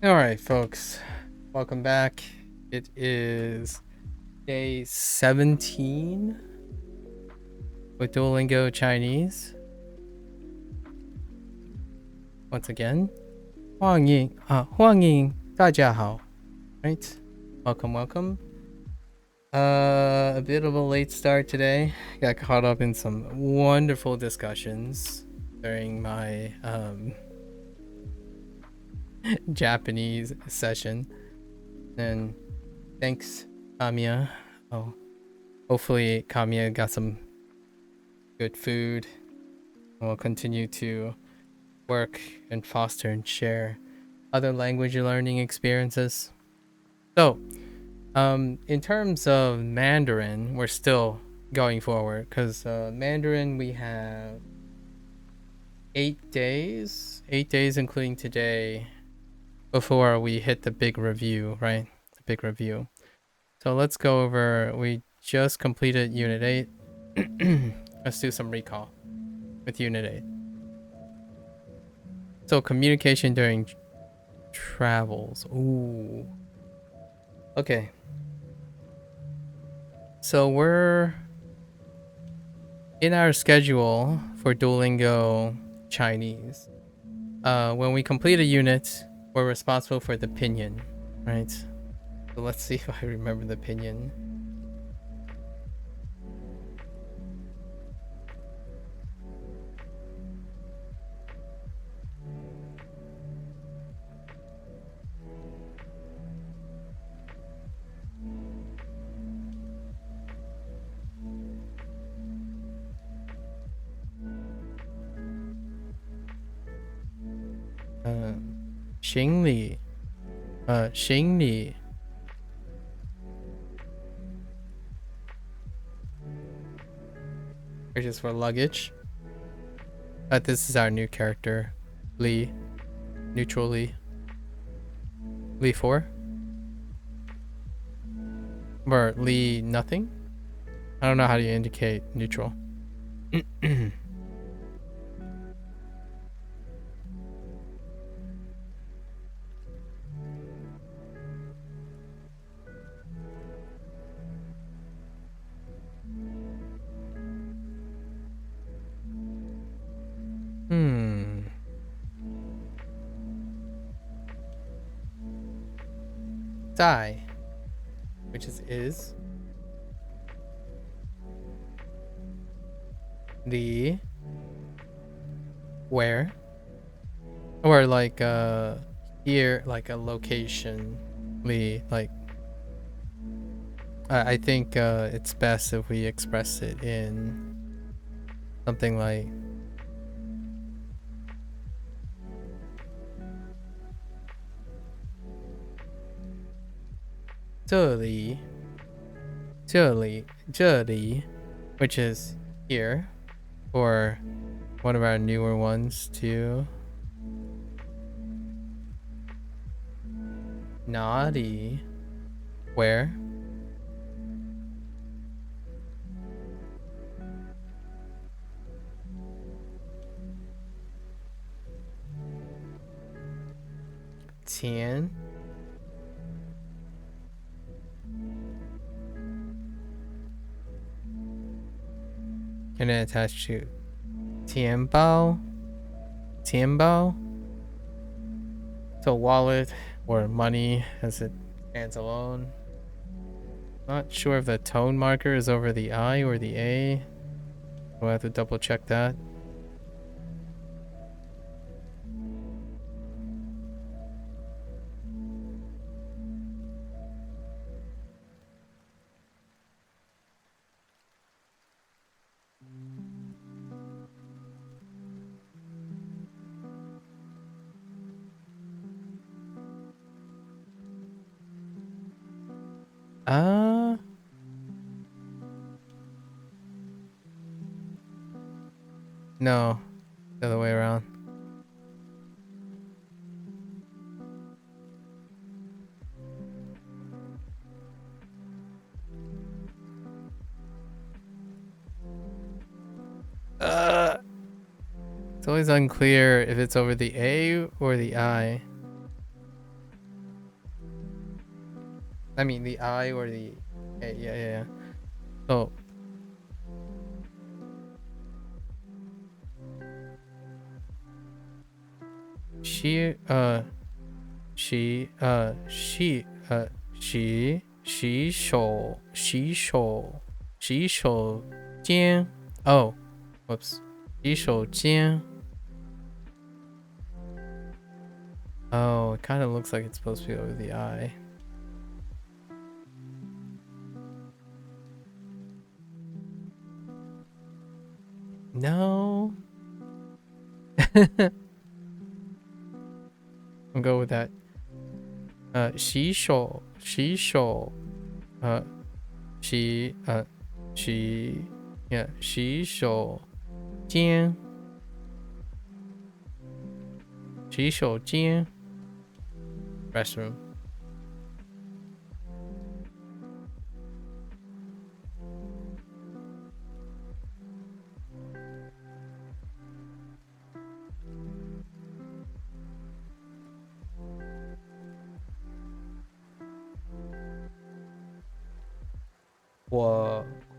All right, folks, welcome back. It is day 17 with Duolingo Chinese. Once again, 欢迎大家好. Right? Welcome. A bit of a late start today. Got caught up in some wonderful discussions during my Japanese session. And thanks, Kamiya. Oh, hopefully Kamiya got some good food. We'll continue to work and foster and share other language learning experiences. So, in terms of Mandarin, we're still going forward because Mandarin we have 8 days, including today, before we hit the big review, right? The big review. So let's go over. We just completed Unit 8. Let's do some recall with Unit 8. So communication during travels. Ooh. Okay. So we're in our schedule for Duolingo Chinese. When we complete a unit, we're responsible for the pinyin, right? So let's see if I remember the pinyin. Xingli. Xingli. Which is for luggage. But this is our new character, Li. Neutral Li. Li 4? Or Li nothing? I don't know how to indicate neutral. Die, which is the where, or like here, like a location. Like I think it's best if we express it in something like这里, which is here, or one of our newer ones too. Naughty, where? Tian. Can it attach to Tianbao? So wallet or money as it stands alone. Not sure if the tone marker is over the I or the A. We'll have to double check that. No, the other way around. It's always unclear if it's over the A or the I. I mean the I or the A. Yeah. So she she she she 洗手间 oh whoops 洗手间 oh it kind of looks like it's supposed to be over the I. No. I'll go with that. 洗手 洗 洗 yeah 洗手间 restroom.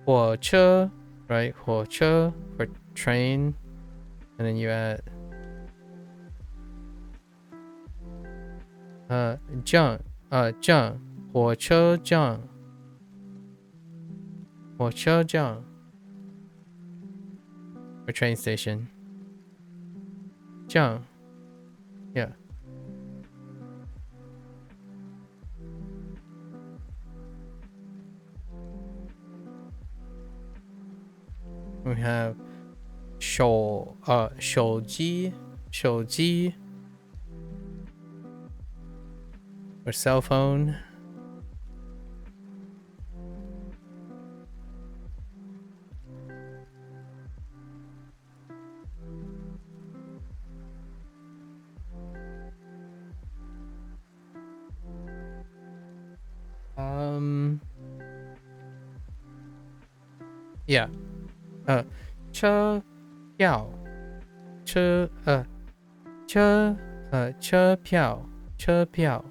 火车 right 火车 for train and then you add 站火车站 for train station 站 yeah. We have 手机 or cell phone. Yeah. 车票车票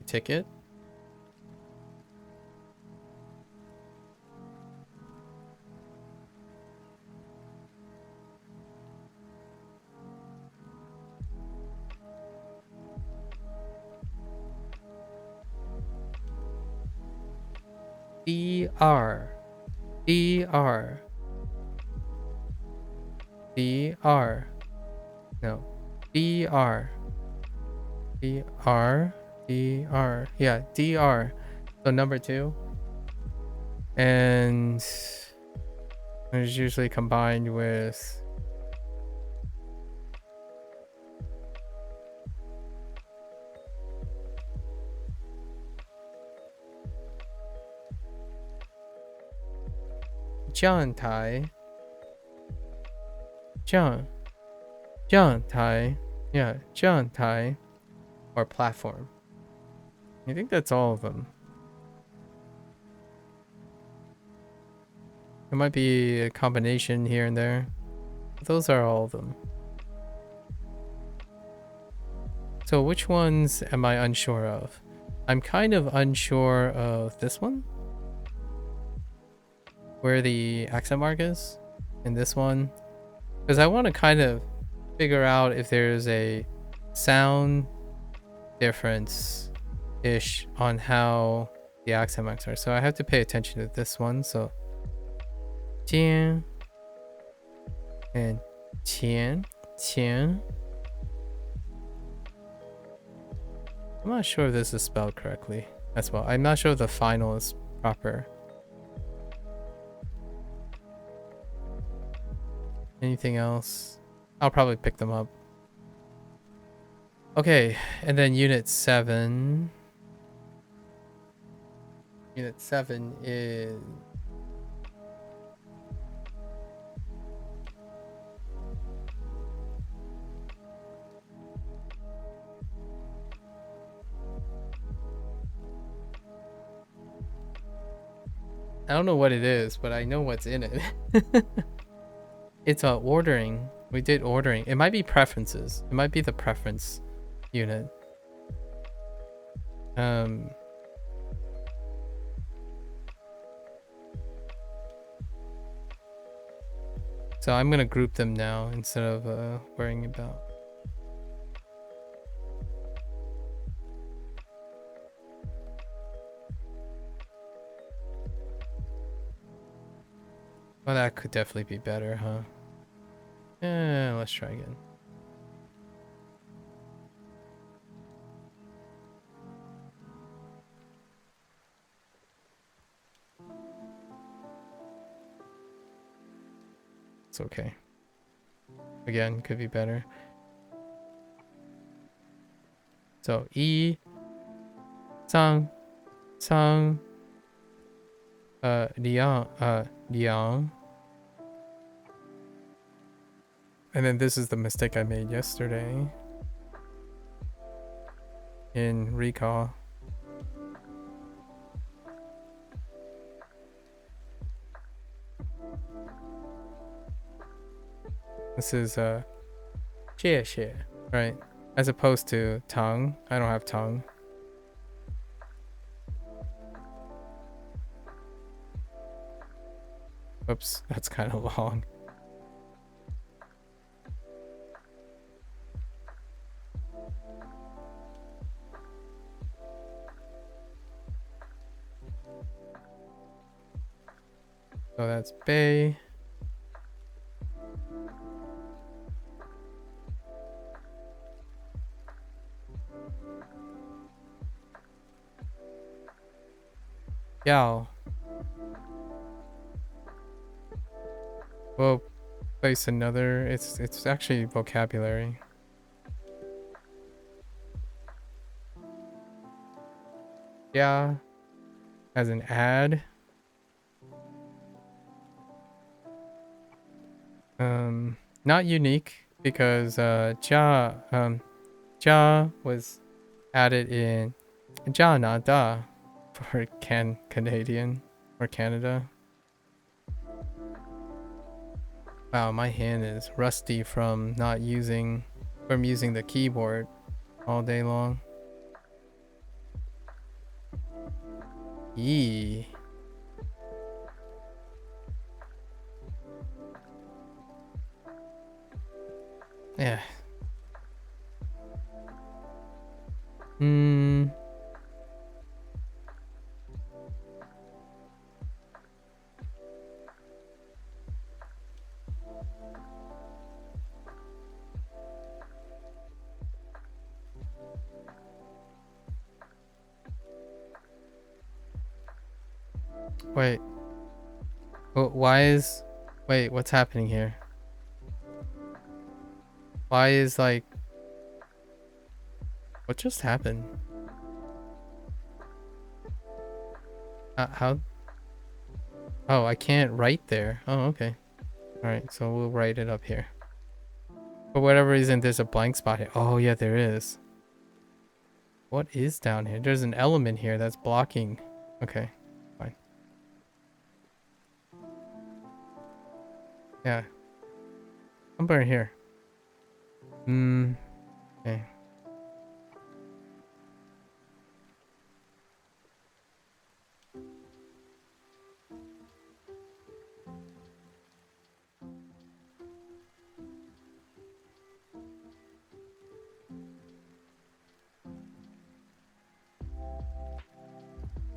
ticket. DR no DR yeah DR so number 2 and it's usually combined with Jiantai yeah Jiantai or platform. I think that's all of them. There might be a combination here and there. Those are all of them. So which ones am I unsure of? I'm kind of unsure of this one, where the accent mark is, and this one, because I want to kind of figure out if there's a sound difference ish on how the accent marks are. So I have to pay attention to this one. So 肩 and 前 I'm not sure if this is spelled correctly as well. I'm not sure if the final is proper. Anything else? I'll probably pick them up. Okay, and then unit 7. Unit 7 is... I don't know what it is, but I know what's in it. It's ordering. We did ordering. It might be preferences. It might be the preference unit. Um, so I'm gonna group them now instead of worrying about. Well, that could definitely be better, huh? Let's try again. It's okay. Again, could be better. So E, Sang, Sang, Liang, Liang. And then this is the mistake I made yesterday in recall. This is 谢谢, right? As opposed to tongue. I don't have tongue. Oops, that's kind of long. So that's Bay. Yao. We'll place another. It's actually vocabulary. Yeah. As an add. Not unique because ja was added in Canada for Canadian or Canada. Wow, my hand is rusty from using the keyboard all day long. Yee. Yeah. Wait. Wait, what's happening here? Why is like... What just happened? How? Oh, I can't write there. Oh, okay. Alright, so we'll write it up here. For whatever reason, there's a blank spot here. Oh, yeah, there is. What is down here? There's an element here that's blocking. Okay, fine. Yeah. Somewhere here. Okay.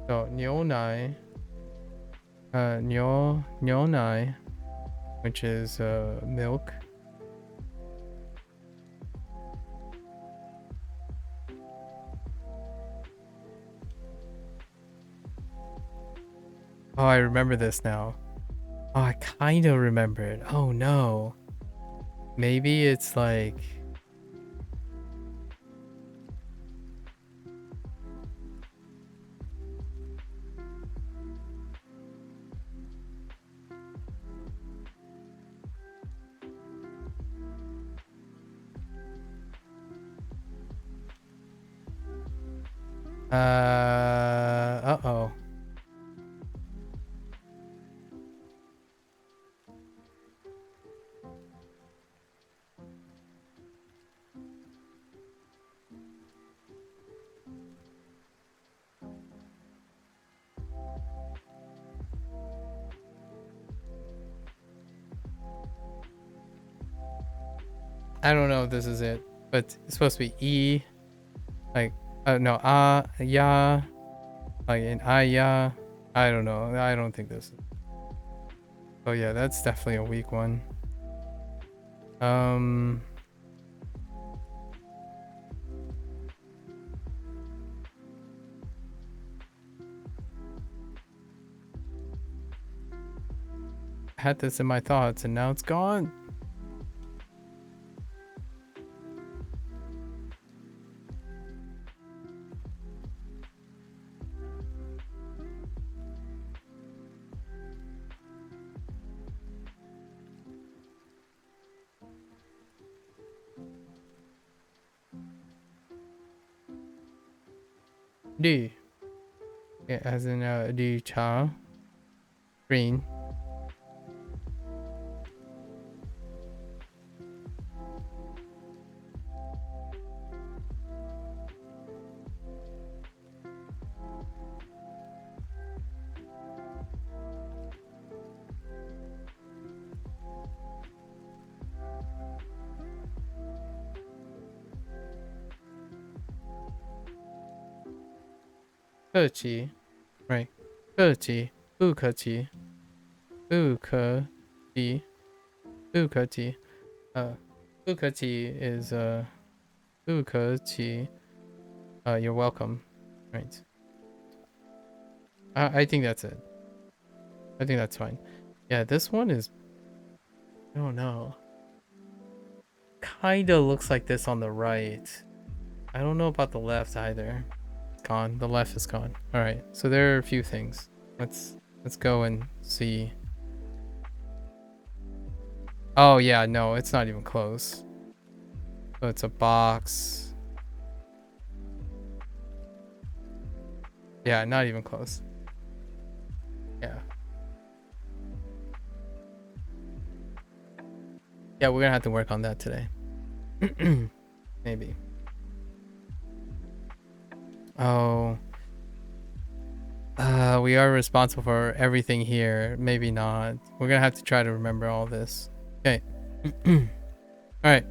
So, 牛奶. 牛奶, which is milk. Oh, I remember this now. Oh, I kind of remember it. Oh no. Maybe it's like... Uh-oh. I don't know if this is it, but it's supposed to be E, like, no, ya, like an ya. I don't know. I don't think this is. Oh yeah, that's definitely a weak one. I had this in my thoughts and now it's gone. D. Yeah, as in D cha. Green.客气, right? 客气,不客气,不客气,不客气. 不客气 is 不客气. You're welcome, right? I think that's it. I think that's fine. Yeah, this one is, I don't know. Kinda looks like this on the right. I don't know about the left either. Gone. The left is gone. All right. So there are a few things. Let's go and see. Oh yeah, no, it's not even close. So it's a box. Yeah, not even close. Yeah. Yeah, we're gonna have to work on that today. Maybe. Oh. We are responsible for everything here. Maybe not. We're gonna have to try to remember all this. Okay. Alright.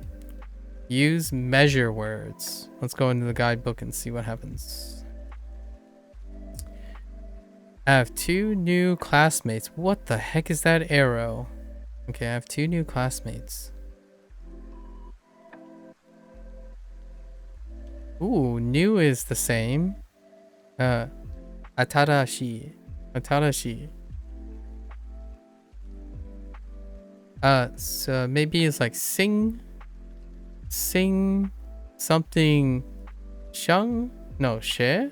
Use measure words. Let's go into the guidebook and see what happens. I have 2 new classmates. What the heck is that arrow? Okay, I have 2 new classmates. Ooh, new is the same. Atarashi. Atarashi. So maybe it's like sing something shang? No, she?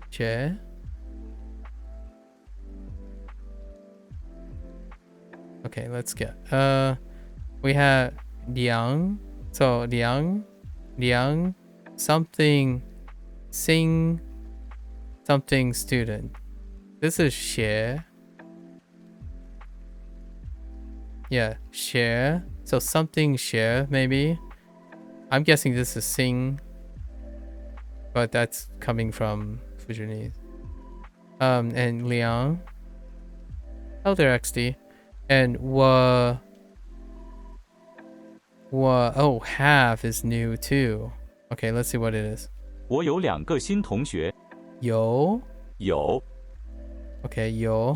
She? Okay, let's get we have liang. So liang something sing something student. This is xie. Yeah, xie. So something xie maybe. I'm guessing this is sing, but that's coming from Fujianese. And liang. Oh, there XD. And oh, have is new too. Okay, let's see what it is. 我有2个新同学。有 Okay, 有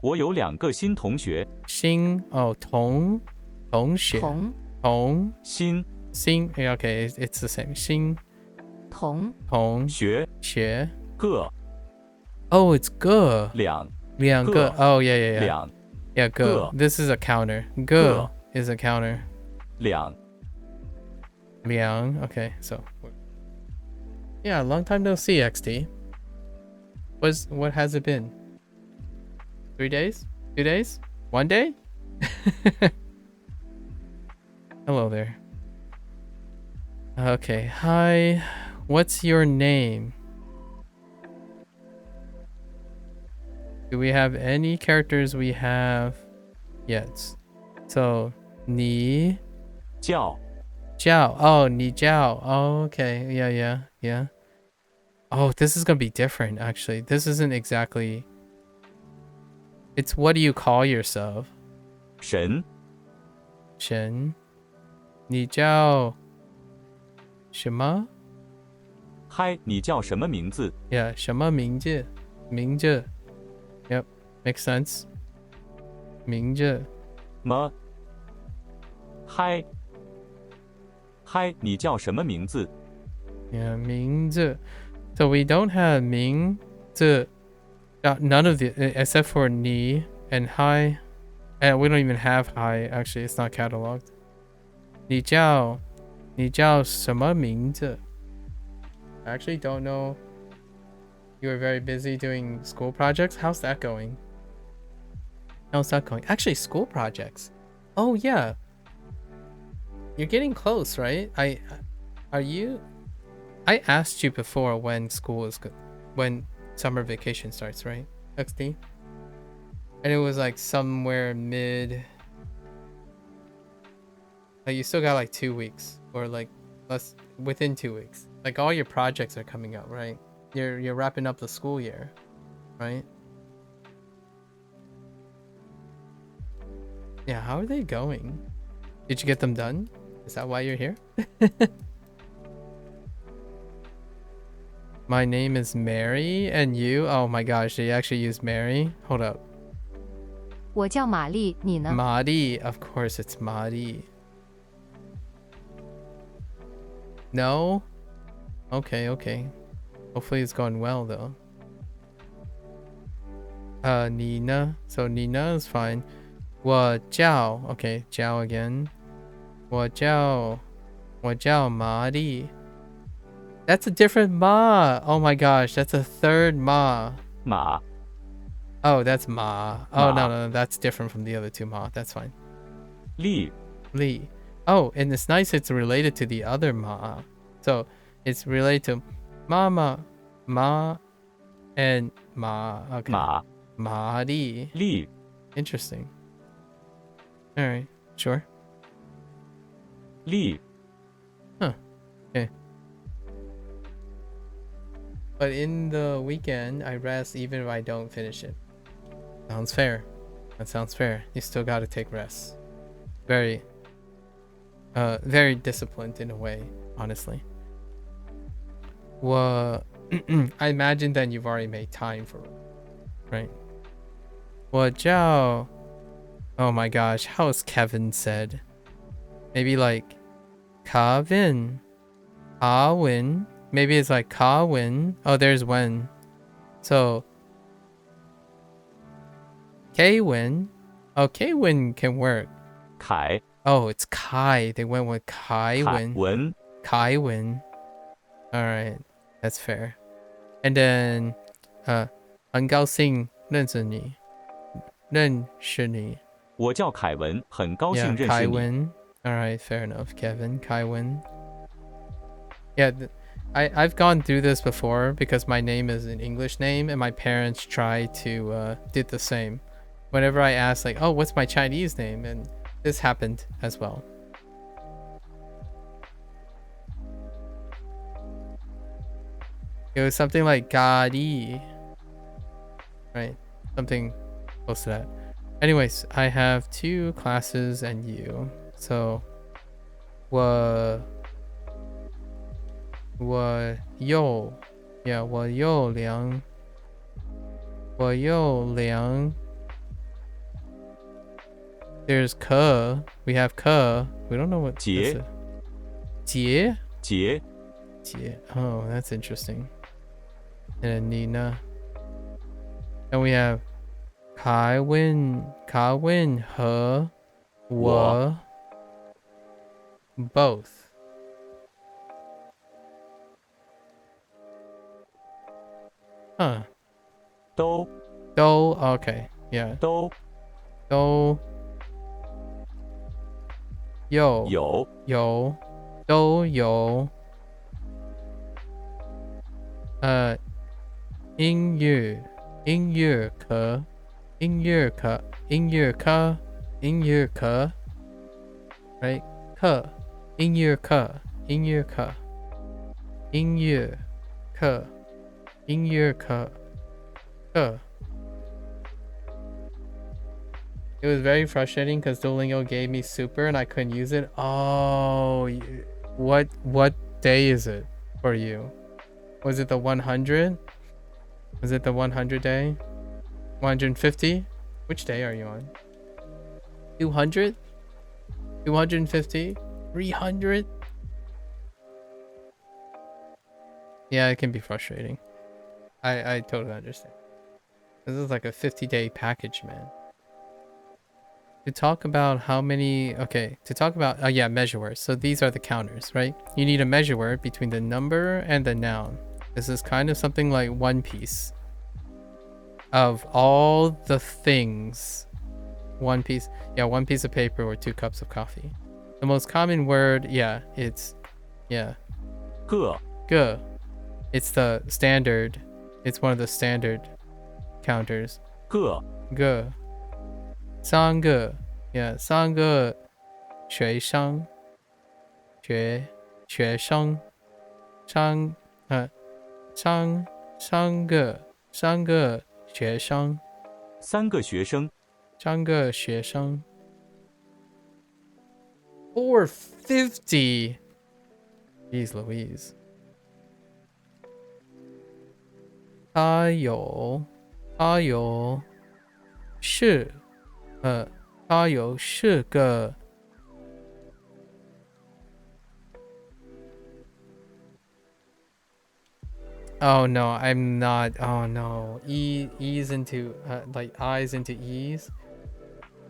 我有2个新同学。新 oh 同学新 yeah, okay, it's the same. 新同学个 Oh, it's 个两个 Oh, yeah. 两 个 This is a counter. 个 is a counter. 两 Okay, so yeah, long time no see, XD. What has it been? 3 days? 2 days? 1 day? Hello there. Okay, hi. What's your name? Do we have any characters we have yet? So, 你 叫 Jiao. Oh, 你 Jiao. Oh, okay. Yeah. Oh, this is gonna be different, actually. This isn't exactly... It's what do you call yourself? 神 Shen. 你叫什么？嗨，你叫什么名字？ Yeah, 什么名字？名字。Yep, makes sense. 名字。么？嗨，嗨，你叫什么名字？ Yeah, 名字。So we don't have 名字. None of the except for 你 and hi. And we don't even have hi. Actually, it's not cataloged. 你叫什么名字? I actually don't know. You were very busy doing school projects. How's that going? How's that going? Actually, school projects. Oh yeah. You're getting close, right? Are you? I asked you before when school is good, when summer vacation starts, right? XD. And it was like somewhere mid. Like you still got like 2 weeks, or like less within 2 weeks. Like all your projects are coming out, right? You're wrapping up the school year, right? Yeah, how are they going? Did you get them done? Is that why you're here? My name is Mary, and you? Oh my gosh, they actually use Mary? Hold up. 我叫玛丽，你呢？ Mari, of course it's Mari. No? Okay, okay. Hopefully it's going well though. Nina. So Nina is fine. 我叫 okay, 叫 again. 我叫 Mari. That's a different ma. Oh my gosh, that's a third ma. 马 Oh, that's ma. Oh Ma. no, that's different from the other two ma. That's fine. 丽 Li. Oh, and it's nice it's related to the other ma. So it's related to mama, ma, and ma. Okay. 马 Mari. 丽 Interesting. Alright, sure. 丽 Okay. But in the weekend, I rest even if I don't finish it. Sounds fair. That sounds fair. You still gotta take rest. Very disciplined in a way, honestly. Well, I imagine then you've already made time for it, right? 我叫 Oh my gosh, how is Kevin said? Maybe like Kevin. Kawin. Maybe it's like Kawin. Oh, there's Wen. So Kwin. Oh, Kwin can work. 凯 Oh, it's Kai. They went with 凯 Kaiwin. 文 Kaiwin. Alright. That's fair. And then 很高兴认识你. 认识你. 我叫凯文，很高兴 Yeah, 认识你。 Kaiwin. Alright, fair enough, Kevin. Kaiwin. Yeah, I've gone through this before because my name is an English name and my parents try to did the same. Whenever I ask like, oh, what's my Chinese name? And this happened as well. It was something like Gadi. Right? Something close to that. Anyways, I have 2 classes and you. So, 我有 yeah, 我有两 There's 课 we have 课 we don't know what 节 this is. 节节 Oh, that's interesting. And then Nina. And we have 凯文和我 both. Huh. 都 Okay. Yeah. 都都有有都有音乐课 right 课音乐课课 It was very frustrating because Duolingo gave me super and I couldn't use it. Oh, what day is it for you? Was it the 100? Was it the 100 day? 150? Which day are you on? 200? 250? 300? Yeah, it can be frustrating. I totally understand. This is like a 50-day package, man. To talk about how many... Okay, to talk about... yeah, measure words. So these are the counters, right? You need a measure word between the number and the noun. This is kind of something like One Piece. Of all the things... One piece... Yeah, 1 piece of paper or 2 cups of coffee. The most common word... Yeah, it's... Yeah. 个 Ge. It's the standard... It's one of the standard counters. 个 Ge. 3个 Yeah, 3个学生学生3个学生3个学生3个学生 450 Jeez Louise 他有4个 Oh no, I'm not. Oh no. E's into like I's into E's.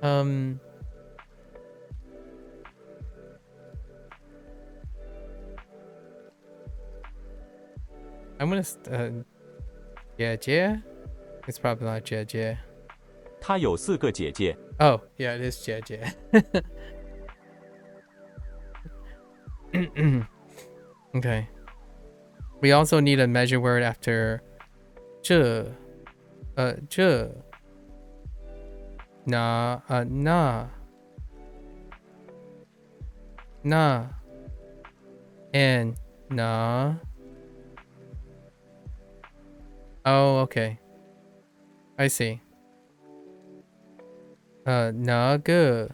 I'm gonna yeah. It's probably not yeah. 他有4个姐姐 Oh, yeah, it is yeah. Okay. We also need a measure word after 这 那 and 那 Oh, okay. I see. 哪个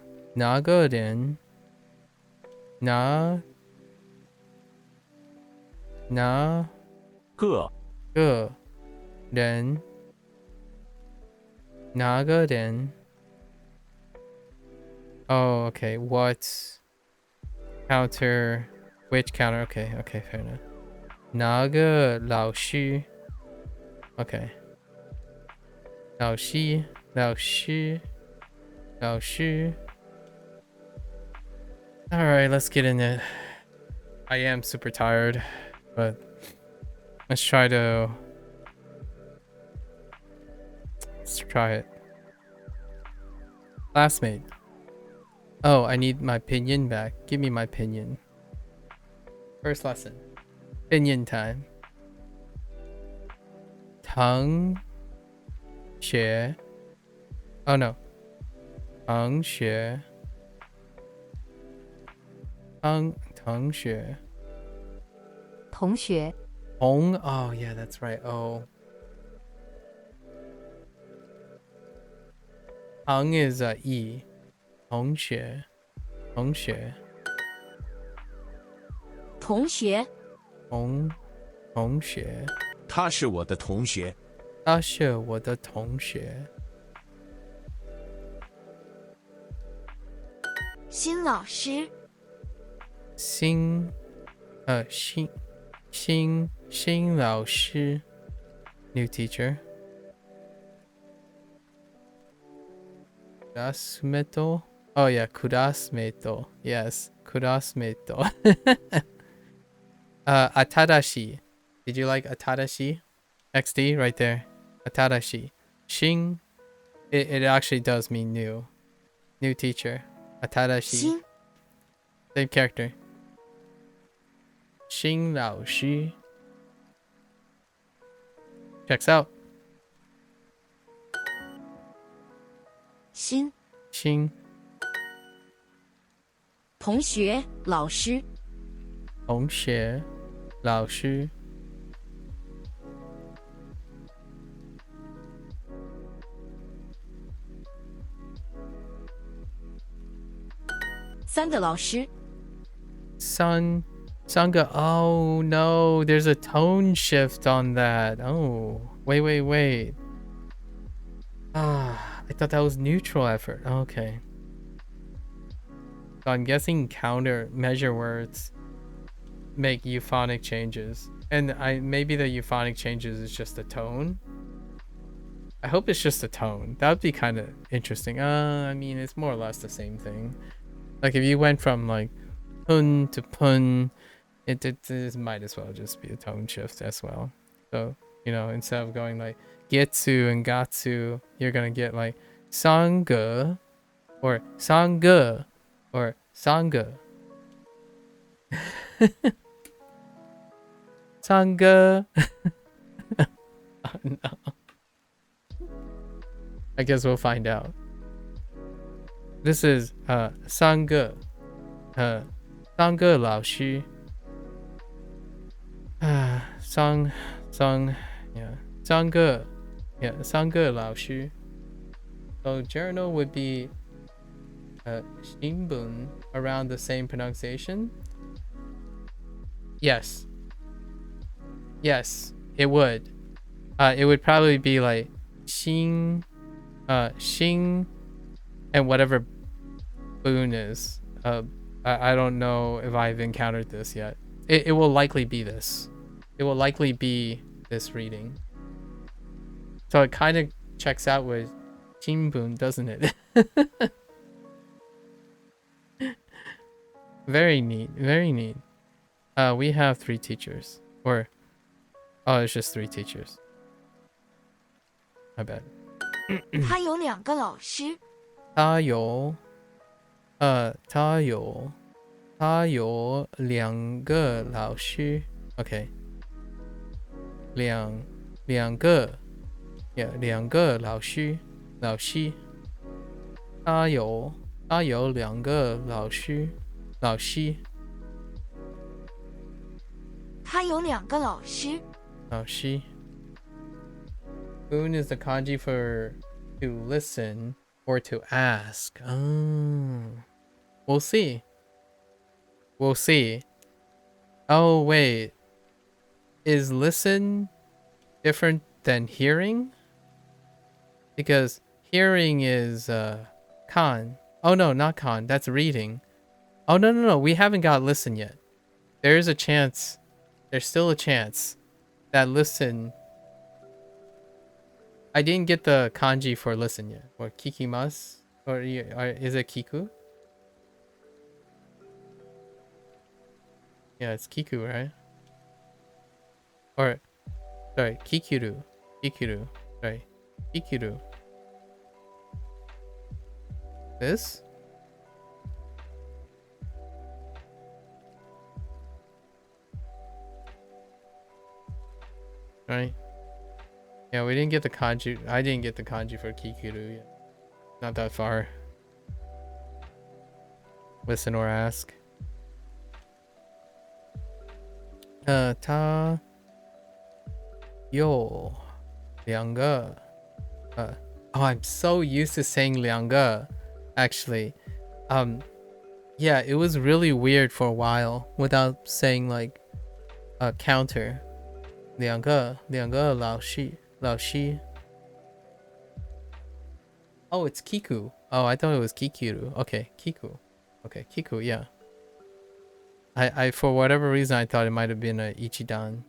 人哪个个人哪个人 Oh, okay. What counter? Which counter? Okay, fair enough. 哪个老师 Okay. 老师 Alright, let's get in it. I am super tired, but let's try it. Classmate. Oh, I need my pinyin back. Give me my pinyin. First lesson. Pinyin time. 同学 Oh no. 同学同学同学 Oh yeah, that's right. Oh. 同 is E. 同学同学同学他是我的同学。他是我的同学新老师新老师 New teacher Kurasmeto Oh yeah, kurasmeto Yes, kurasmeto Atadashi Did you like Atadashi? XD right there Atadashi Shin It actually does mean new teacher Atadashi 新 Same character 新老师 Checks out 新新同学老师同学老师个老师。 Sangha. Oh no, there's a tone shift on that. Oh, wait. I thought that was neutral effort. Okay. So I'm guessing counter measure words make euphonic changes. And maybe the euphonic changes is just the tone. I hope it's just a tone. That would be kind of interesting. I mean, it's more or less the same thing. Like if you went from like pun to pun, it might as well just be a tone shift as well. So, you know, instead of going like getsu and gatsu, you're gonna get like sangge or sangge or sangge. Sangge. Oh, no. I guess we'll find out. This is Sangge. Sangge 老师. Sangge. Yeah. Sangge. Yeah. Sangge 老师. So journal would be Shinbun, around the same pronunciation. Yes. Yes, it would. It would probably be like Xing, Xing, and whatever Boon is. I don't know if I've encountered this yet. It will likely be this. It will likely be this reading. So it kind of checks out with Xinbun, doesn't it? Very neat. Very neat. We have 3 teachers. Or, oh, it's just 3 teachers. I bet. 他有2个老师。他有2个老师。Okay. 两个 Yeah, 2个老师。他有2个老师。他有2个老师。老师。Boon is the kanji for to listen or to ask. Oh. We'll see. Oh, wait. Is listen different than hearing? Because hearing is kan. Oh no, not kan. That's reading. Oh no. We haven't got listen yet. There's a chance. There's still a chance that listen. I didn't get the kanji for listen yet. Or kikimasu? Or is it kiku? Yeah, it's kiku, right? Or, sorry, kikiru. Sorry, kikiru. This? Right? Yeah, we didn't get the kanji. I didn't get the kanji for kikiru yet. Not that far. Listen or ask. 他有2个 oh, I'm so used to saying 2个 actually. Yeah, it was really weird for a while without saying like a counter. 2个老师 Oh, it's kiku. Oh, I thought it was kikiru. Okay, kiku. Okay, kiku, yeah. I for whatever reason I thought it might have been a ichidan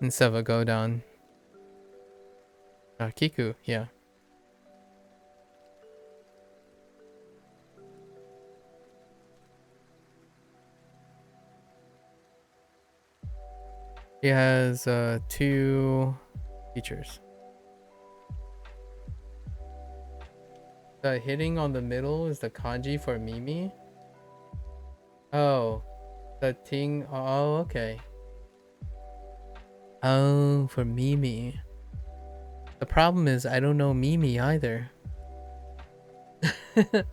instead of a godan. Kiku, yeah. He has 2 teachers. The hitting on the middle is the kanji for Mimi. Oh, the thing. Oh, okay. Oh, for Mimi. The problem is I don't know Mimi either. The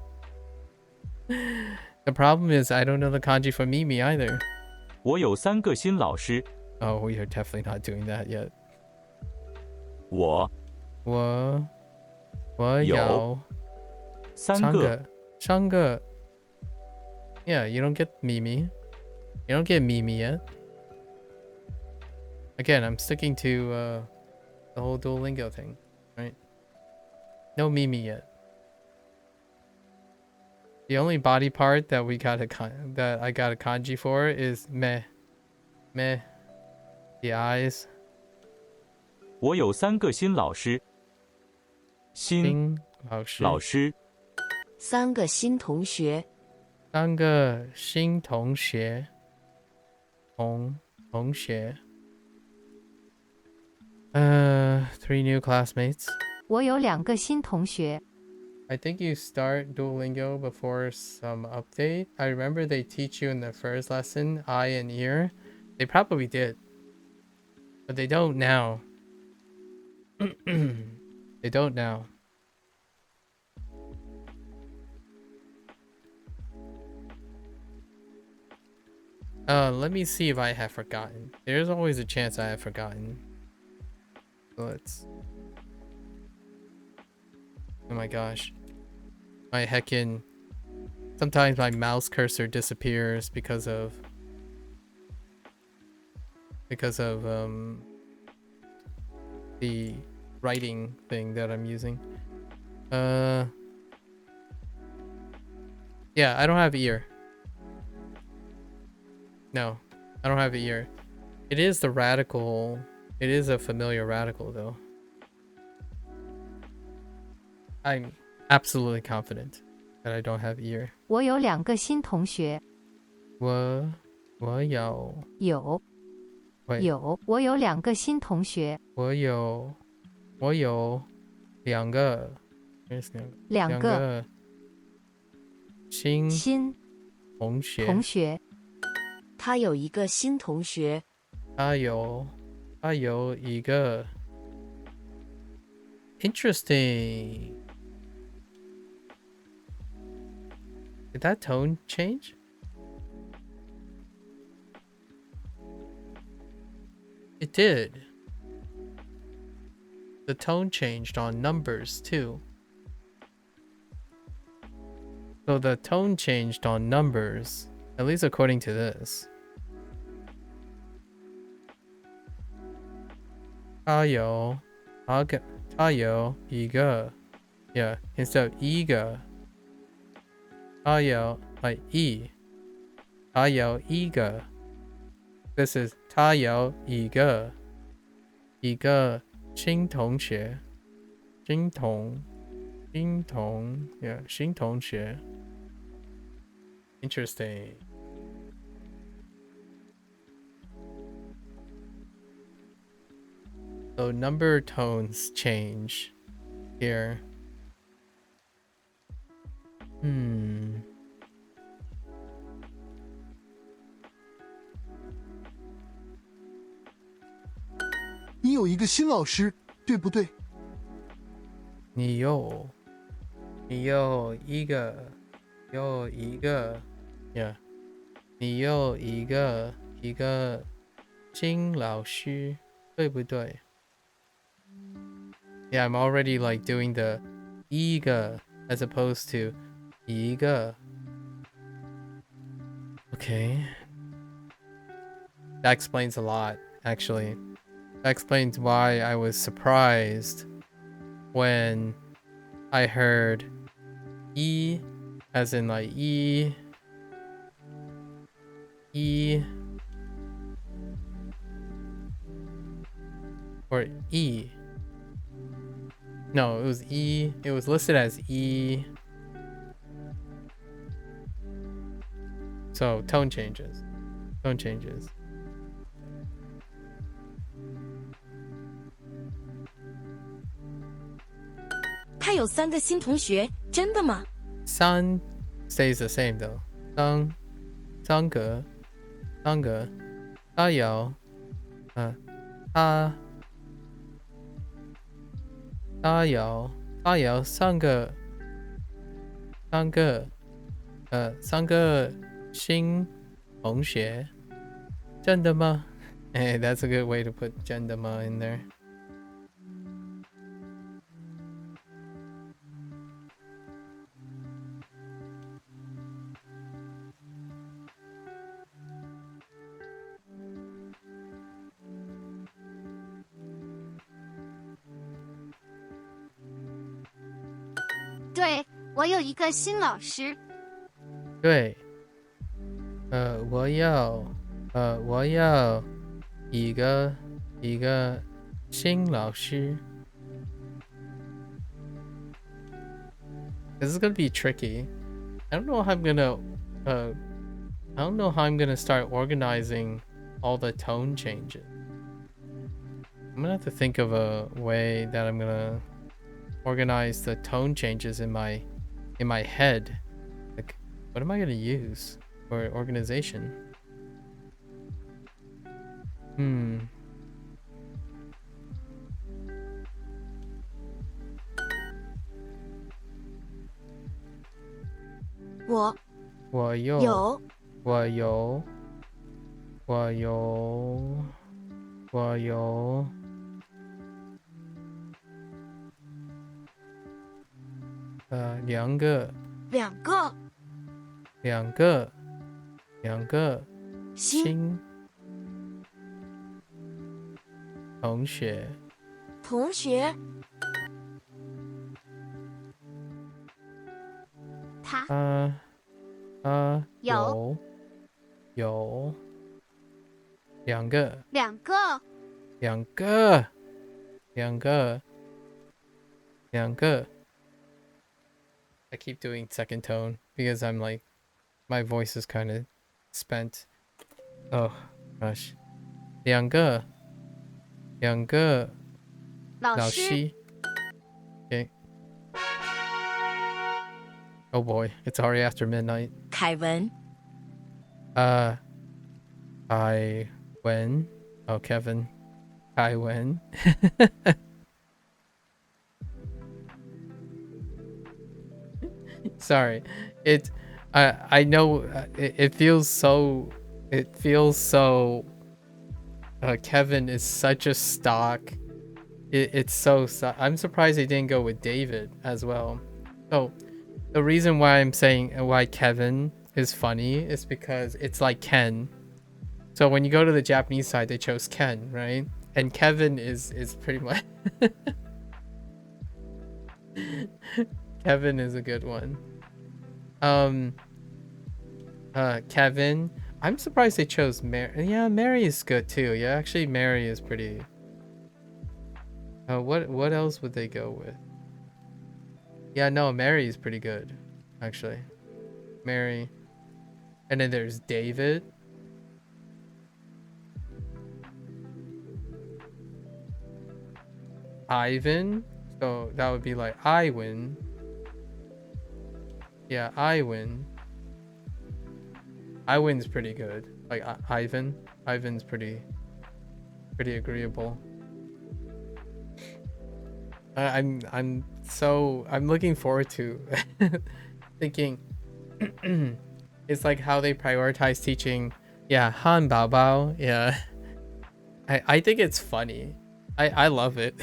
problem is I don't know the kanji for Mimi either. 我有3个新老师。 Oh, we are definitely not doing that yet. 我我有3个3个. Yeah, you don't get Mimi. You don't get Mimi yet. Again, I'm sticking to the whole Duolingo thing, right? No Mimi yet. The only body part that I got a kanji for is meh. Meh. The eyes. 我有3个新老师。新新老师。老师。3个新同学。3个新同学。同学。3 new classmates. 我有2个新同学。I think you start Duolingo before some update. I remember they teach you in the first lesson, eye and ear. They probably did. But they don't now. They don't now. Let me see if I have forgotten. There's always a chance I have forgotten. Let's... Oh my gosh. My heckin'... Sometimes my mouse cursor disappears because of the writing thing that I'm using. Yeah, I don't have ear. No, I don't have ear. It is the radical. It is a familiar radical though. I'm absolutely confident that I don't have ear. 我有2个新同学。我有我有2个新同学。我有2个2个新同学。他有1个新同学。他有1个 Interesting. Did that tone change? It did. The tone changed on numbers too. So the tone changed on numbers, at least according to this. 他有1个 Yeah, instead of 一个他有 like 他有1个 This is 他有1个新同学 新同 Yeah, 新同学 Interesting. So number tones change here. 你有一个新老师，对不对？你有一个 Yeah. 你有一个新老师，对不对？ Yeah, I'm already like doing the 一个 as opposed to 一个 Okay. That explains a lot, actually. That explains why I was surprised when I heard 一 as in like 一 or E. No, it was E. It was listed as E. So tone changes. Tone changes. 他有3个新同学，真的吗？ Sun stays the same though. 三个他有他有3个新同学，真的吗？ Hey, that's a good way to put 真的吗 in there. 对，我有一个新老师。对，我要一个新老师。This is gonna be tricky. I don't know how I'm gonna I don't know how I'm gonna start organizing all the tone changes. I'm gonna have to think of a way that I'm gonna organize the tone changes in my head. Like, what am I gonna use for organization? Hmm. 我我有有我有我有我有两个两个两个两个新新同学。同学，他有有两个两个两个两个两个 I keep doing second tone because I'm like my voice is kind of spent. Oh gosh. 两个老师。老师 Okay. Oh boy, it's already after midnight. 凯文， I win. Oh, Kevin. I win. Sorry. I know it feels so Kevin is such a stock. It's so I'm surprised they didn't go with David as well. So the reason why I'm saying why Kevin is funny is because it's like Ken. So when you go to the Japanese side, they chose Ken, right? And Kevin is pretty much Kevin is a good one. Kevin. I'm surprised they chose Mary. Yeah, Mary is good too. Yeah, actually Mary is pretty. What else would they go with? Yeah, no, Mary is pretty good, actually. Mary. And then there's David. Ivan. So that would be like I win. Yeah, I win. I win's pretty good. Like Ivan. Ivan's pretty agreeable. I'm looking forward to thinking it's like how they prioritize teaching. Yeah, Han Bao Bao. Yeah. I think it's funny. I love it.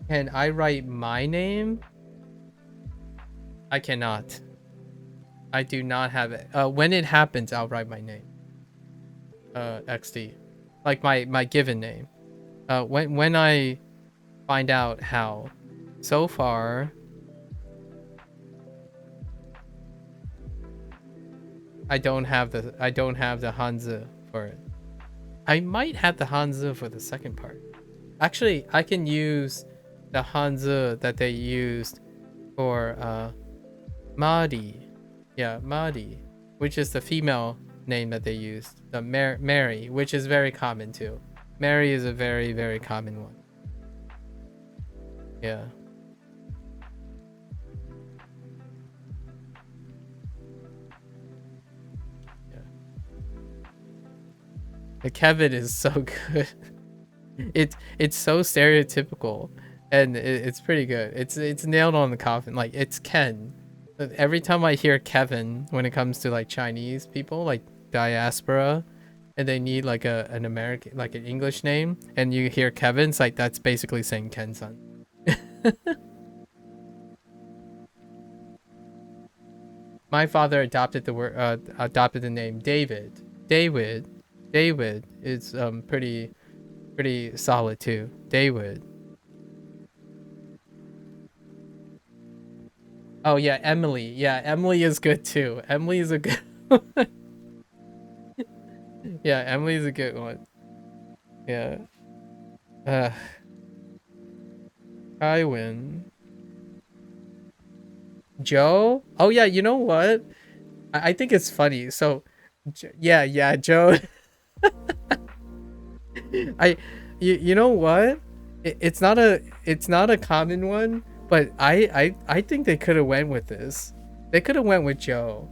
Can I write my name? I cannot. I do not have it. When it happens, I'll write my name. XD. Like my given name. When I find out how. So far, I don't have the Hanzi for it. I might have the Hanzi for the second part. Actually, I can use the Hanzi that they used for Madi. Yeah, Madi, which is the female name that they used. The Mary, which is very common too. Mary is a very, very common one. Yeah. The Kevin is so good. It's so stereotypical, and it's pretty good. It's nailed on the coffin. Like it's Ken. Every time I hear Kevin when it comes to like Chinese people, like diaspora, and they need like an American, like an English name, and you hear Kevin, it's like that's basically saying Ken-san. My father adopted the name David. David is pretty pretty solid too. David. Oh yeah, Emily. Yeah, Emily is good too. Emily is a good one. Yeah, Emily is a good one. Yeah. I win. Joe? Oh yeah, you know what? I think it's funny. So yeah, Joe. You know what? It's not a common one, but I think they could have went with this. They could have went with Joe.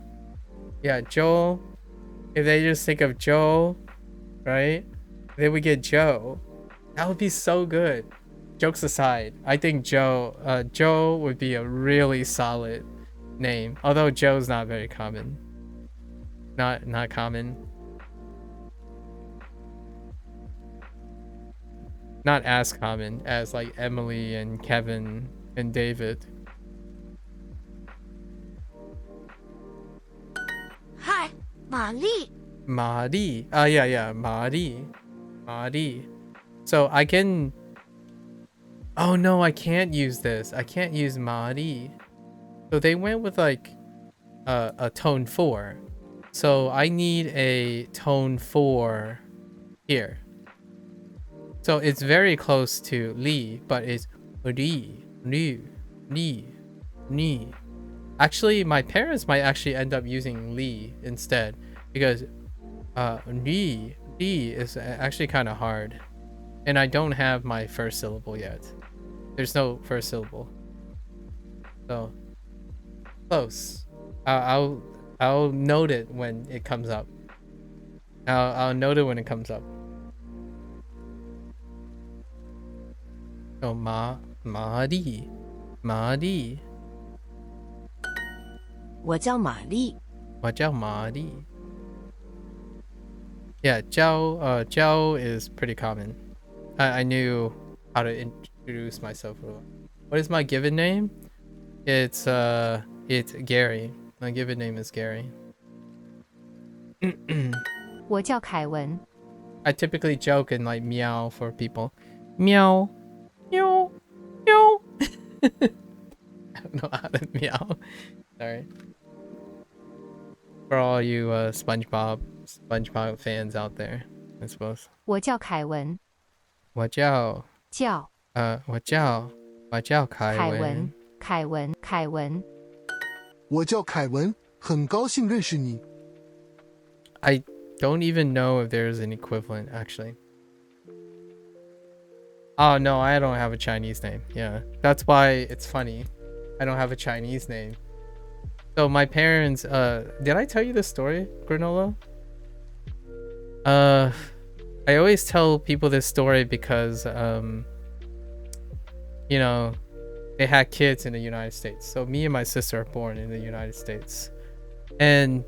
Yeah, Joe. If they just think of Joe, right? Then we get Joe. That would be so good. Jokes aside, I think Joe would be a really solid name. Although Joe's not very common. Not common. Not as common as like Emily and Kevin and David. Hi, 玛丽。Mari. Yeah, Mari. So I can... Oh no, I can't use this. I can't use Mari. So they went with like a tone 4. So I need a tone 4 here. So it's very close to Li, but it's Ri. Actually, my parents might actually end up using Li instead, because Li is actually kind of hard, and I don't have my first syllable yet. There's no first syllable, so close. I'll note it when it comes up. I'll note it when it comes up. Oh, Mari. 我叫玛丽。我叫玛丽. Yeah, Zhao is pretty common. I knew how to introduce myself. What is my given name? It's Gary. My given name is Gary. 我叫凯文。 I typically joke and like meow for people. Meow. Meow. Meow. I don't know how to meow. Sorry. For all you SpongeBob fans out there, I suppose. 我叫凯文。我叫叫我叫凯文。凯文。我叫凯文，很高兴认识你。 I don't even know if there's an equivalent, actually. Oh no, I don't have a Chinese name. Yeah, that's why it's funny. I don't have a Chinese name. So my parents, did I tell you this story, Granola? I always tell people this story because, you know, they had kids in the United States. So me and my sister are born in the United States. And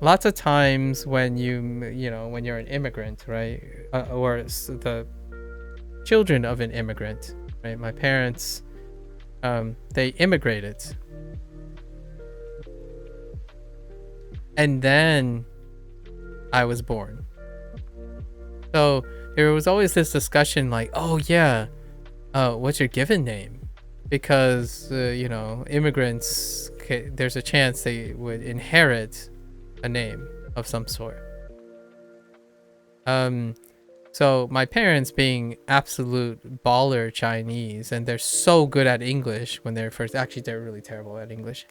lots of times when when you're an immigrant, right? Or the children of an immigrant, right? My parents, they immigrated. And then I was born. So there was always this discussion like, oh yeah, what's your given name? Because, immigrants, there's a chance they would inherit a name of some sort. So my parents, being absolute baller Chinese, and they're so good at English when they're first, actually they're really terrible at English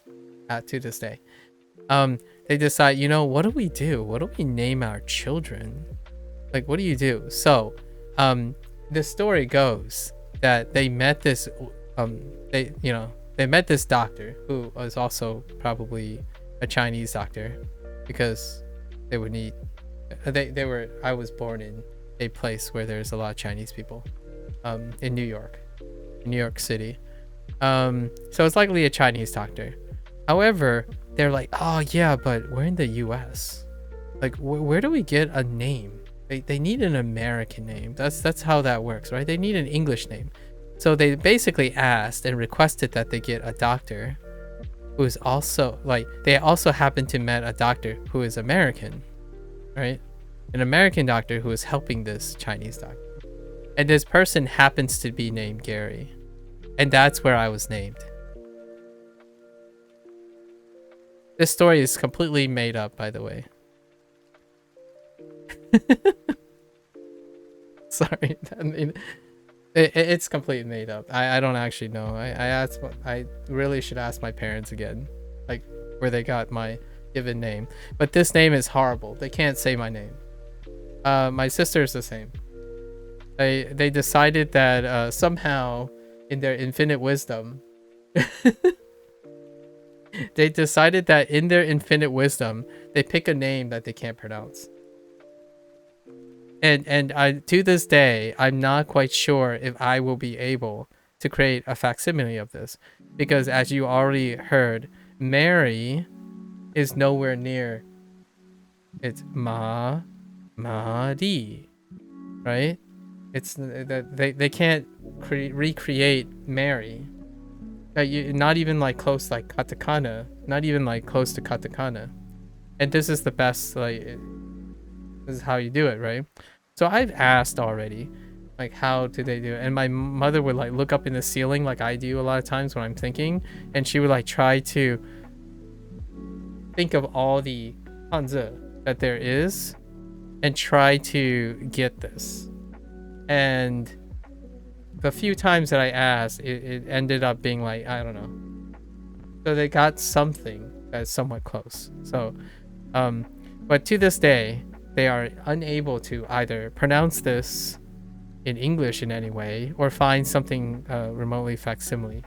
to this day. They decide, what do we do? What do we name our children? Like, what do you do? So, the story goes that they met this, they met this doctor who was also probably a Chinese doctor, because they would need, I was born in a place where there's a lot of Chinese people, in New York City. So it's likely a Chinese doctor. However, they're like, oh yeah, but we're in the US. Like, where do we get a name? They need an American name. That's how that works, right? They need an English name. So they basically asked and requested that they get a doctor who is also, like, they also happen to met a doctor who is American, right? An American doctor who is helping this Chinese doctor. And this person happens to be named Gary. And that's where I was named. This story is completely made up, by the way. Sorry. I mean, it's completely made up. I don't actually know. I really should ask my parents again, like where they got my given name. But this name is horrible. They can't say my name. My sister's the same. They decided that somehow in their infinite wisdom, they pick a name that they can't pronounce. And to this day, I'm not quite sure if I will be able to create a facsimile of this, because as you already heard, Mary is nowhere near. It's Di, right? It's that they can't recreate Mary. Not even like close like katakana. Not even like close to katakana. And this is the best, like this is how you do it, right? So I've asked already, like how do they do it? And my mother would like look up in the ceiling like I do a lot of times when I'm thinking, and she would like try to think of all the hanzi that there is and try to get this. And the few times that I asked, it ended up being like, I don't know. So they got something that's somewhat close. So, but to this day, they are unable to either pronounce this in English in any way or find something remotely facsimile.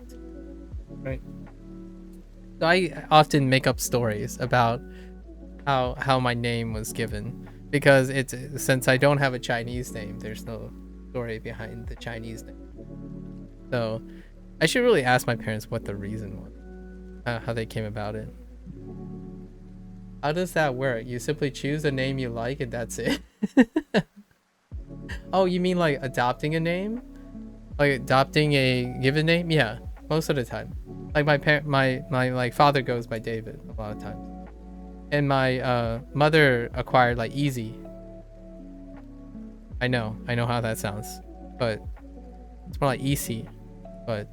Right. So I often make up stories about how my name was given, because since I don't have a Chinese name, there's no story behind the Chinese name. So I should really ask my parents what the reason was, how they came about it. How does that work? You simply choose a name you like and that's it? Oh, you mean like adopting a name? Like adopting a given name? Yeah, most of the time. Like my like father goes by David a lot of times. And my mother acquired like Easy. I know how that sounds, but it's more like Easy. But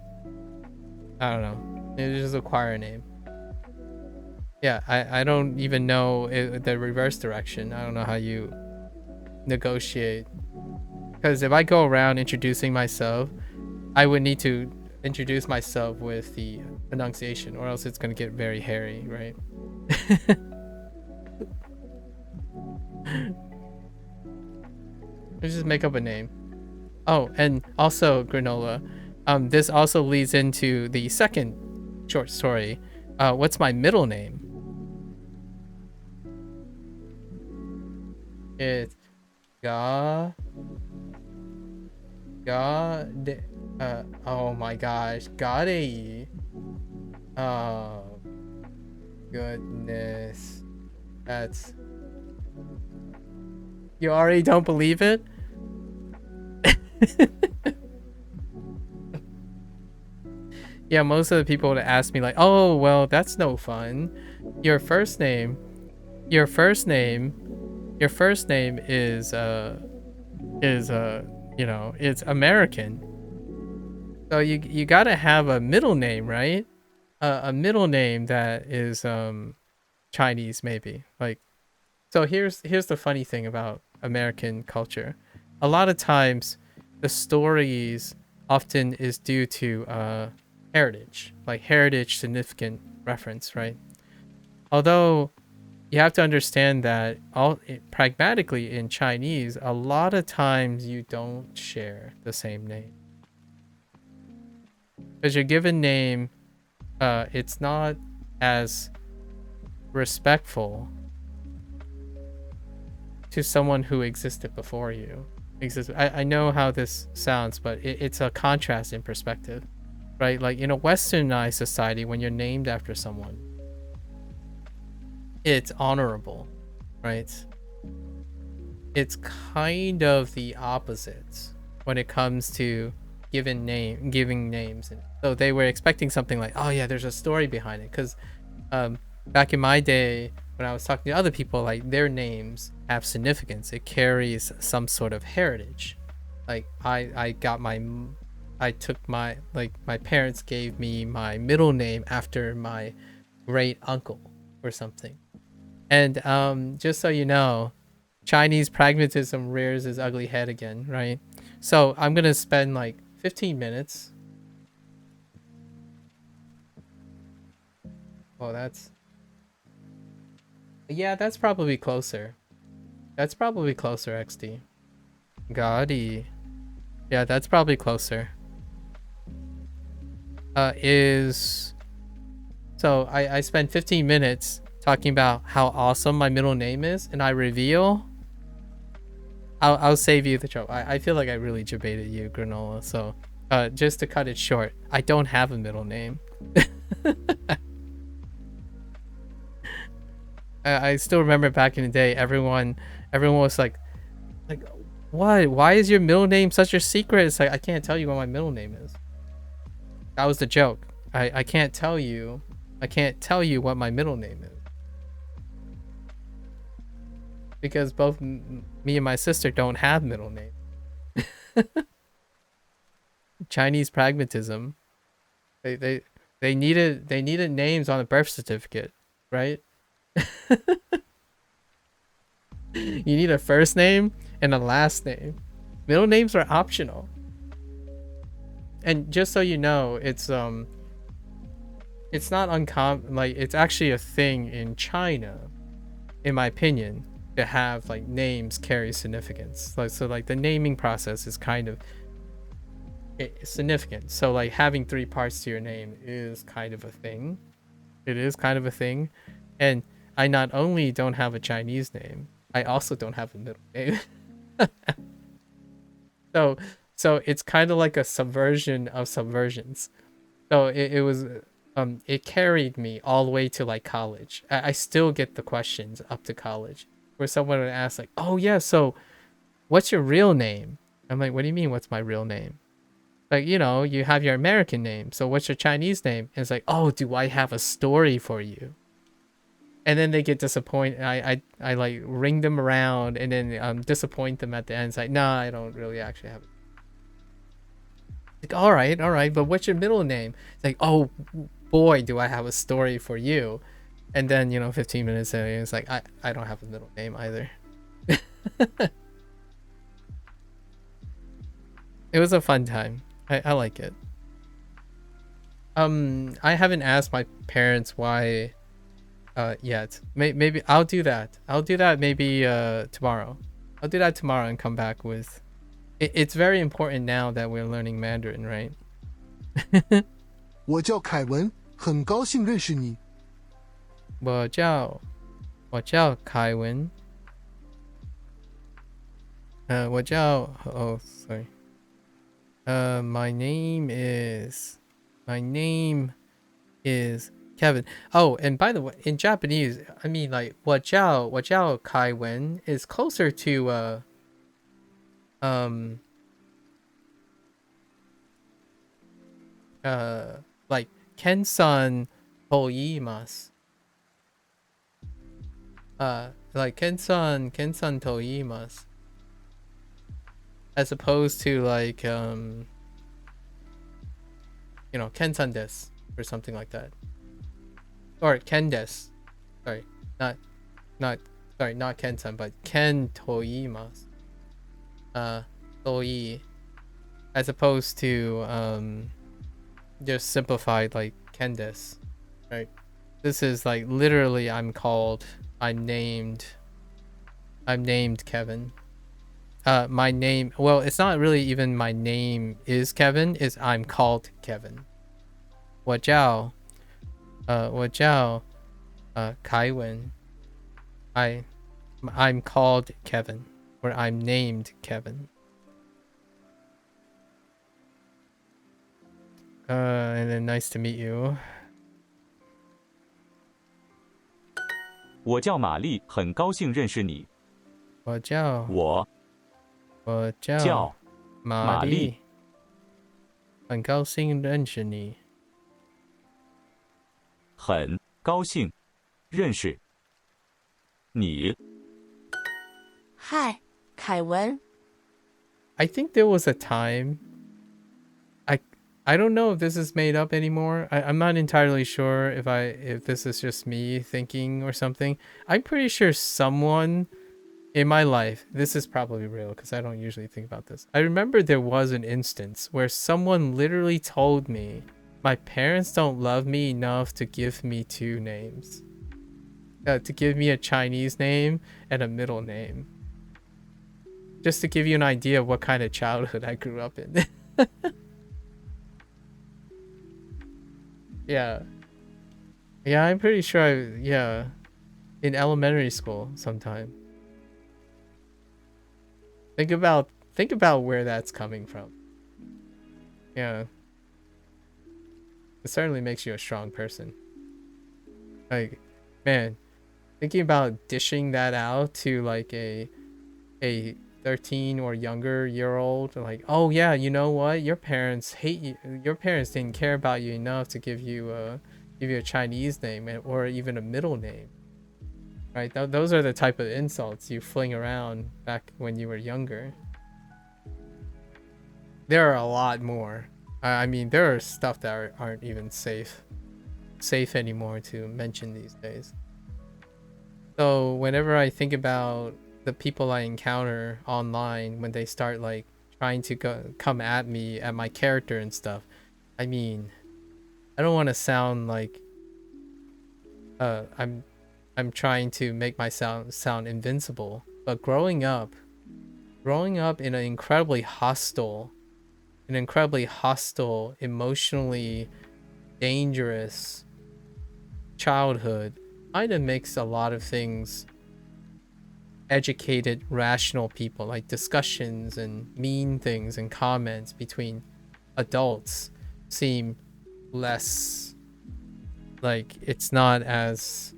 I don't know. You just acquire a name. Yeah, I don't even know the reverse direction. I don't know how you negotiate. Because if I go around introducing myself, I would need to introduce myself with the pronunciation, or else it's going to get very hairy, right? Let's just make up a name. Oh, and also, Granola, this also leads into the second short story. What's my middle name? It's oh my gosh, Gadei. Oh goodness, that's, you already don't believe it? Yeah, most of the people would ask me like, oh well, that's no fun. Your first name is you know, it's American. So you gotta have a middle name, right? A middle name that is Chinese, maybe. Like, so here's the funny thing about American culture. A lot of times the stories often is due to heritage, like heritage significant reference, right? Although you have to understand that pragmatically in Chinese, a lot of times you don't share the same name. Because your given name, it's not as respectful to someone who existed before you. I know how this sounds, but it's a contrast in perspective, right? Like in a westernized society, when you're named after someone, it's honorable, right? It's kind of the opposite when it comes to giving names. So they were expecting something like, oh yeah, there's a story behind it, because back in my day when I was talking to other people, like their names have significance. It carries some sort of heritage. like I took my my parents gave me my middle name after my great uncle or something. And just so you know, Chinese pragmatism rears its ugly head again, right? So I'm gonna spend like 15 minutes. Oh, that's probably closer. That's probably closer, XD. Gotti. Yeah, that's probably closer. So I spent 15 minutes talking about how awesome my middle name is, and I reveal. I'll save you the trouble. I feel like I really debated you, Granola. So, just to cut it short, I don't have a middle name. I still remember back in the day, everyone was like, what? Why is your middle name such a secret? It's like, I can't tell you what my middle name is. That was the joke. I can't tell you. I can't tell you what my middle name is. Because both me and my sister don't have middle names. Chinese pragmatism. They needed names on a birth certificate, right? You need a first name and a last name. Middle names are optional. And just so you know, it's not uncommon. Like, it's actually a thing in China, in my opinion, to have like names carry significance. Like, so like the naming process is kind of significant. So like having 3 parts to your name is kind of a thing. It is kind of a thing. And I not only don't have a Chinese name, I also don't have a middle name. So it's kind of like a subversion of subversions. So it carried me all the way to like college. I still get the questions up to college where someone would ask like, oh yeah, so what's your real name? I'm like, what do you mean what's my real name? Like, you know, you have your American name, so what's your Chinese name? And it's like, oh, do I have a story for you? And then they get disappointed. I like ring them around and then disappoint them at the end. It's like, nah, I don't really actually have it. Like, all right, but what's your middle name? It's like, oh boy, do I have a story for you. And then, you know, 15 minutes later, it's like, I don't have a middle name either. It was a fun time. I like it. I haven't asked my parents why yet. Maybe I'll do that. Maybe tomorrow. I'll do that tomorrow and come back with it's very important now that we're learning Mandarin, right? 我叫凯文，很高兴认识你。我叫凯文。oh sorry. My name is Kevin. Oh, and by the way, in Japanese, I mean like 我叫凯文 is closer to like Ken-san toimasu. Like Ken-san toimasu. As opposed to like you know, Ken-san desu or something like that. Or Ken desu. Sorry, not Ken-san, but Ken toimasu. Toi, as opposed to just simplified like Ken desu, right? This is like literally I'm named Kevin. My name, well, it's not really even my name is Kevin, it's I'm called Kevin. 我叫凯文. I'm called Kevin, or I'm named Kevin. And then nice to meet you. 我叫玛丽，很高兴认识你。我叫玛丽，很高兴认识你。很高兴认识你。嗨，凯文。I think there was a time. I I don't know if this is made up anymore. I'm not entirely sure if this is just me thinking or something. I'm pretty sure someone in my life, this is probably real because I don't usually think about this. I remember there was an instance where someone literally told me my parents don't love me enough to give me two names. To give me a Chinese name and a middle name. Just to give you an idea of what kind of childhood I grew up in. Yeah. Yeah, I'm pretty sure yeah. In elementary school sometime. Think about where that's coming from. Yeah. It certainly makes you a strong person. Like, man, thinking about dishing that out to like a 13 or younger year old, like, oh yeah, you know what, your parents hate you, your parents didn't care about you enough to give you a Chinese name or even a middle name, right? Those are the type of insults you fling around back when you were younger. There are a lot more. I mean, there are stuff that aren't even safe anymore to mention these days. So whenever I think about the people I encounter online when they start like trying to come at me at my character and stuff, I mean, I don't want to sound like I'm trying to make myself sound invincible, but growing up in an incredibly hostile, emotionally dangerous childhood kind of makes a lot of things, educated, rational people, like discussions and mean things and comments between adults, seem less like it's not as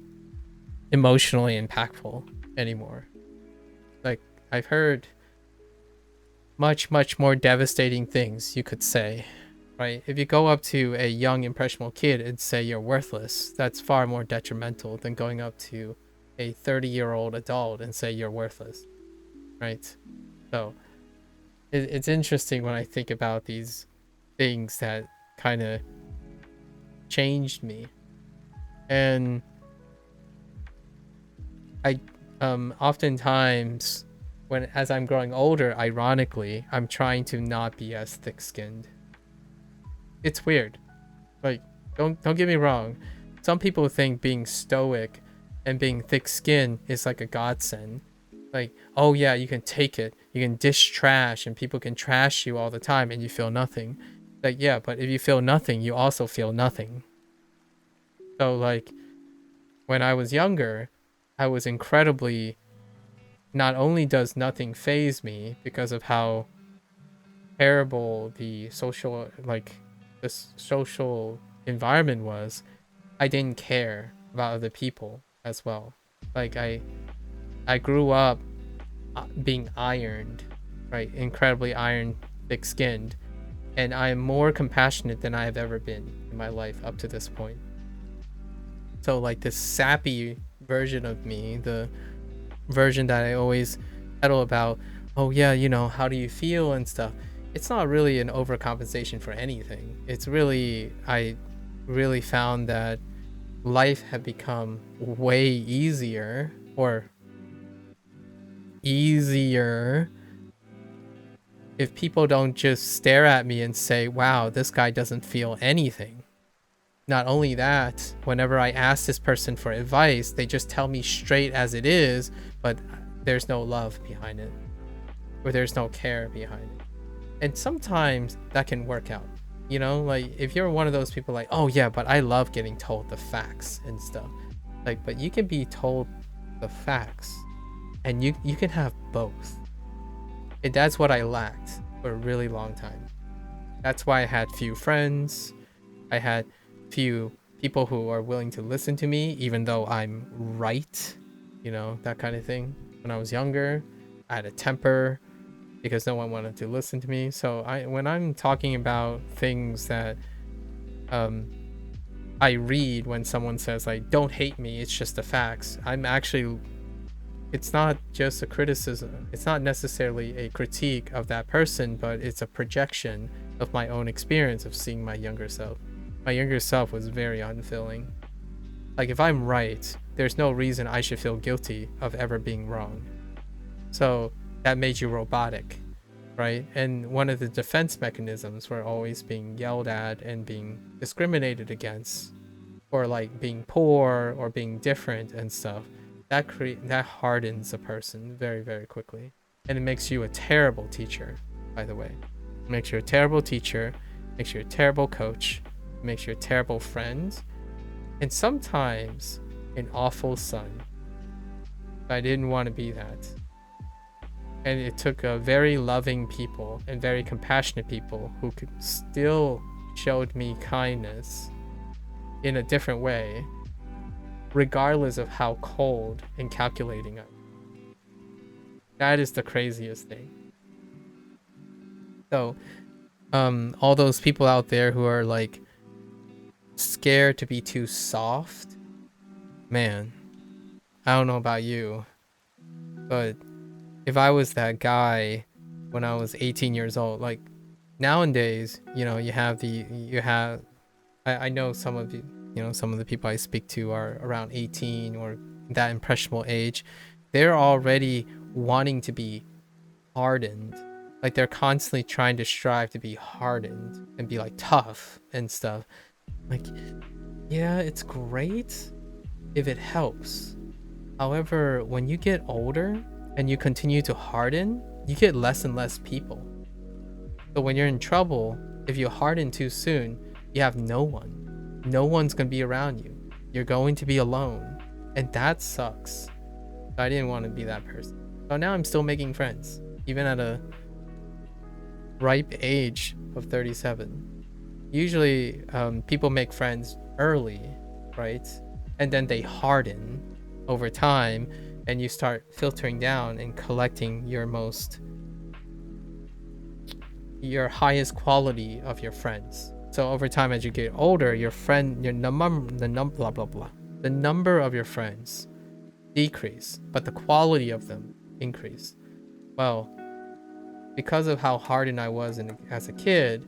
emotionally impactful anymore. Like, I've heard much more devastating things you could say, right? If you go up to a young impressionable kid and say you're worthless, that's far more detrimental than going up to a 30-year-old adult and say you're worthless, right? So it's interesting when I think about these things that kind of changed me. And I oftentimes as I'm growing older, ironically, I'm trying to not be as thick-skinned. It's weird. Like, don't get me wrong. Some people think being stoic and being thick-skinned is like a godsend. Like, oh yeah, you can take it. You can dish trash and people can trash you all the time and you feel nothing. Like, yeah, but if you feel nothing, you also feel nothing. So like, when I was younger, I was incredibly, not only does nothing faze me because of how terrible the social environment was, I didn't care about other people as well. Like, I grew up being ironed, right? Incredibly ironed, thick-skinned, and I am more compassionate than I have ever been in my life up to this point. So like, this sappy version of me, the version that I always peddle about, oh yeah, you know, how do you feel and stuff, it's not really an overcompensation for anything. It's really, I really found that life had become way easier if people don't just stare at me and say, wow, this guy doesn't feel anything. Not only that, whenever I ask this person for advice, they just tell me straight as it is, but there's no love behind it, or there's no care behind it. And sometimes that can work out, you know, like if you're one of those people like, oh yeah, but I love getting told the facts and stuff, like, but you can be told the facts and you can have both. And that's what I lacked for a really long time. That's why I had few friends. I had few people who are willing to listen to me even though I'm right, you know, that kind of thing. When I was younger, I had a temper because no one wanted to listen to me. So when I'm talking about things that I read when someone says like, don't hate me, it's just the facts, I'm actually it's not just a criticism. It's not necessarily a critique of that person, but it's a projection of my own experience of seeing my younger self. My younger self was very unfilling. Like, if I'm right, there's no reason I should feel guilty of ever being wrong. So that made you robotic, right? And one of the defense mechanisms were always being yelled at and being discriminated against, or like being poor or being different and stuff. That hardens a person very, very quickly, and it makes you a terrible teacher. By the way, it makes you a terrible teacher, makes you a terrible coach, makes you a terrible friend, and sometimes an awful son. I didn't want to be that. And it took very loving people and very compassionate people who could still showed me kindness in a different way, regardless of how cold and calculating I am. That is the craziest thing. So, all those people out there who are like scared to be too soft, man, I don't know about you, but if I was that guy when I was 18 years old, like nowadays, you know, I know some of you, some of the people I speak to are around 18 or that impressionable age. They're already wanting to be hardened. Like, they're constantly trying to strive to be hardened and be like tough and stuff. Like, yeah, it's great if it helps. However, when you get older and you continue to harden, you get less and less people. So when you're in trouble, if you harden too soon, you have no one. No one's going to be around you. You're going to be alone. And that sucks. I didn't want to be that person. So now I'm still making friends, even at a ripe age of 37. Usually people make friends early, right? And then they harden over time, and you start filtering down and collecting your highest quality of your friends. So over time, as you get older, the number of your friends decrease, but the quality of them increase. Well, because of how hardened I was as a kid,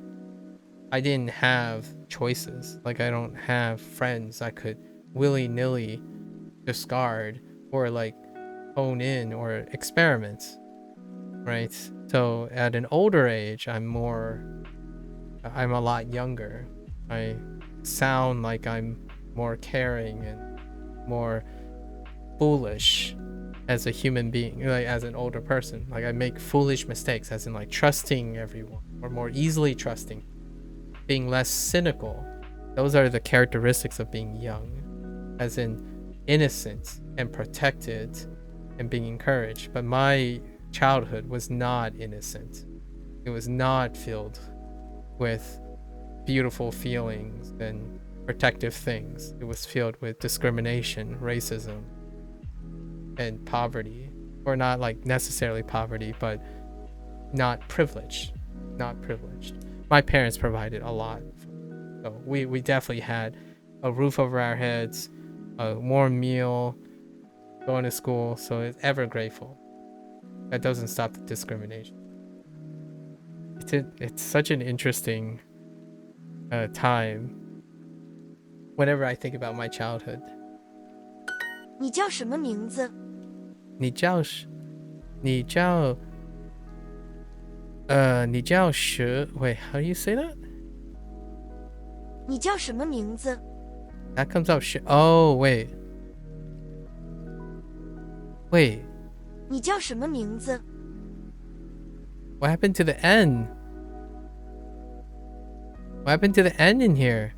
I didn't have choices. Like, I don't have friends I could willy-nilly discard or like hone in or experiment, right? So at an older age, I'm a lot younger. I sound like I'm more caring and more foolish as a human being, like as an older person. Like, I make foolish mistakes, as in like trusting everyone or more easily trusting, being less cynical. Those are the characteristics of being young, as in innocent and protected and being encouraged. But my childhood was not innocent. It was not filled with beautiful feelings and protective things. It was filled with discrimination, racism, and poverty. Or not like necessarily poverty, but not privileged. My parents provided a lot. So we definitely had a roof over our heads, a warm meal, going to school. So it's ever grateful. That doesn't stop the discrimination. It's such an interesting time whenever I think about my childhood. 你叫什么名字？你叫wait, how do you say that? 你叫什么名字？ That comes out oh, wait. 你叫什么名字？ What happened to the N? What happened to the N in here?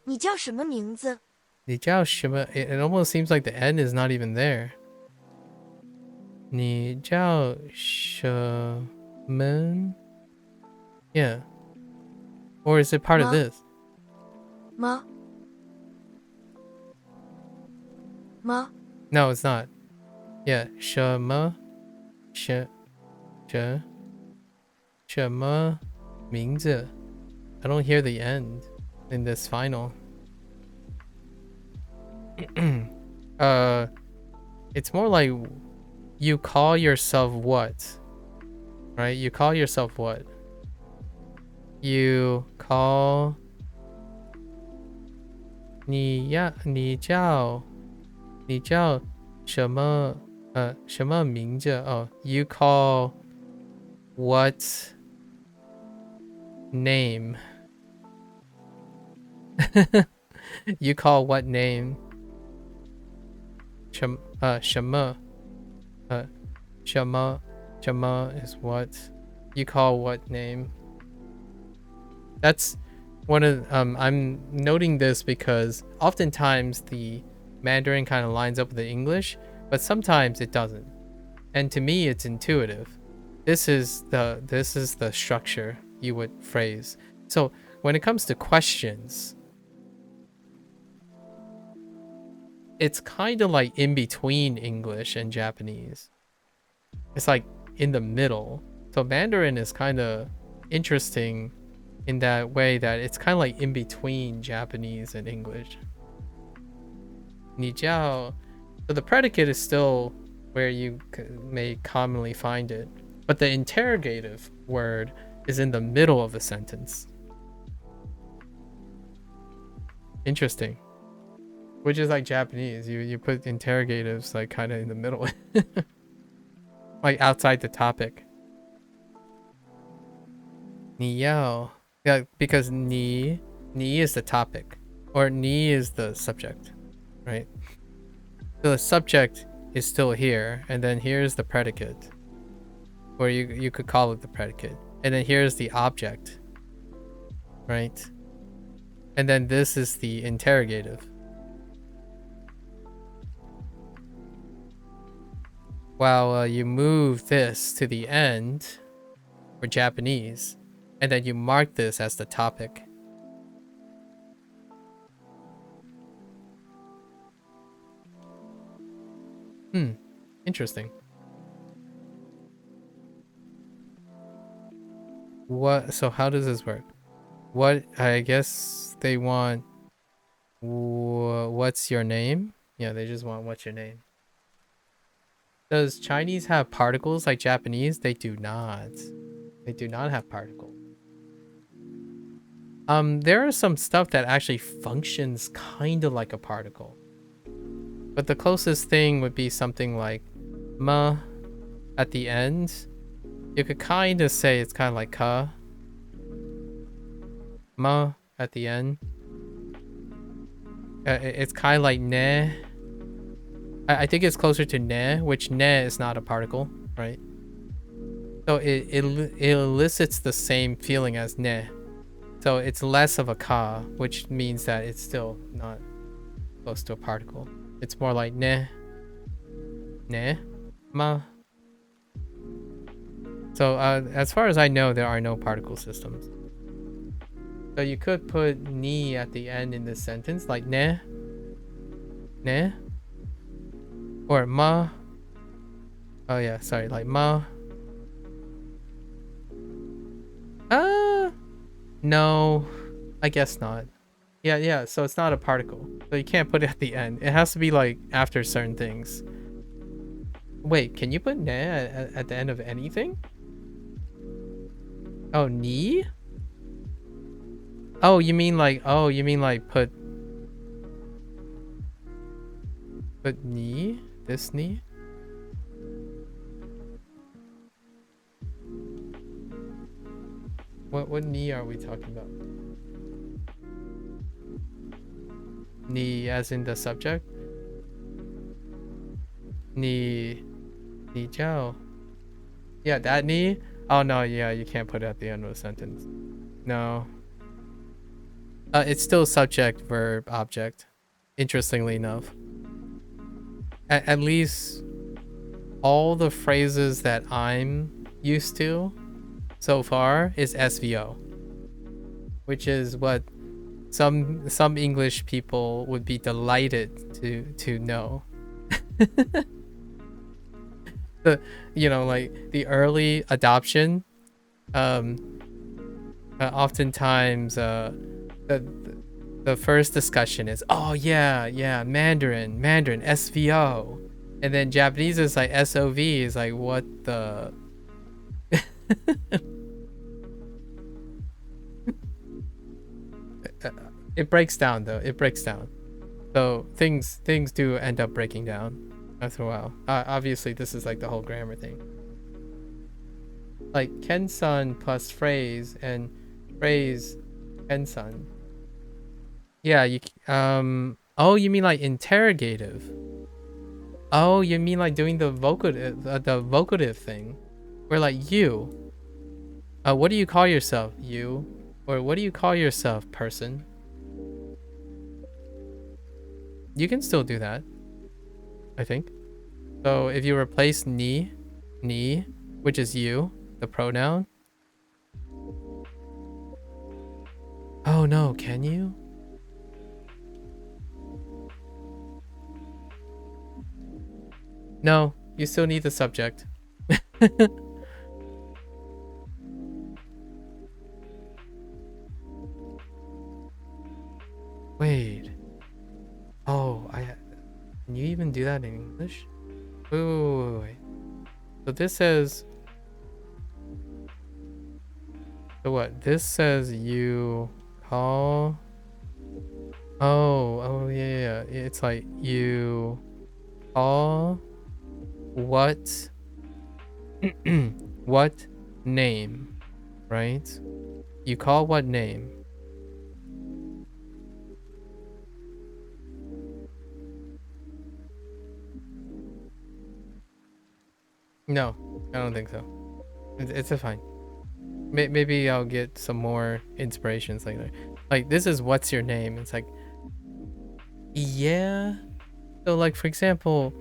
你叫什么名字？ It almost seems like the N is not even there. 你叫什么? Yeah. Or is it part of this? 吗？吗？ No, it's not. Yeah. 什么名字? I don't hear the end in this final. It's more like you call yourself what? Right? You call yourself what? You call 你叫什么名字? Oh, you call what name? You call what name? 什么 is what? You call what name? That's one of I'm noting this because oftentimes the Mandarin kind of lines up with the English, but sometimes it doesn't. And to me it's intuitive. This is the structure you would phrase. So when it comes to questions, it's kind of like in between English and Japanese. It's like in the middle. So Mandarin is kind of interesting in that way that it's kind of like in between Japanese and English. 你叫, so the predicate is still where you may commonly find it, but the interrogative word is in the middle of the sentence. Interesting. Which is like Japanese. You put interrogatives like kind of in the middle. Like outside the topic. 你要, yeah, because 你 is the topic, or 你 is the subject, right? So the subject is still here, and then here's the predicate, or you could call it the predicate, and then here's the object, right? And then this is the interrogative. While you move this to the end for Japanese, and then you mark this as the topic. Interesting. What? So how does this work? What? I guess they want. What's your name? Yeah, they just want what's your name. Does Chinese have particles like Japanese? They do not. They do not have particles. There are some stuff that actually functions kind of like a particle. But the closest thing would be something like ma at the end. You could kind of say it's kind of like ka. Ma at the end. It's kind of like ne. I think it's closer to ne, which ne is not a particle, right? So it elicits the same feeling as ne. So it's less of a ka, which means that it's still not close to a particle. It's more like ne, ma. So as far as I know, there are no particle systems. So you could put ni at the end in this sentence, like ne, or ma. Oh yeah, sorry, like ma. No, I guess not. Yeah, so it's not a particle. So you can't put it at the end. It has to be like after certain things. Wait, can you put ne at the end of anything? Oh, ni? Oh, you mean like put ni? This ni? What ni are we talking about? Ni as in the subject? Ni jiao. Yeah, that ni? Oh no, yeah, you can't put it at the end of a sentence. No. It's still subject, verb, object. Interestingly enough. At least all the phrases that I'm used to so far is SVO, which is what some English people would be delighted to know. Like the early adoption, oftentimes the first discussion is, oh yeah, Mandarin, SVO. And then Japanese is like SOV is like what the it breaks down though. It breaks down. So things do end up breaking down after a while. Obviously this is like the whole grammar thing. Like Ken-san plus phrase and phrase Ken-san. Yeah, you oh, you mean like interrogative. Oh, you mean like doing the vocative thing. Where like you. What do you call yourself? You. Or what do you call yourself, person? You can still do that, I think. So if you replace ni, which is you, the pronoun. Oh no, can you? No, you still need the subject. Wait. Oh, can you even do that in English? Wait. So this says... So what? This says you call... Oh, yeah. It's like you call what... what name, right? You call what name? No, I don't think so. It's a fine. Maybe I'll get some more inspirations later. Like, this is what's your name? It's like, yeah. So, like, for example,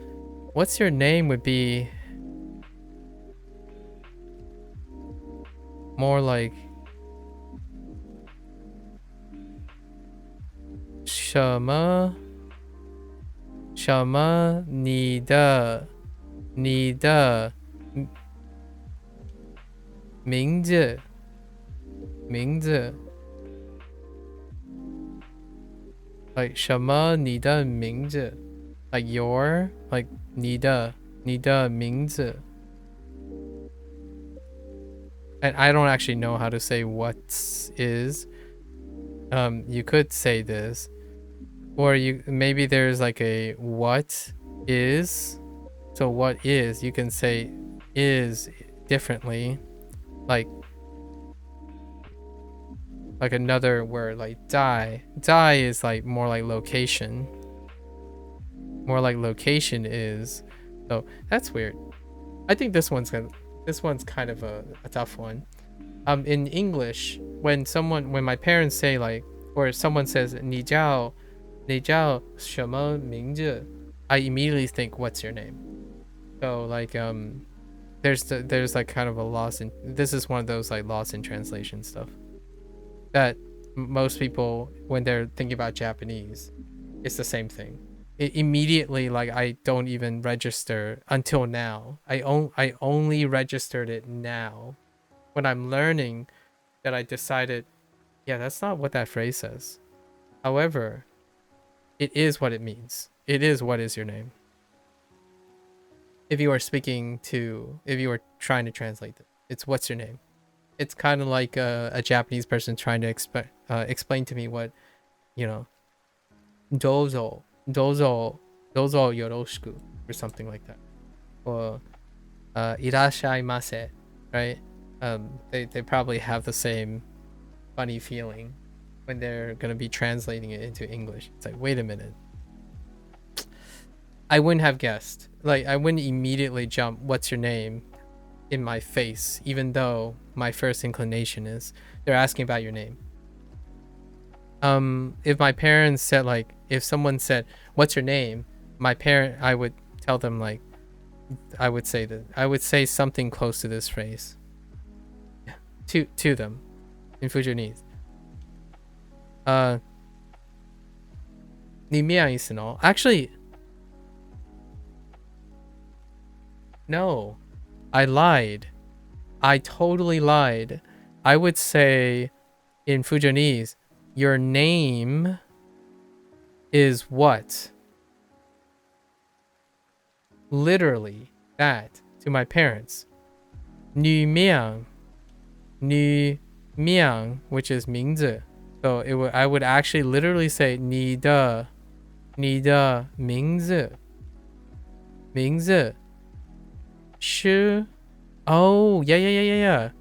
what's your name would be more like 什么你的名字 like 什么你的名字 like your like 你的名字 and I don't actually know how to say what is. You could say this, or maybe there's like a what is. So what is, you can say is differently, like another word like die is like more like location is. So that's weird. I think this one's kind of a tough one. In English, when my parents say like, or someone says 你叫什么名字, I immediately think what's your name. So like there's like kind of a loss in, this is one of those like loss in translation stuff that most people, when they're thinking about Japanese, it's the same thing. It immediately, like, I don't even register until now. I only registered it now when I'm learning that I decided, yeah, that's not what that phrase says. However, it is what it means. It is what is your name. If you are trying to translate it, it's what's your name. It's kind of like a Japanese person trying to explain to me what, you know, dozo yoroshiku or something like that, or irashaimase, right? They probably have the same funny feeling when they're gonna be translating it into English. It's like, wait a minute, I wouldn't have guessed. Like, I wouldn't immediately jump what's your name in my face, even though my first inclination is they're asking about your name. If my parents said, like, if someone said what's your name, I would tell them, like, I would say something close to this phrase to them in Fujianese. 你咩意思呢? Actually, no, I lied. I totally lied. I would say in Fujianese, your name is what? literally that to my parents. 女名 which is 名字. So I would actually literally say 你的名字是 Oh, yeah.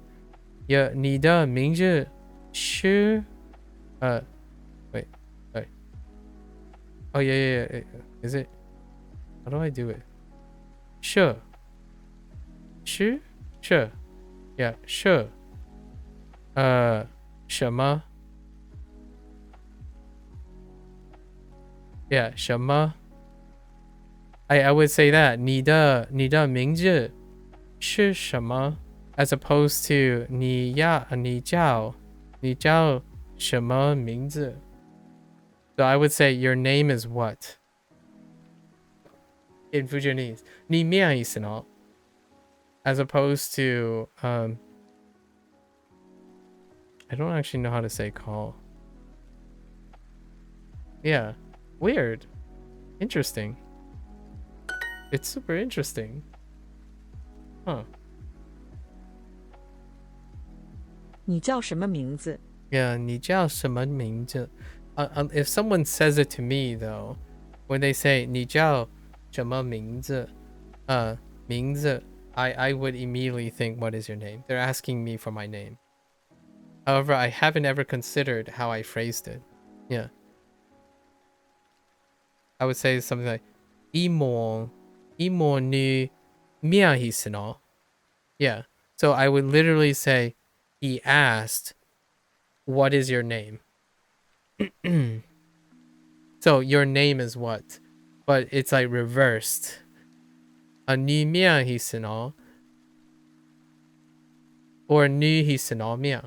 Yeah, 你的名字是 wait. Oh, yeah. Is it? How do I do it? Sure. Yeah, sure. 什么 Yeah, 什么 I would say that 你的名字是什么 as opposed to 你叫什么名字 So I would say your name is what in Fujianese 你名是什么 as opposed to I don't actually know how to say call. Yeah, weird. Interesting. It's super interesting. Huh. 你叫什么名字？ Yeah, 你叫什么名字? If someone says it to me though, when they say 你叫什么名字? 名字, I would immediately think, what is your name? They're asking me for my name. However, I haven't ever considered how I phrased it. Yeah. I would say something like 一模你名是什么? Yeah. So I would literally say he asked, what is your name? So your name is what? But it's like reversed. 你名是什么? Or 你是什么名?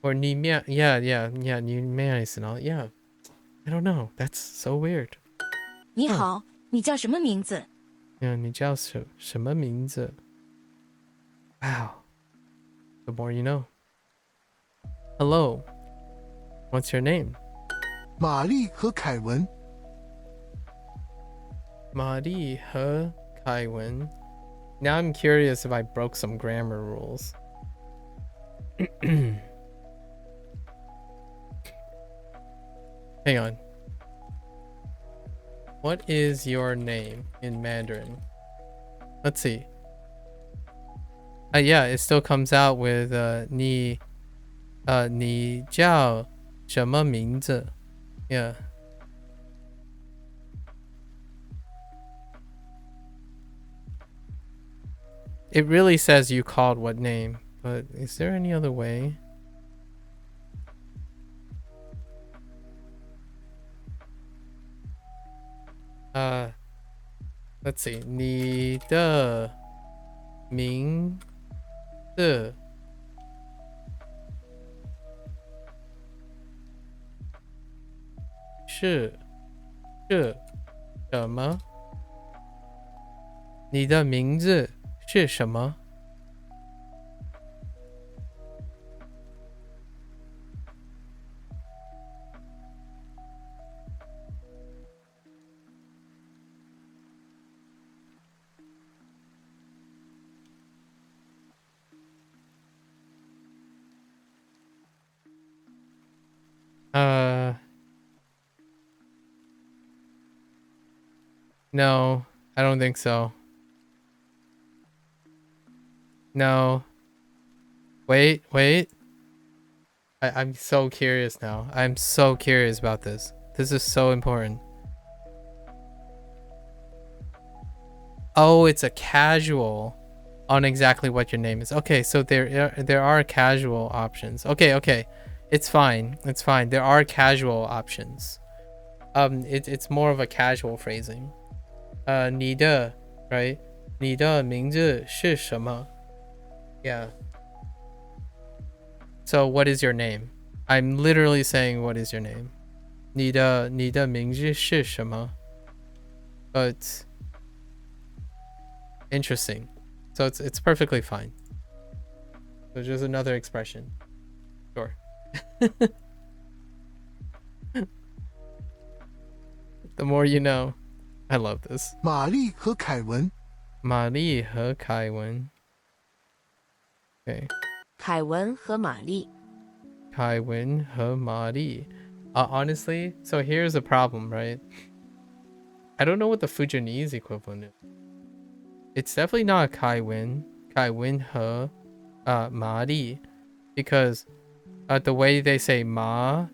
Or 你名 yeah, 你名是什么? Yeah. I don't know. That's so weird. 你好，你叫什么名字？ Yeah, 你叫什么名字? Wow. The more you know. Hello. What's your name? 玛丽和凯文。玛丽和凯文. Now I'm curious if I broke some grammar rules. Hang on. What is your name in Mandarin? Let's see. Yeah, it still comes out with 你叫什么名字? Yeah. It really says you called what name, but is there any other way? Let's see. 你的名字是什么? 你的名字是什么? No, I don't think so. No. Wait. I'm so curious now. I'm so curious about this. This is so important. Oh, it's a casual on exactly what your name is. Okay, so there are casual options. Okay. It's fine. There are casual options. It's more of a casual phrasing. 你的 right? 你的名字是什么? Yeah. So what is your name? I'm literally saying what is your name? 你的名字是什么? But interesting. So it's perfectly fine. So just another expression. Sure. The more you know. I love this. 玛丽和凯文。玛丽和凯文。Okay. 凯文和玛丽。凯文和玛丽. Honestly, so here's the problem, right? I don't know what the Fujianese equivalent is. It's definitely not Kai Wen. Kai Wen He Ma Li. Because the way they say ma,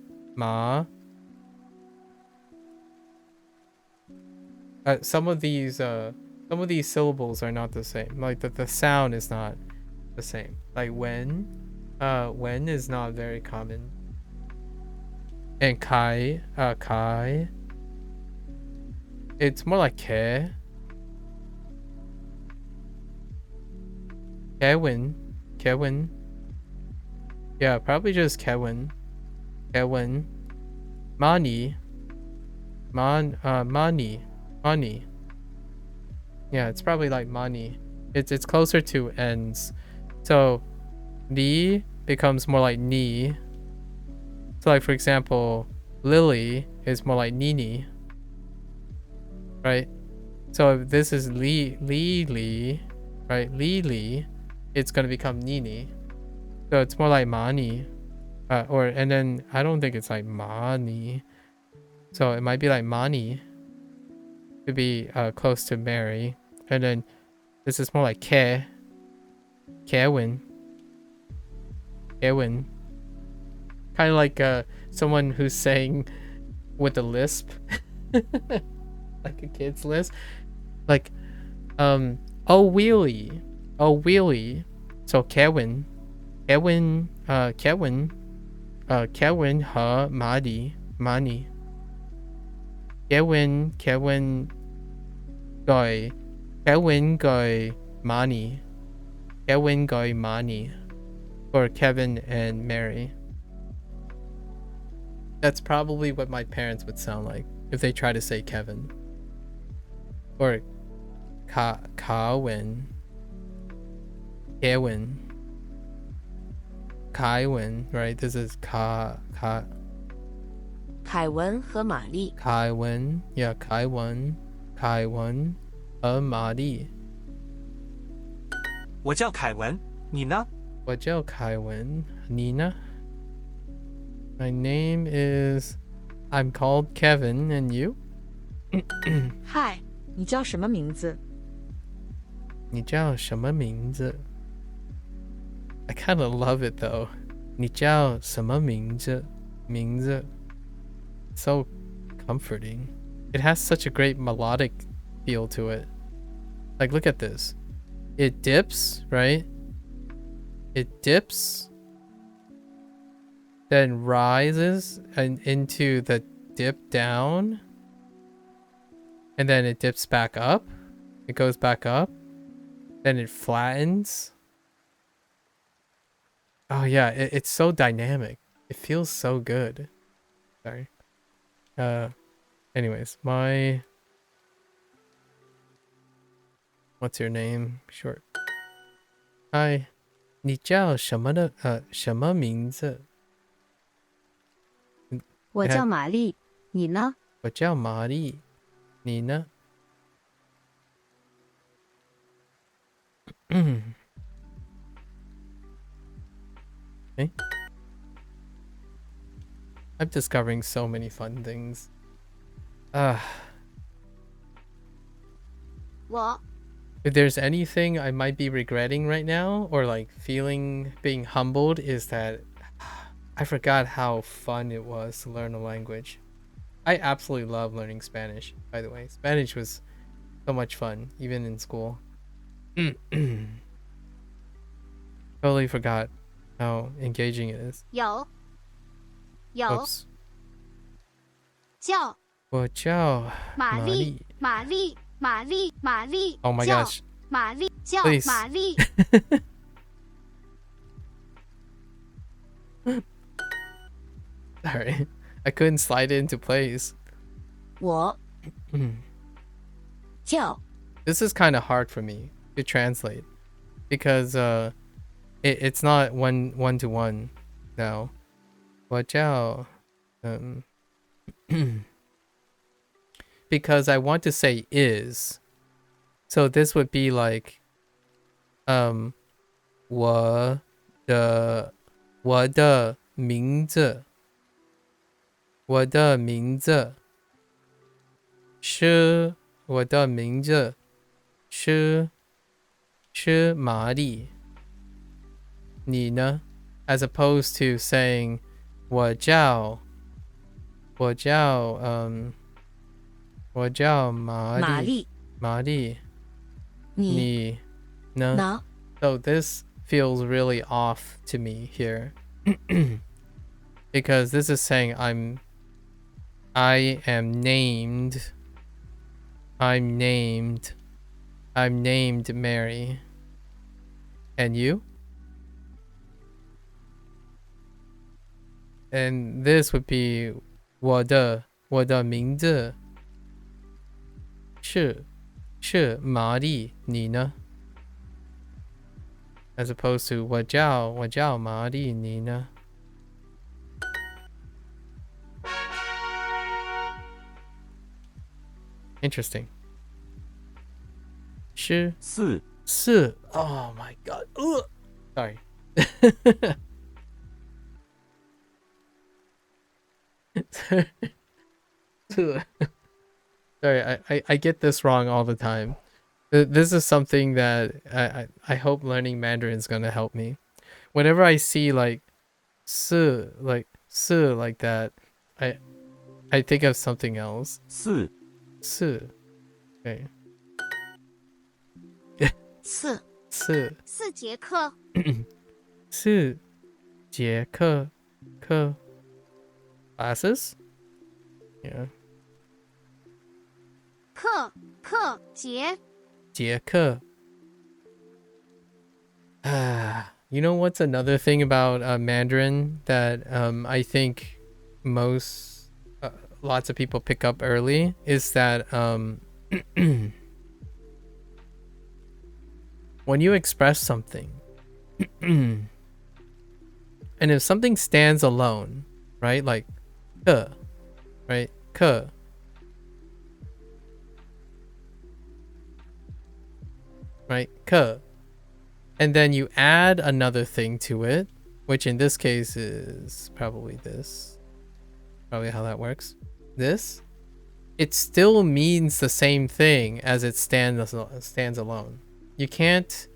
some of these syllables are not the same. Like the sound is not the same. Like when is not very common. And Kai, it's more like Ke. Kevin. Yeah, probably just Kevin. Money. Money. Yeah, it's probably like money. It's closer to ends. So Li becomes more like Ni. So like for example, Lily is more like Nini. Right? So if this is Li, right? Li, it's gonna become Nini. So it's more like Mani. And then I don't think it's like Mani. So it might be like Mani to be close to Mary. And then this is more like Kevin. Kind of like someone who's saying with a lisp. Like a kid's lisp. Like, oh wheelie. So Kevin, Kevin, her Mani. Kevin, guy, Mani. Kevin, guy, Mani. For Kevin and Mary. That's probably what my parents would sound like if they try to say Kevin. Or Kawin. Kaiwen, right? This is 凯文和玛丽。 Kaiwen. Yeah, Kaiwen和玛丽。我叫凯文，你呢？我叫凯文，你呢？ My name is... I'm called Kevin, and you? 嗨，你叫什么名字？你叫什么名字？ I kind of love it though. 你叫什么名字？名字 So comforting. It has such a great melodic feel to it. Like, look at this. It dips, right? It dips, then rises and into the dip down, and then it dips back up. It goes back up, then it flattens. Oh yeah, it's so dynamic. It feels so good. Sorry. Anyways, what's your name? Short. Hi. 你叫什么的什么名字？我叫玛丽，你呢？我叫玛丽，你呢？Okay. I'm discovering so many fun things. 我 If there's anything I might be regretting right now or like being humbled is that I forgot how fun it was to learn a language. I absolutely love learning Spanish, by the way. Spanish was so much fun, even in school. Totally forgot how engaging it is. 有 Oops. 叫我叫玛丽玛丽。玛丽玛丽玛丽 Oh my 叫 gosh. 玛丽叫 Please. 玛丽 Sorry. I couldn't slide it into place. 我叫 This is kind of hard for me to translate because it's not one to one now. 我叫 because I want to say is, So this would be like, 我的名字是玛丽，你呢? As opposed to saying 我叫玛丽，玛丽，你呢? 呢？ So this feels really off to me here. Because this is saying I am named Mary. And you? And this would be 我的名字是玛丽，你呢? As opposed to 我叫玛丽，你呢? Interesting. 四是 Oh my god. Sorry. Sorry, I get this wrong all the time. This is something that I hope learning Mandarin is gonna help me. Whenever I see like 是 like that, I think of something else. 四是 okay. 4节课，四节课 classes? Yeah. 节课 You know what's another thing about Mandarin that I think lots of people pick up early is that when you express something and if something stands alone, right? Like 课, right? 课 right? 课 and then you add another thing to it, which in this case is probably this. Probably how that works. This. It still means the same thing as it stands alone. You can't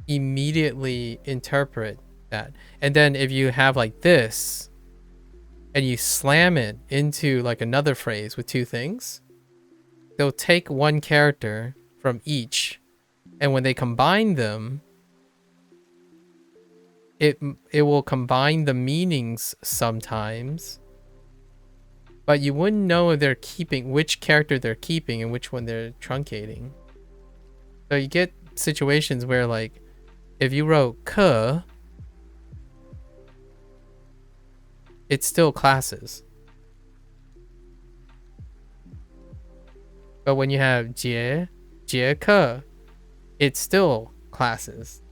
immediately interpret that. And then if you have like this, and you slam it into like another phrase with two things, they'll take one character from each, and when they combine them, it will combine the meanings sometimes, but you wouldn't know if they're keeping which character they're keeping and which one they're truncating. So you get situations where like if you wrote 课, it's still classes. But when you have 节课, it's still classes.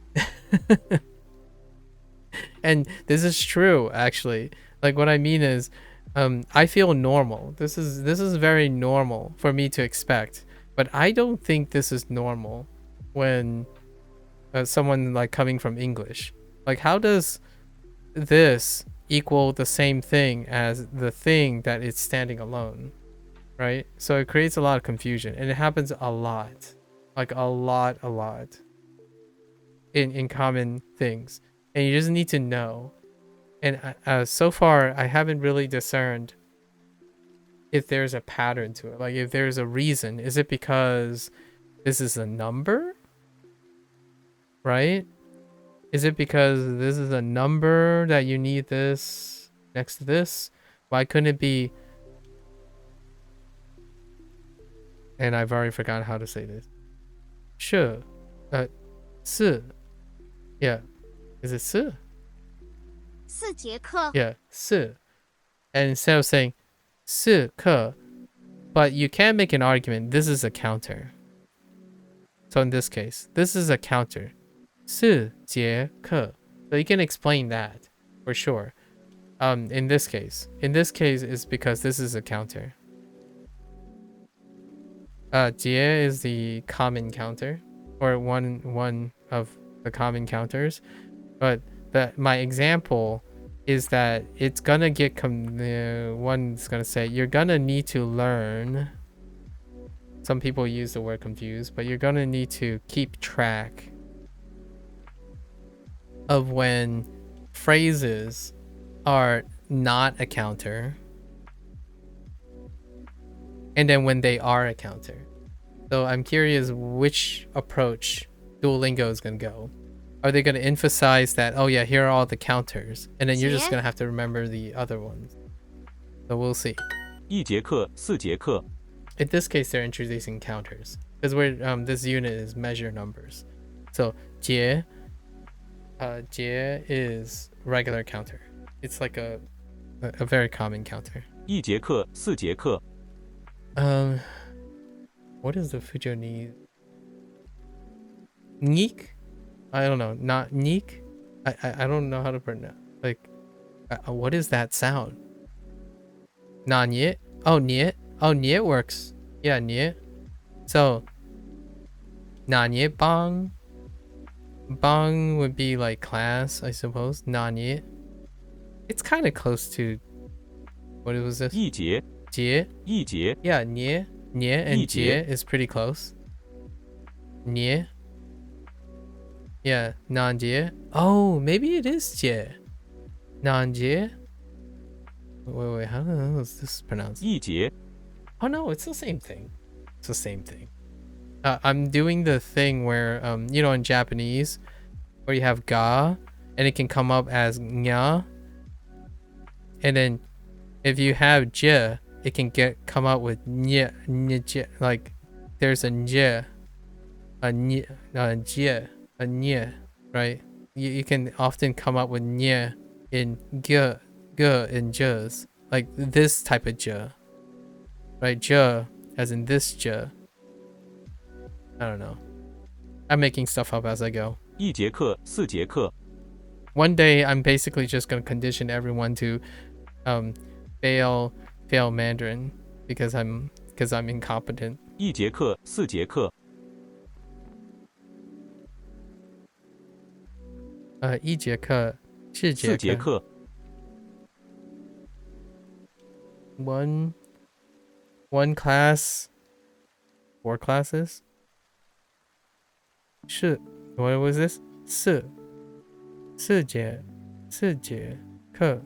And this is true, actually. Like what I mean is, I feel normal. This is very normal for me to expect, but I don't think this is normal when someone like coming from English. Like, how does this equal the same thing as the thing that it's standing alone, right? So it creates a lot of confusion, and it happens a lot, like a lot in common things, and you just need to know. And so far I haven't really discerned if there's a pattern to it, like if there's a reason. Is it because this is a number, right? Is it because this is a number that you need this next to this? Why couldn't it be? And I've already forgotten how to say this. 是 yeah, is it 是? 4节课， Yeah, 是. And instead of saying 是课, but you can make an argument this is a counter. So in this case, this is a counter. 4节课. So you can explain that for sure. In this case it's because this is a counter. jie is the common counter, or one of the common counters. But my example is that it's gonna get one's gonna say you're gonna need to learn. Some people use the word confused, but you're gonna need to keep track of when phrases are not a counter, and then when they are a counter. So I'm curious which approach Duolingo is gonna go. Are they gonna emphasize that, oh yeah, here are all the counters, and then you're just gonna have to remember the other ones? So we'll see. 1节课4节课 In this case, they're introducing counters because we're this unit is measure numbers. So jie is regular counter. It's like a very common counter. 1节课4节课 What is the Fujoni? Neek? I don't know. Not neek. I don't know how to pronounce. Like, what is that sound? Na nie. Oh nie. Oh nie works. Yeah nie. So na nie bang. Bang would be like class, I suppose. Na nie. It's kind of close to. What was this? 1节 Jie. 1节 Yeah, nie and Yi jie. jie is pretty close. Nie. Yeah, nan jie. Oh, maybe it is jie. Nan jie. Wait, how is this pronounced? 1节 Oh no, it's the same thing. It's the same thing. I'm doing the thing where, you know, in Japanese, where you have ga, and it can come up as nya, and then if you have j, it can come out with nye, like there's a nye, a nye, a j, a nye, right? You can often come up with nye in g in j's, like this type of j, right? J as in this j. I don't know. I'm making stuff up as I go. 1节课4节课 One day, I'm basically just gonna condition everyone to fail Mandarin because I'm incompetent. 1节课4节课一节课4节4节课 one class 4 classes. What was this? 4节课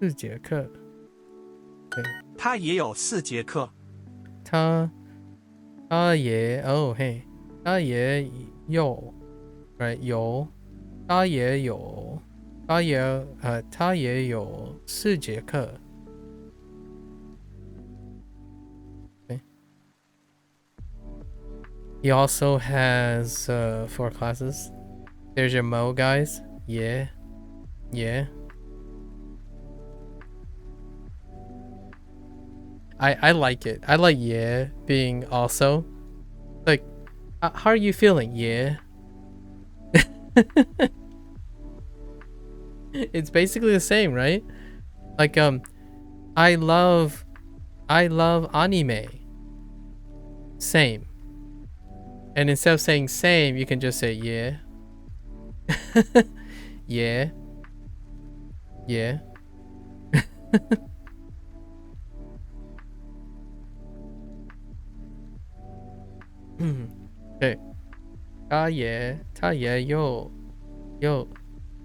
4节课他也有4节课。他也他也有 right 有他也有4节课。Okay. He also has 4 classes. There's your Mo guys. Yeah. I like it. I like yeah being also. Like, how are you feeling? Yeah. It's basically the same, right? Like, I love anime. Same. And instead of saying same, you can just say yeah. Yeah. Okay. 他也有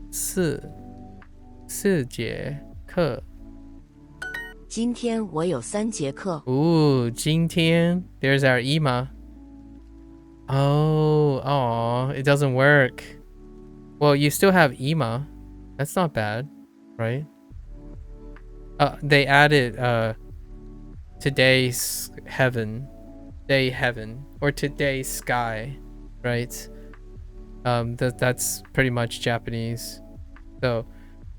4节课。今天我有3节课。 Ooh, 今天 there's our Ima. Oh, it doesn't work. Well, you still have Ima. That's not bad, right? They added today's heaven, day heaven, or today's sky, right? That's pretty much Japanese. So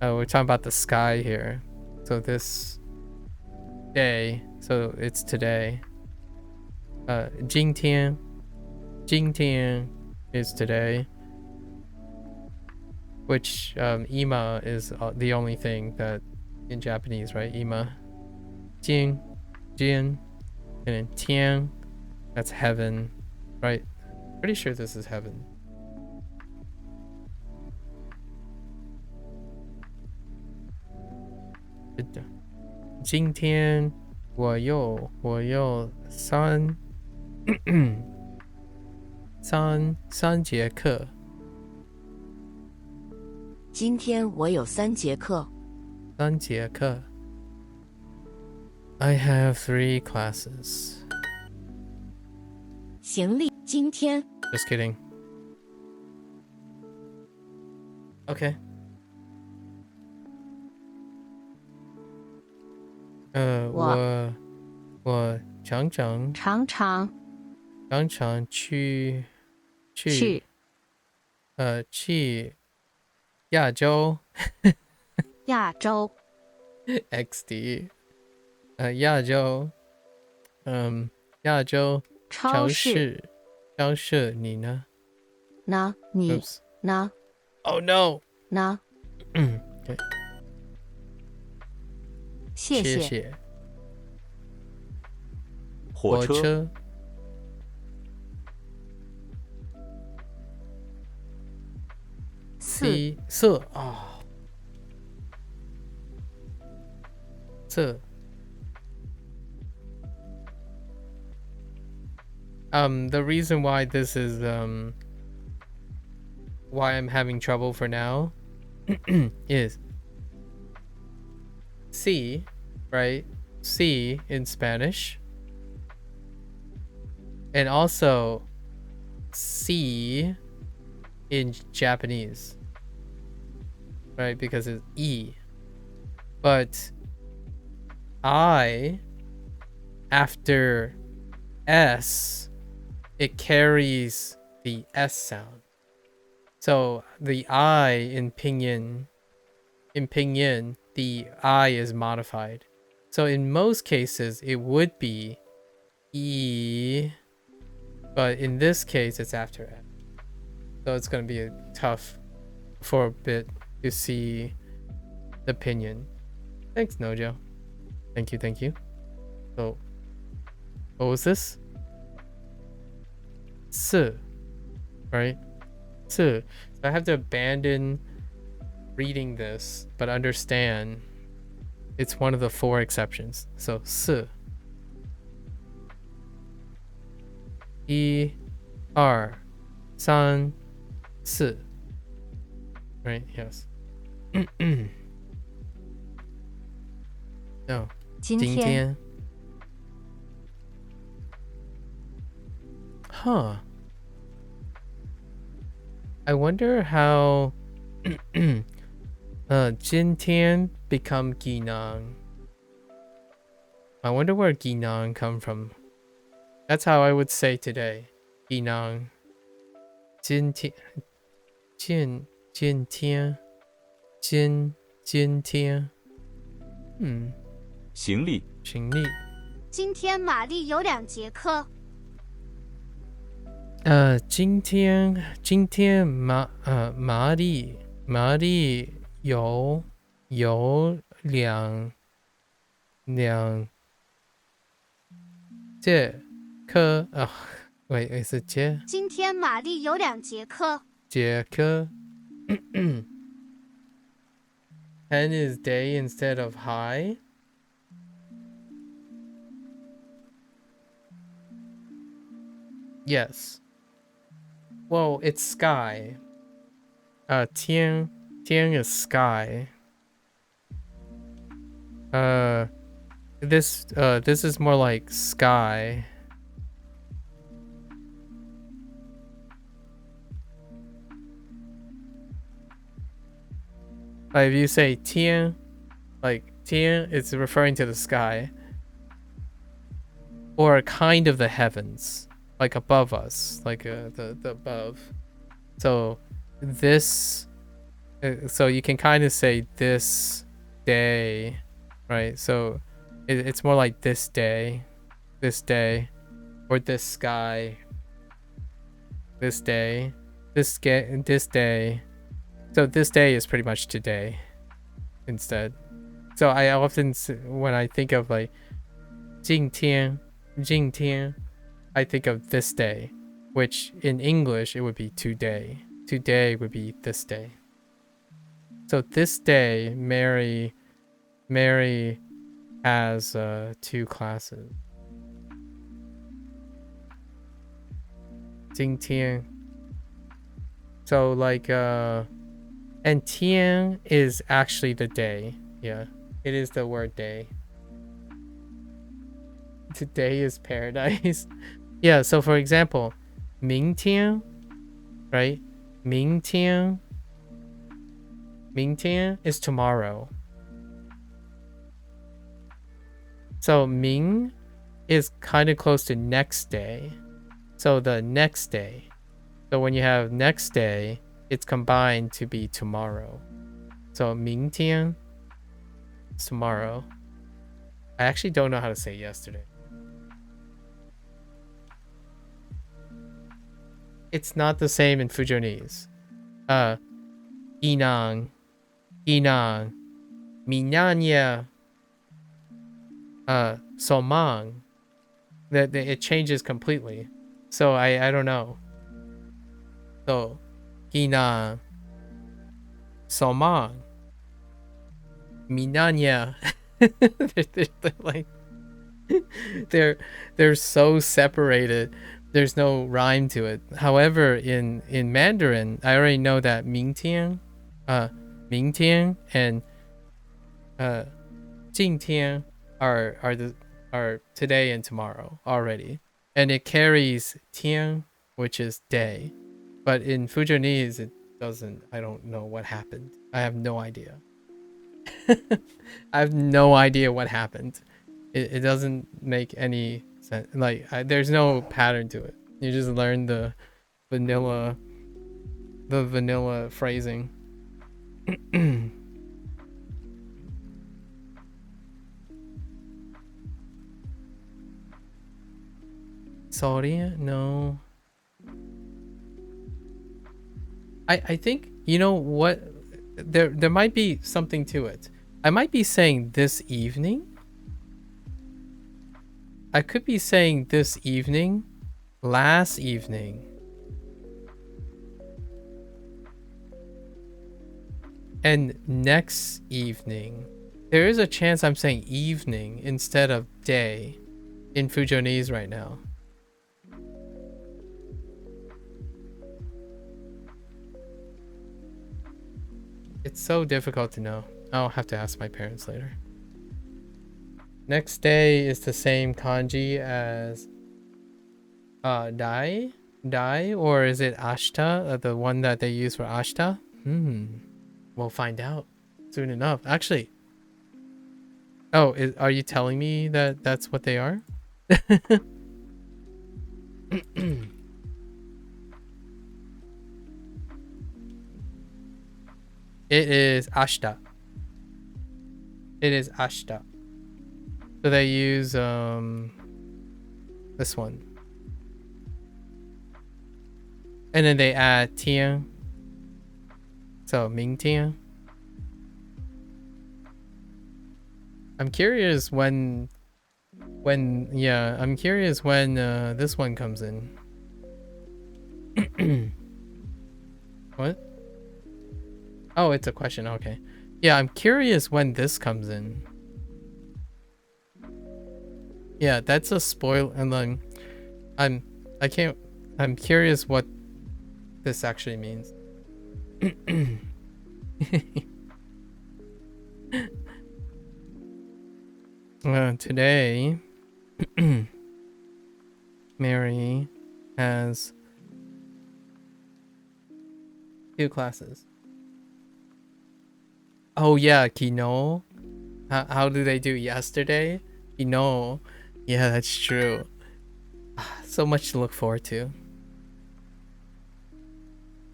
we're talking about the sky here. So this day, so it's today. 今天is today, which ima is the only thing that in Japanese, right? Ima, 今 and then 天 That's heaven, right? Pretty sure this is heaven. Jing Tian, 我有三节课。今天我有3节课。三节课。I have 3 classes. 行李，今天 Just kidding. Okay. 我常常去亚洲XD 亚洲超市你呢？你 Oops. Oh no. 对，谢谢。火车色啊，色。The reason why this is why I'm having trouble for now is C, right? C in Spanish. And also C in Japanese. Right? Because it's E. But I after S, it carries the S sound. So the I in pinyin, the I is modified. So in most cases, it would be E, but in this case, it's after F. So it's going to be tough for a bit to see the pinyin. Thanks, Nojo. Thank you. So, what was this? 四, right? 四. So I have to abandon reading this, but understand it's one of the 4 exceptions. So 四. 一二三四. Right? Yes. No. 今今天. Huh. I wonder how 今天 become ginang. I wonder where ginang come from. That's how I would say today. Ginang. 今天行李行李。今天玛丽有2节课。今天玛丽有两节课啊，喂是今天玛丽有2节课。节课。Hen is day instead of high. Yes. Well, it's sky. 天 is sky. This is more like sky. If you say 天, like 天, it's referring to the sky. Or kind of the heavens. Like above us, like the above. So this, so you can kind of say this day, right? So it's more like this day, or this sky, this day. So this day is pretty much today instead. So I often, when I think of like 今天 I think of this day, which in English it would be today. Today would be this day. So this day, Mary has 2 classes. 今天. So like and 天 is actually the day. Yeah, it is the word day. Today is paradise. Yeah, so for example, 明天, right? 明天is tomorrow. So 明 is kind of close to next day. So the next day. So when you have next day, it's combined to be tomorrow. So 明天 is tomorrow. I actually don't know how to say yesterday. It's not the same in Fujonese. Inang, minanya, somang. That it changes completely. So I don't know. So, Inang, somang, minanya. they're like they're so separated. There's no rhyme to it. However, in Mandarin, I already know that 明天 and 今天 are today and tomorrow already, and it carries 天, which is day, but in Fujonese it doesn't. I don't know what happened. I have no idea. I have no idea what happened. It doesn't make any sense. Like there's no pattern to it. You just learn the vanilla phrasing. Sorry, no. I think, you know what, there might be something to it. I might be saying this evening. I could be saying this evening, last evening, and next evening. There is a chance I'm saying evening instead of day in Fujonese right now. It's so difficult to know. I'll have to ask my parents later. Next day is the same kanji as dai, or is it ashita, the one that they use for ashita? We'll find out soon enough. Actually, are you telling me that that's what they are? It is ashita. It is ashita. So they use this one, and then they add 天. So 明天. I'm curious when I'm curious when this one comes in. What? Oh, it's a question. Okay. Yeah, I'm curious when this comes in. Yeah, that's a spoil, and then I'm curious what this actually means. Today Mary has 2 classes. Oh yeah, Kino. How do they do yesterday? Kino. Yeah, that's true. So much to look forward to.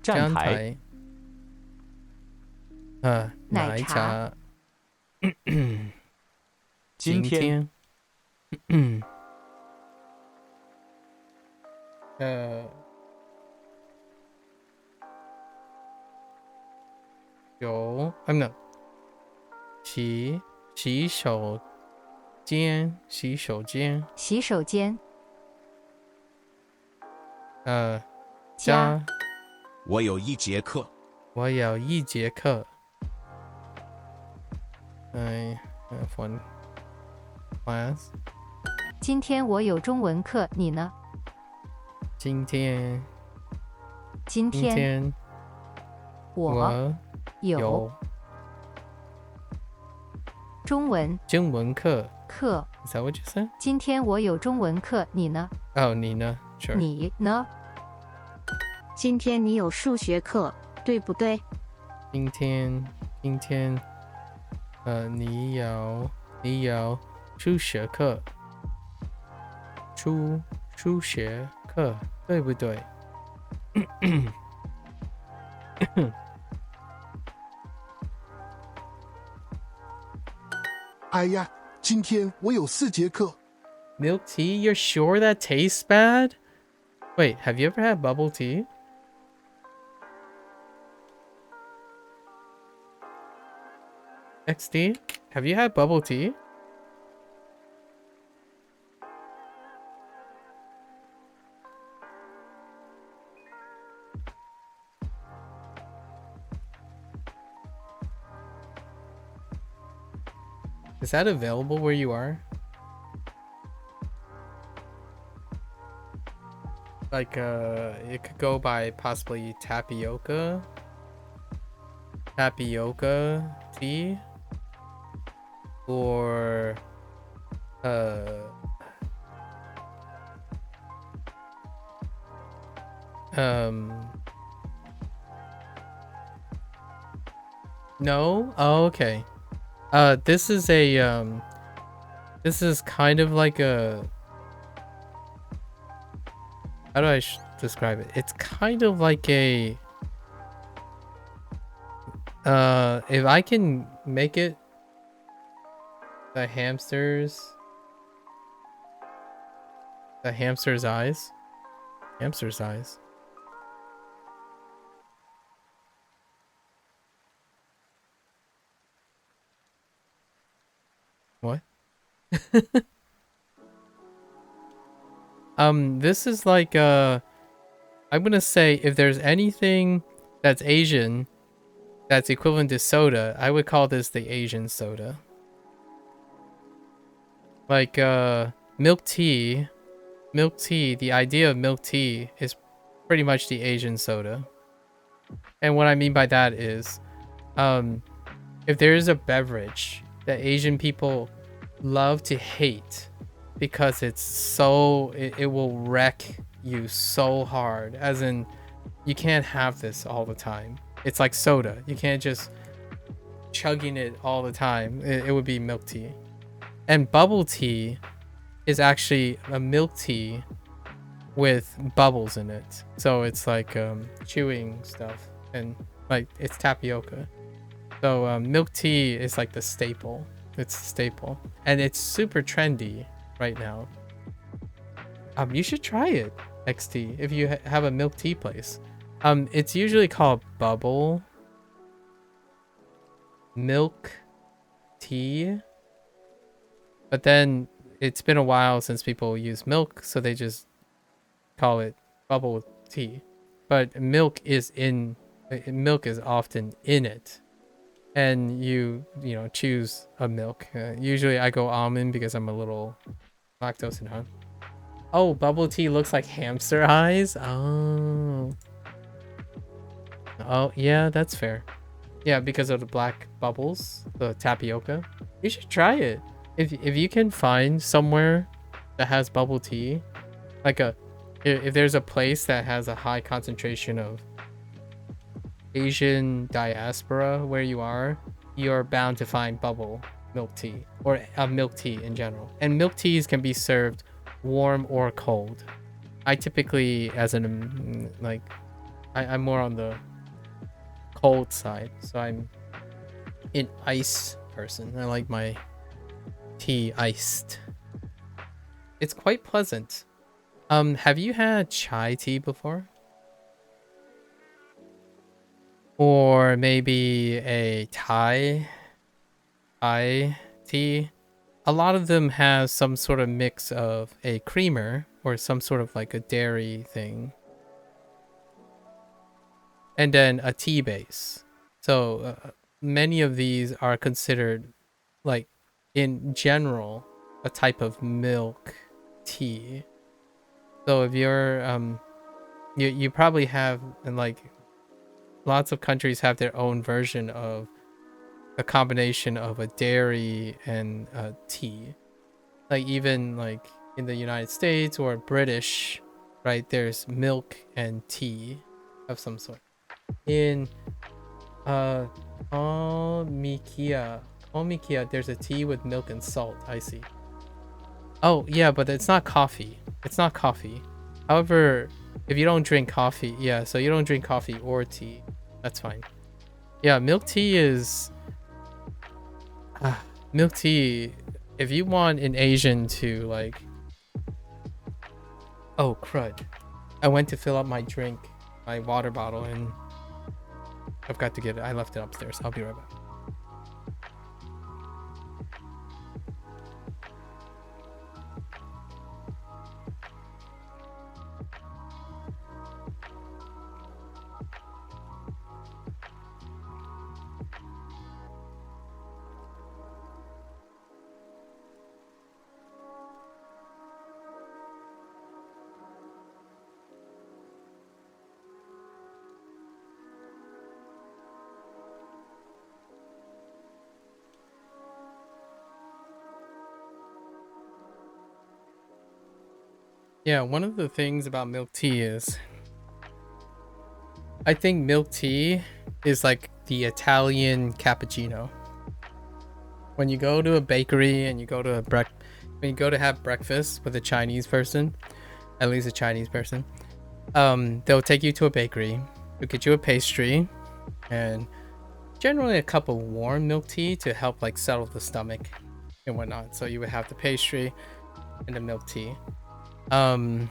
站台 奶茶。今天I'm not 洗手间。洗手间。加我有一节课。我有一节课。I have one class. 今天我有中文课，你呢？今天今天我有中文中文课。课。Is that what you said? 今天我有中文课，你呢？哦，你呢？ Sure. 你呢？今天你有数学课，对不对？今天，你有数学课，数学课，对不对？哎呀，今天我有4节课。 Milk tea? You're sure that tastes bad? Wait, have you ever had bubble tea? XD, have you had bubble tea? Is that available where you are? Like, it could go by possibly tapioca tea, or no? Oh, okay. This is kind of like a, how do I describe it? It's kind of like a, if I can make it the hamster's eyes. Hamster's eyes. What? This is like, I'm gonna say if there's anything that's Asian that's equivalent to soda, I would call this the Asian soda. Like, milk tea, the idea of milk tea is pretty much the Asian soda. And what I mean by that is, if there is a beverage that Asian people love to hate because it's so, it will wreck you so hard, as in you can't have this all the time. It's like soda. You can't just chugging it all the time. It would be milk tea. And bubble tea is actually a milk tea with bubbles in it. So it's like chewing stuff, and like it's tapioca. So milk tea is like the staple. It's the staple. And it's super trendy right now. You should try it, XT, if you have a milk tea place. It's usually called bubble milk tea. But then it's been a while since people use milk, so they just call it bubble tea. But milk is often in it. And you choose a milk. Usually I go almond because I'm a little lactose intolerant. Oh, bubble tea looks like hamster eyes? Oh. Oh, yeah, that's fair. Yeah, because of the black bubbles, the tapioca. You should try it. If you can find somewhere that has bubble tea, like if there's a place that has a high concentration of Asian diaspora where you are, you're bound to find bubble milk tea, or milk tea in general. And milk teas can be served warm or cold. I typically, I'm more on the cold side, so I'm an ice person. I like my tea iced. It's quite pleasant. Have you had chai tea before? Or maybe a Thai tea? A lot of them have some sort of mix of a creamer or some sort of like a dairy thing. and then a tea base. So many of these are considered, like, in general, a type of milk tea. So if you're you probably have, and like lots of countries have their own version of a combination of a dairy and tea. Like even like in the United States or British, right? There's milk and tea of some sort. In Omikia, there's a tea with milk and salt. I see. Oh yeah, but it's not coffee. It's not coffee. However, if you don't drink coffee, yeah, so you don't drink coffee or tea, that's fine. Yeah, milk tea is milk tea. If you want an Asian to like, oh crud, I went to fill up my drink, my water bottle, and I've got to get it. I left it upstairs. I'll be right back. Yeah, one of the things about milk tea is I think milk tea is like the Italian cappuccino. When you go to a bakery and you go to when you go to have breakfast with a Chinese person, at least a Chinese person, they'll take you to a bakery, they'll get you a pastry, and generally a cup of warm milk tea to help like settle the stomach and whatnot. So you would have the pastry and the milk tea. Kind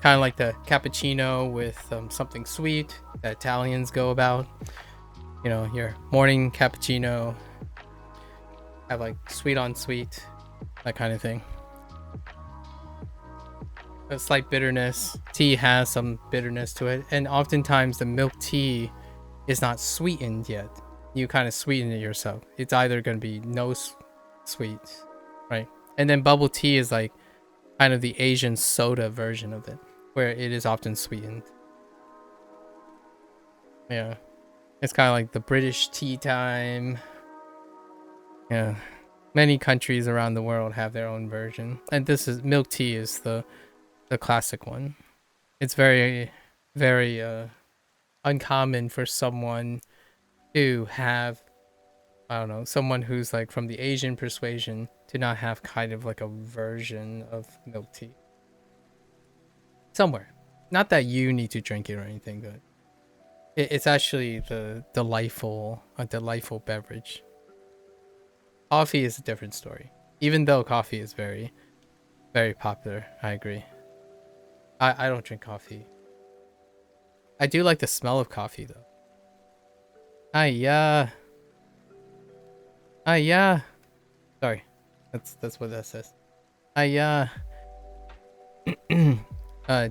of like the cappuccino with something sweet that Italians go about. You know, your morning cappuccino, have like sweet on sweet, that kind of thing. A slight bitterness. Tea has some bitterness to it, and oftentimes the milk tea is not sweetened yet. You kind of sweeten it yourself. It's either going to be no sweet, right? And then bubble tea is like kind of the Asian soda version of it, where it is often sweetened. Yeah, it's kind of like the British tea time. Yeah, many countries around the world have their own version, and this is milk tea is the classic one. It's very uncommon for someone to have, I don't know, someone who's like from the Asian persuasion to not have kind of like a version of milk tea somewhere. Not that you need to drink it or anything, but it's actually a delightful beverage. Coffee is a different story. Even though coffee is very, very popular, I agree. I don't drink coffee. I do like the smell of coffee though. Yeah. Sorry, that's what that says.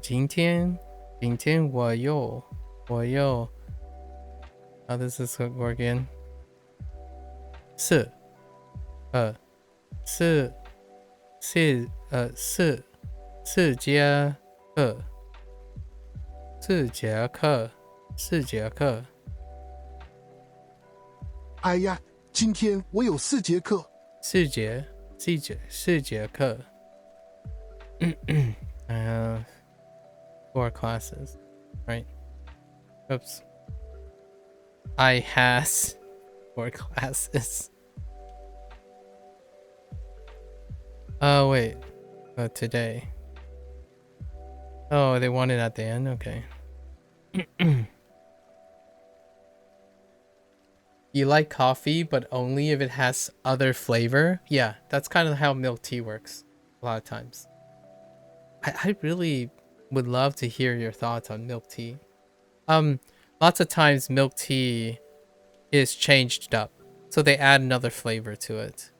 今天我又 how does this work again? 四节课。哎呀，今天我有4节课。4节课。I have 4 classes, right? Oops. I has 4 classes. Oh wait, today. Oh, they want it at the end? Okay. You like coffee, but only if it has other flavor? Yeah, that's kind of how milk tea works a lot of times. I really would love to hear your thoughts on milk tea. Lots of times milk tea is changed up. So they add another flavor to it.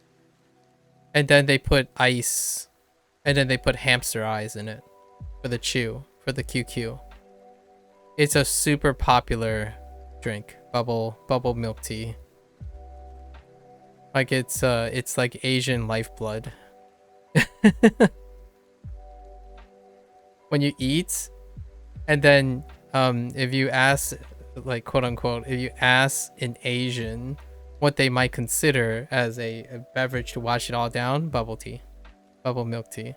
And then they put ice. And then they put hamster eyes in it. For the chew. For the QQ. it's a super popular drink. Bubble milk tea. Like it's like Asian lifeblood. When you eat, and then if you ask, like, quote unquote, if you ask an Asian what they might consider as a beverage to wash it all down, bubble tea, bubble milk tea.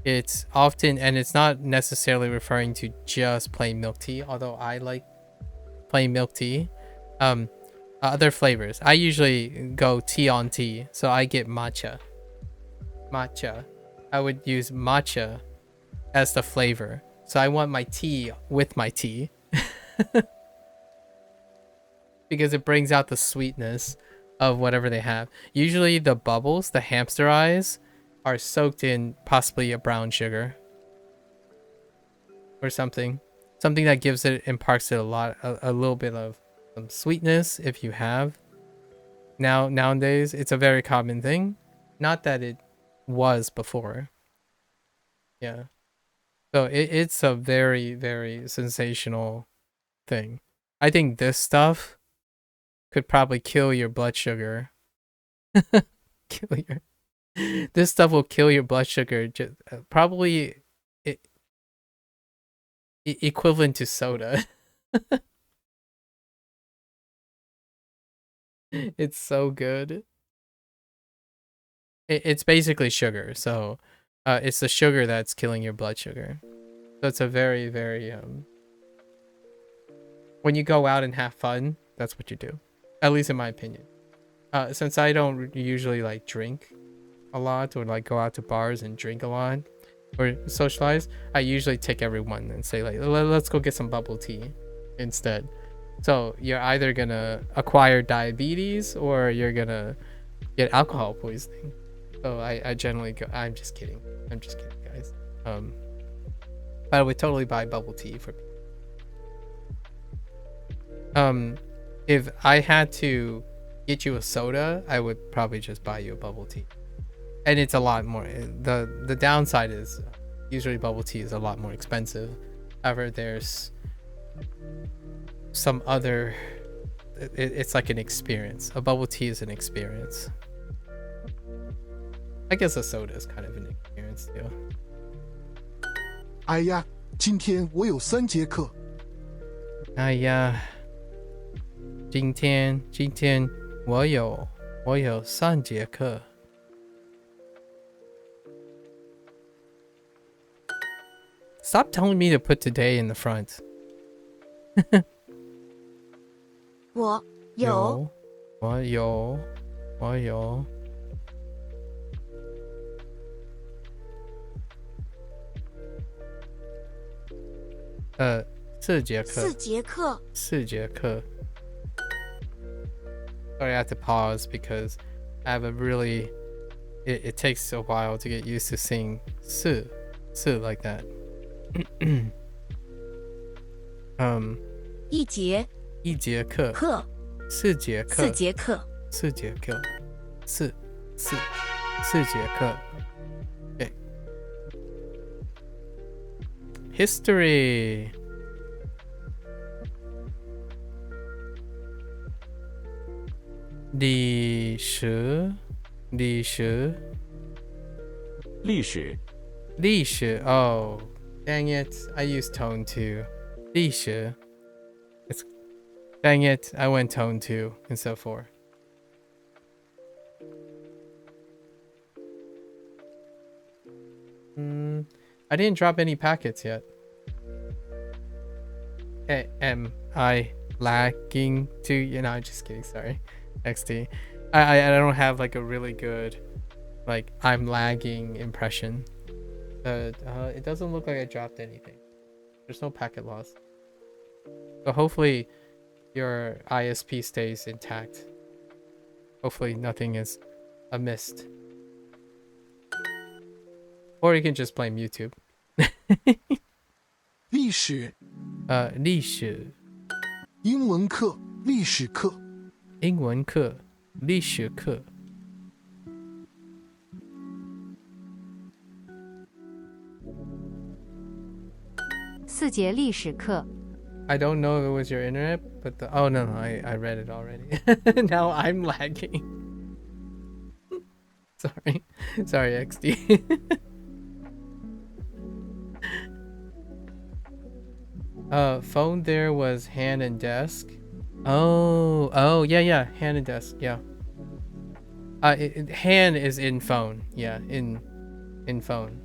It's often, and it's not necessarily referring to just plain milk tea, although I like plain milk tea. Other flavors. I usually go tea on tea, so I get matcha. I would use matcha as the flavor. So I want my tea with my tea. Because it brings out the sweetness of whatever they have. Usually the bubbles, the hamster eyes, are soaked in possibly a brown sugar. Or something. Something that gives it, imparts it a little bit of some sweetness if you have. Nowadays, it's a very common thing. Not that it was before. Yeah. So it's a very, very sensational thing. I think this stuff could probably kill your blood sugar. This stuff will kill your blood sugar. Probably equivalent to soda. It's so good. It's basically sugar, so it's the sugar that's killing your blood sugar. So it's a very, very when you go out and have fun, that's what you do. At least in my opinion. Since I don't usually like drink a lot or like go out to bars and drink a lot or socialize, I usually take everyone and say like, let's go get some bubble tea instead. So you're either gonna acquire diabetes or you're gonna get alcohol poisoning. So I generally go, I'm just kidding guys. But I would totally buy bubble tea for if I had to get you a soda, I would probably just buy you a bubble tea. And it's a lot more, the downside is usually bubble tea is a lot more expensive. However, there's some other, it's like an experience. A bubble tea is an experience. I guess a soda is kind of an experience too. 哎呀，今天我有3节课。哎呀，今天我有3节课。Stop telling me to put today in the front. 我有4节课。 4节课。 4节课。 Sorry, I have to pause because I have a really it takes a while to get used to saying 4 like that. 一节课。课4节课。 4节课4节课。4节课。 Okay. History.历史 Oh, dang it. I used tone 2. 历史 Dang it. I went tone 2 instead of 4. I didn't drop any packets yet. Am I lagging too? You know, I'm just kidding. Sorry. XD. I don't have like a really good like I'm lagging impression. It doesn't look like I dropped anything. There's no packet loss. So hopefully your ISP stays intact. Hopefully nothing is amiss. Or you can just blame YouTube. 历史。历史。英文课、历史课。英文课、历史课。 4节历史课。I don't know if it was your internet, but oh no, I read it already. Now I'm lagging. Sorry. Sorry, XD. Phone there was hand and desk. Oh, yeah, hand and desk, yeah. Hand is in phone, yeah, in phone.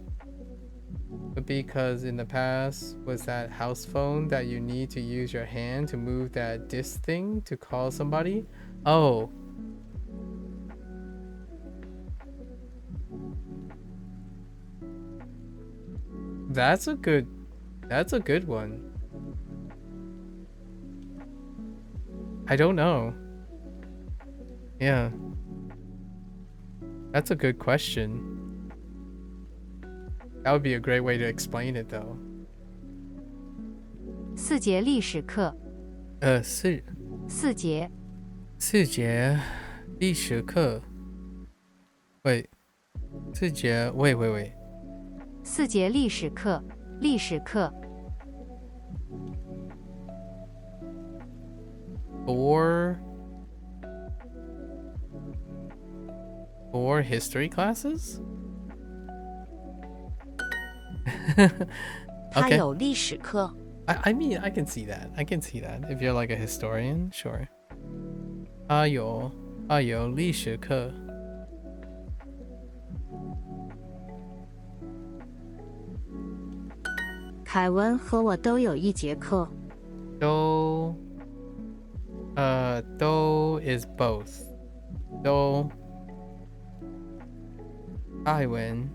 But because in the past was that house phone that you need to use your hand to move that disc thing to call somebody. Oh. That's a good one. I don't know. Yeah. That's a good question. That would be a great way to explain it though. 4节历史课，4节4节历史课。Wait. 4节 wait. 4节历史课，历史课。Four history classes? 他 Okay. 有历史课。 I mean, I can see that. If you're like a historian, sure. 他有历史课。凯文和我都有1节课。都 is both. 都艾文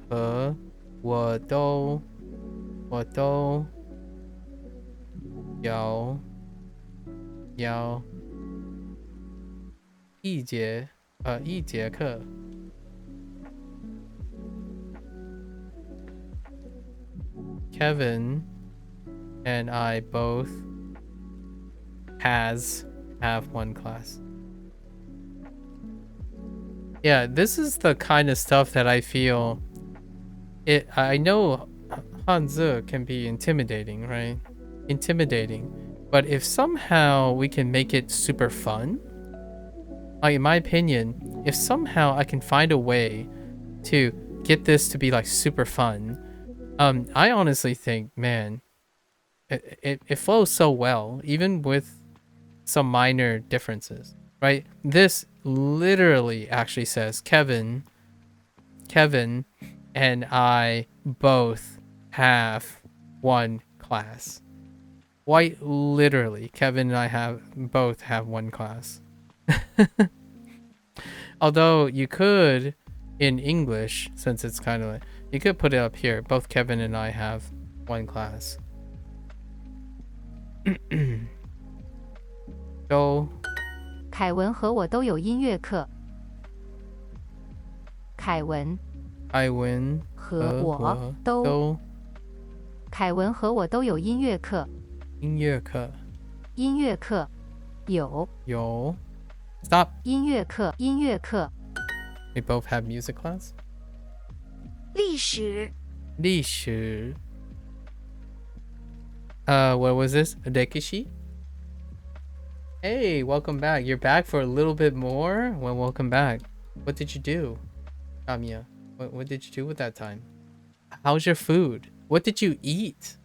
和我都有一节课。Kevin and I both have one class. Yeah, this is the kind of stuff that I feel I know Hanzi can be intimidating, right? But if somehow we can make it super fun, like in my opinion, if somehow I can find a way to get this to be like super fun, I honestly think, man, it flows so well, even with some minor differences, right? This literally actually says Kevin and I both have one class. Quite literally, Kevin and I both have one class. Although you could, in English, since it's kind of like, you could put it up here. Both Kevin and I have one class. So, 凯文和我都有音乐课。凯文和我都。凯文和我都有音乐课。音乐课。音乐课有。Stop. 音乐课。 We both have music class. 历史。 What was this? Rekishi? Hey, welcome back. You're back for a little bit more? Well, welcome back. What did you do? Kamiya, what did you do with that time? How's your food? What did you eat?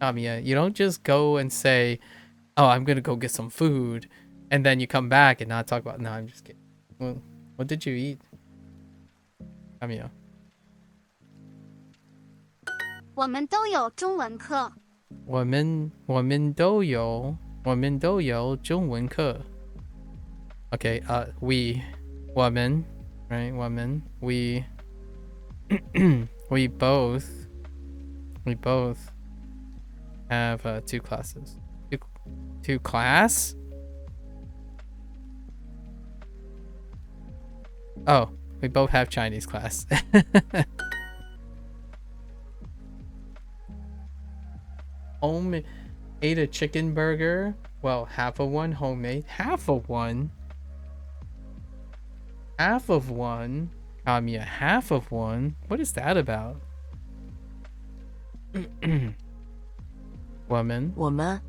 Kamiya, you don't just go and say, oh, I'm gonna go get some food, and then you come back and not talk about, no, I'm just kidding. Well, what did you eat? Kamiya. 我们都有中文课。我们都有中文课。Okay,我们 right? 我们 we both have 2 classes. Two class? Oh, we both have Chinese class. Home ate a chicken burger. Well, half of one homemade. Half of one. Kamiya, half of one? What is that about? woman, 我们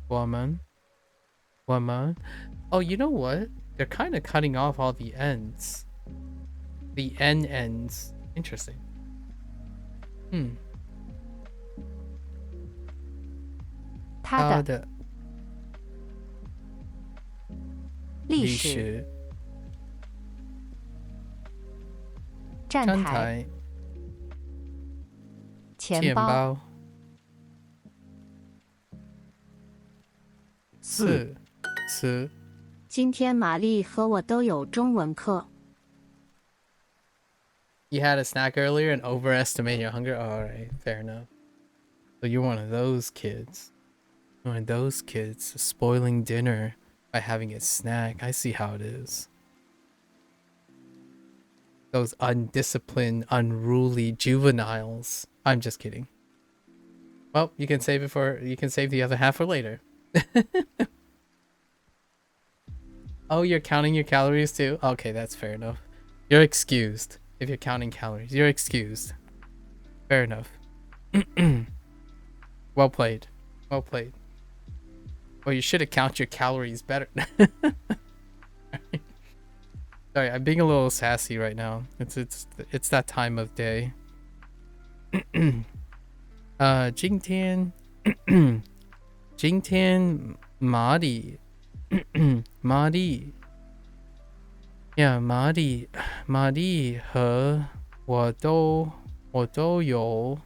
woman, woman. Oh, you know what? They're kind of cutting off all the ends. The N ends. Interesting. 他的历史站台钱包四今天玛丽和我都有中文课。You had a snack earlier and overestimate your hunger? Oh, alright, fair enough. So you're one of those kids. One of those kids spoiling dinner by having a snack. I see how it is. Those undisciplined, unruly juveniles. I'm just kidding. Well, you can save the other half for later. Oh, you're counting your calories too? Okay, that's fair enough. You're excused. If you're counting calories, you're excused. Fair enough. Well played. Well played. Well, you should have counted your calories better. Sorry, I'm being a little sassy right now. It's that time of day. 今天玛丽 Yeah, 玛丽和我都有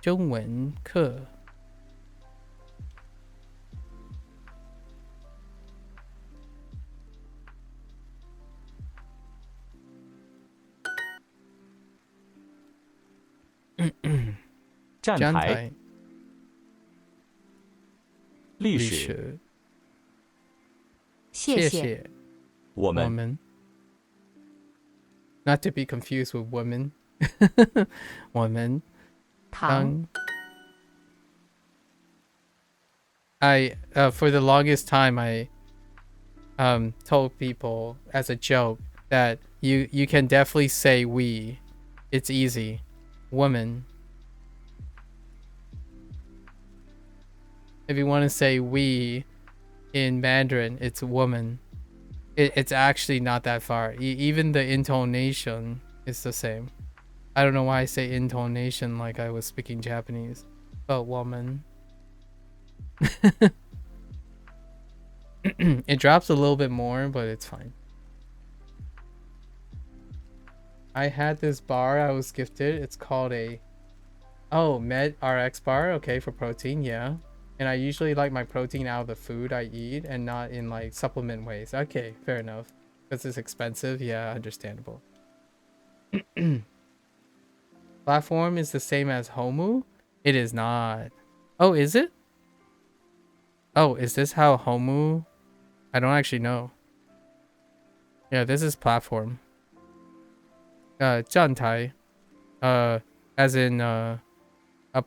中文课。站台历史历史谢谢我们 woman. Not to be confused with woman. Woman. 糖 I for the longest time I told people as a joke that you can definitely say we. It's easy. Woman. If you want to say we in Mandarin, it's woman. It's actually not that far. Even the intonation is the same. I don't know why I say intonation like I was speaking Japanese. But woman. It drops a little bit more, but it's fine. I had this bar I was gifted. It's called a Med RX bar. Okay, for protein, yeah. And I usually like my protein out of the food I eat and not in like supplement ways. Okay, fair enough. Because it's expensive, yeah, understandable. Platform is the same as Homu? It is not. Oh, is it? Oh, is this how Homu? I don't actually know. Yeah, this is platform. 站台. As in a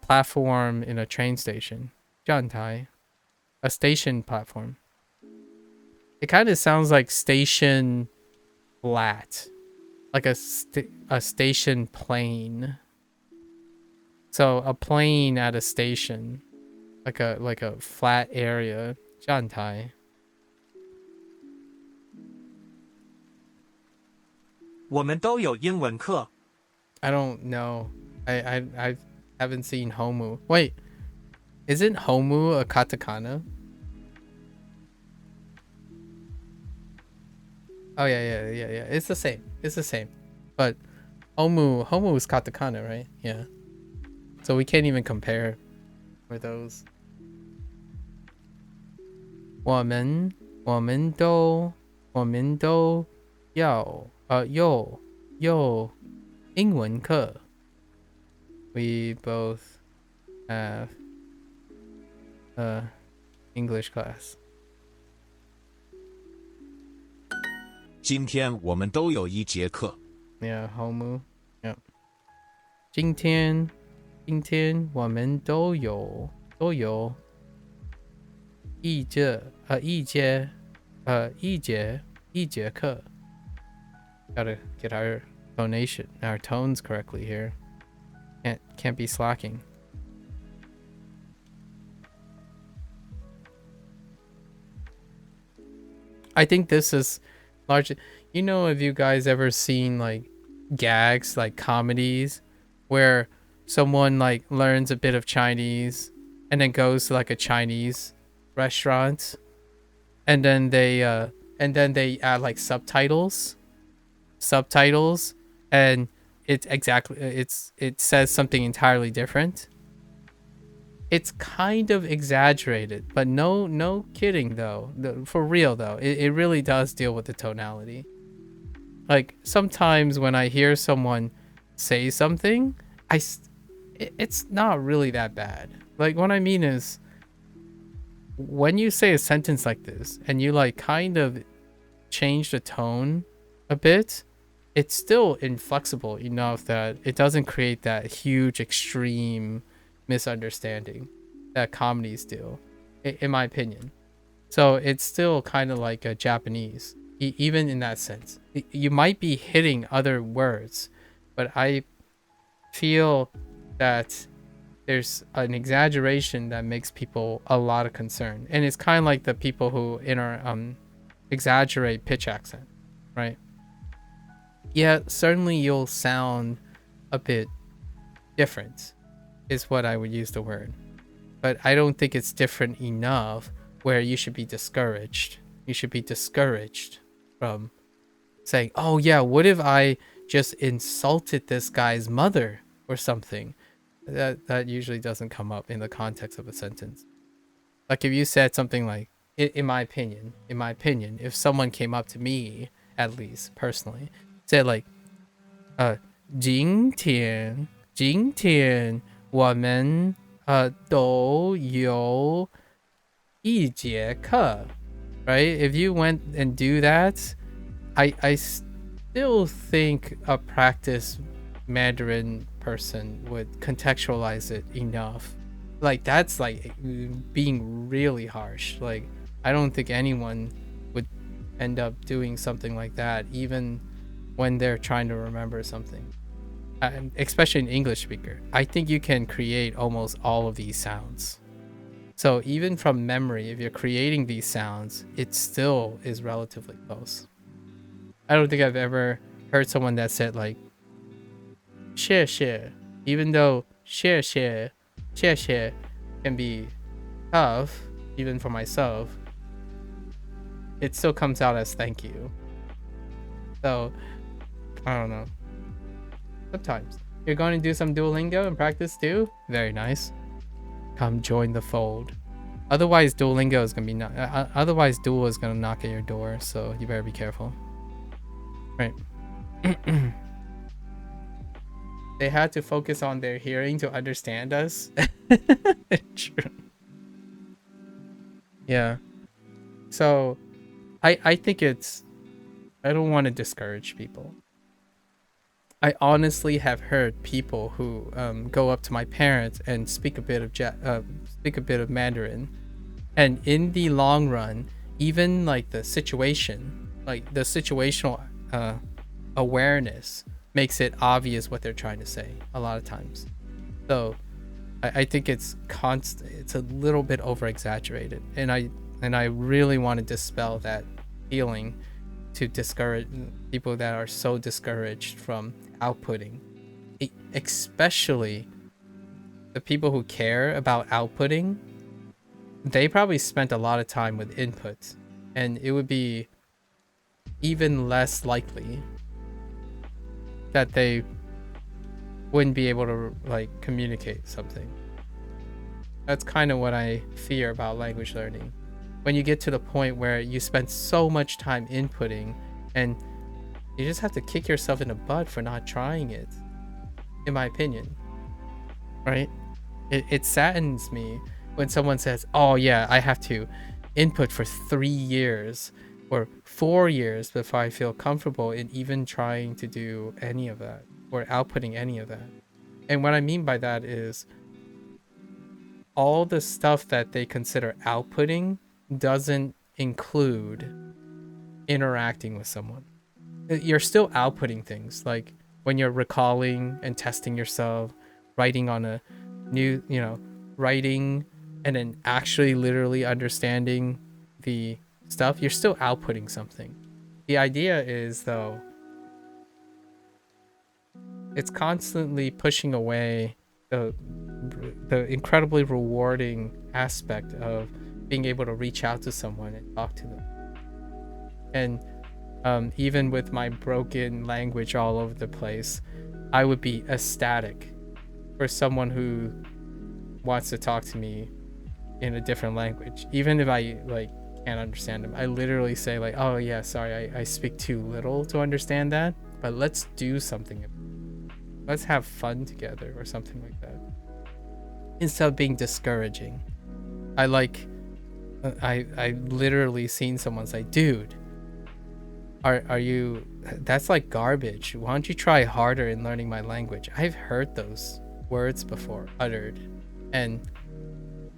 platform in a train station. 站台. A station platform. It kind of sounds like station flat. Like a station plane. So a plane at a station. Like a flat area. 站台. "我们都有英文课。 I don't know. I haven't seen Homu. Wait. Isn't Homu a katakana? Oh yeah. It's the same. It's the same. But Homu is katakana, right? Yeah. So we can't even compare for those. 我们都有英文课. We both have English class. 今天我们都有一节课。 Yeah, Homu. Yeah. 今天我们都有一节课. Gotta get our tonation, our tones correctly here. Can't be slacking. I think this is largely, you know, have you guys ever seen like gags, like comedies, where someone like learns a bit of Chinese and then goes to like a Chinese restaurant, and then they add like subtitles, and it says something entirely different. It's kind of exaggerated, but no kidding though. For real though, it really does deal with the tonality. Like sometimes when I hear someone say something, it's not really that bad. Like what I mean is, when you say a sentence like this and you like kind of change the tone a bit, it's still inflexible enough that it doesn't create that huge extreme misunderstanding that comedies do, in my opinion. So it's still kind of like a Japanese, even in that sense. You might be hitting other words, but I feel that there's an exaggeration that makes people a lot of concern. And it's kind of like the people who exaggerate pitch accent, right? Yeah, certainly you'll sound a bit different, is what I would use the word. But I don't think it's different enough where you should be discouraged. You should be discouraged from saying, oh yeah, what if I just insulted this guy's mother or something? That usually doesn't come up in the context of a sentence. Like if you said something like, in my opinion, if someone came up to me, at least personally, said like, 今天我们都有一节课, right? If you went and do that, I still think a practice Mandarin person would contextualize it enough. Like that's like being really harsh. Like I don't think anyone would end up doing something like that, even when they're trying to remember something. Especially an English speaker, I think you can create almost all of these sounds. So even from memory, if you're creating these sounds, it still is relatively close. I don't think I've ever heard someone that said like 谢谢, even though 谢谢 can be tough, even for myself, it still comes out as thank you. So I don't know. Sometimes you're going to do some Duolingo and practice too. Very nice. Come join the fold. Otherwise, Duolingo is gonna be otherwise, Duo is gonna knock at your door. So you better be careful. Right. They had to focus on their hearing to understand us. True. Yeah. So, I think it's. I don't want to discourage people. I honestly have heard people who go up to my parents and speak a bit of Mandarin, and in the long run, even like the situation, like the situational awareness makes it obvious what they're trying to say a lot of times. So I think it's constant. It's a little bit over exaggerated, and I really want to dispel that feeling to discourage people that are so discouraged from outputting, especially the people who care about outputting. They probably spent a lot of time with input, and it would be even less likely that they wouldn't be able to like communicate something. That's kind of what I fear about language learning. When you get to the point where you spend so much time inputting and you just have to kick yourself in the butt for not trying it, in my opinion, right? It saddens me when someone says, oh yeah, I have to input for 3 years or 4 years before I feel comfortable in even trying to do any of that or outputting any of that. And what I mean by that is all the stuff that they consider outputting doesn't include interacting with someone. You're still outputting things, like when you're recalling and testing yourself, writing on a new, writing and then actually literally understanding the stuff, you're still outputting something. The idea is, though, it's constantly pushing away the incredibly rewarding aspect of being able to reach out to someone and talk to them. And even with my broken language all over the place, I would be ecstatic for someone who wants to talk to me in a different language, even if I like can't understand them. I literally say like, oh yeah, sorry, I speak too little to understand that, but let's do something. Let's have fun together or something like that, instead of being discouraging. I literally seen someone say, dude, are you, that's like garbage, why don't you try harder in learning my language? I've heard those words before uttered, and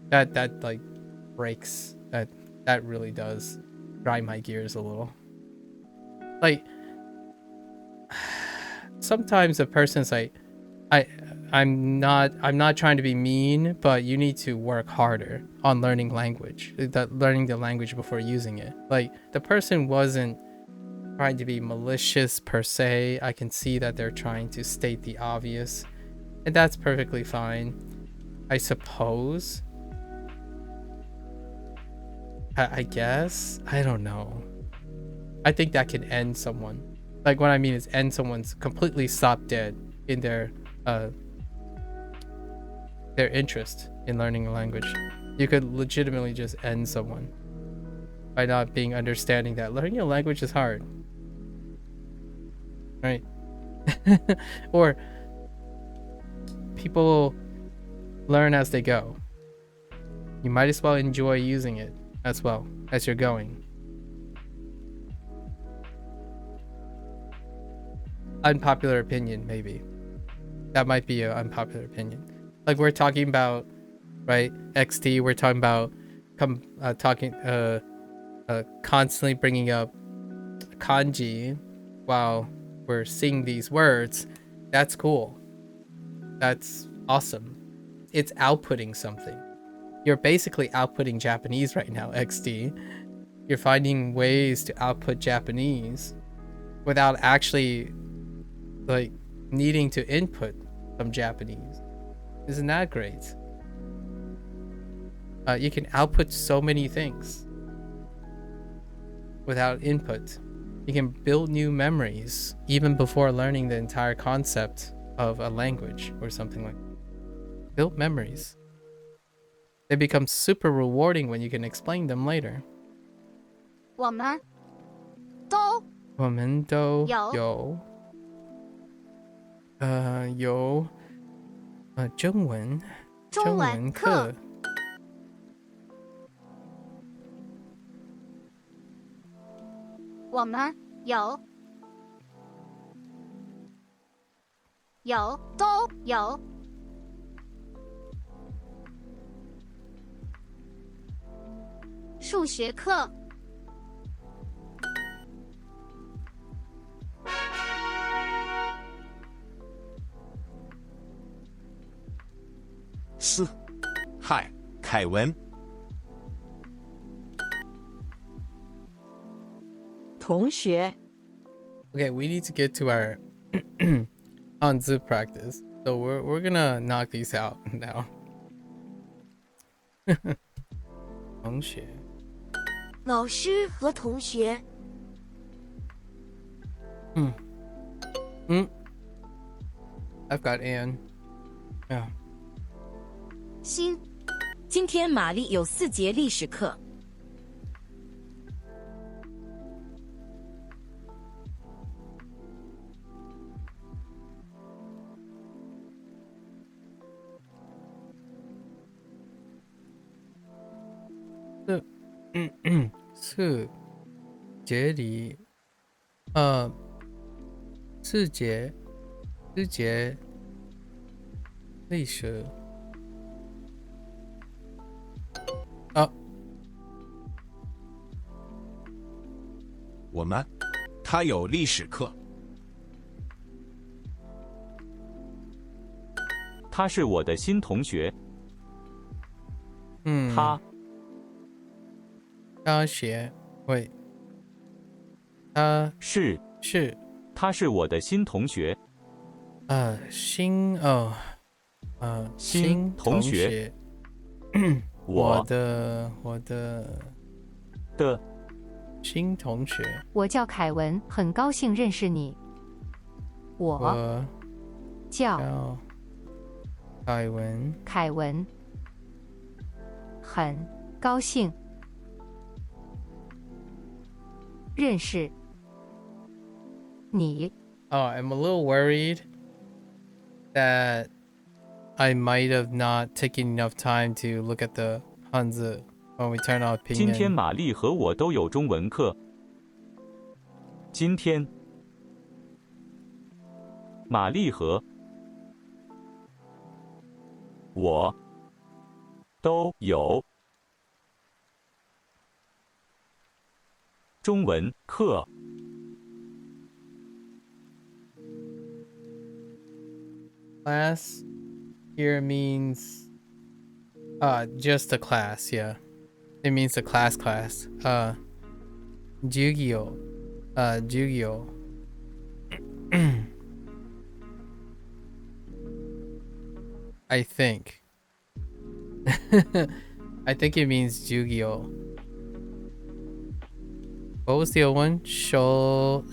that like breaks, that really does grind my gears a little. Like sometimes a person's like, I'm not trying to be mean, but you need to work harder on learning language, learning the language before using it. Like the person wasn't trying to be malicious per se. I can see that they're trying to state the obvious, and that's perfectly fine, I suppose. I guess, I don't know. I think that can end someone. Like what I mean is end someone's completely stop dead in their interest in learning a language. You could legitimately just end someone by not being understanding that learning a language is hard, right? Or people learn as they go. You might as well enjoy using it as well as you're going. Unpopular opinion, maybe. That might be an unpopular opinion. Like we're talking about, right? XD, we're talking about constantly bringing up kanji while we're seeing these words. That's cool. That's awesome. It's outputting something. You're basically outputting Japanese right now, XD. You're finding ways to output Japanese without actually like needing to input some Japanese. Isn't that great? You can output so many things without input. You can build new memories even before learning the entire concept of a language or something like that. Build memories. They become super rewarding when you can explain them later. 我们都有中文课。我们都有数学课。嗨，凯文。同学。 Okay, we need to get to our Hanzi practice. So we're gonna knock these out now. 同学。老师和同学。I've got Anne. Yeah. 今天玛丽有4节历史课。4节里4节历史我们，他有历史课。他是我的新同学。他大学 Wait. 他是，是他是我的新同学。新新同学。我的新同学。我叫凯文，很高兴认识你。我叫凯文，很高兴认识你。I'm a little worried that I might have not taken enough time to look at the Hanzi when we turn off pinyin. 今天玛丽和我都有中文课。今天玛丽和我都有中文课。Class here means just a class, yeah. It means a class. Jugyo. I think. I think it means Jugyo. What was the other one? Shotsu?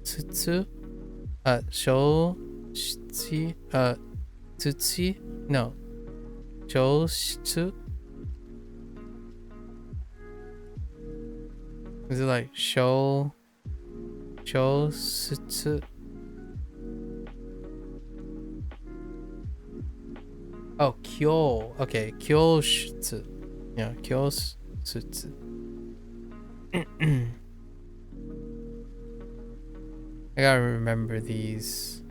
Tutsu? Shotsu? Tutsi? No. Shotsu? Is it like Shotsu? Oh, Kyo. Okay, Kyoshitsu. Yeah, Kyoshitsu. I gotta remember these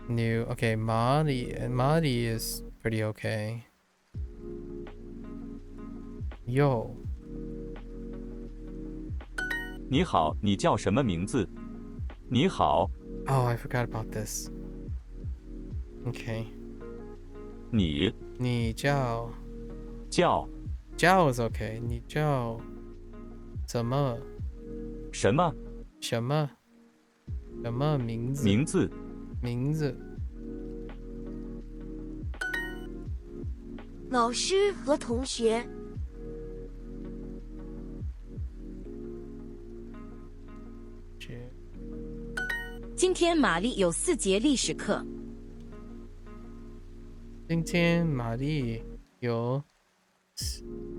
new. Okay, Madi is pretty okay. Yo. 你好，你叫什么名字？你好。Oh, I forgot about this. Okay. 你叫is okay. 你叫什么名字？名字。老师和同学。今天玛丽有4节历史课。今天玛丽有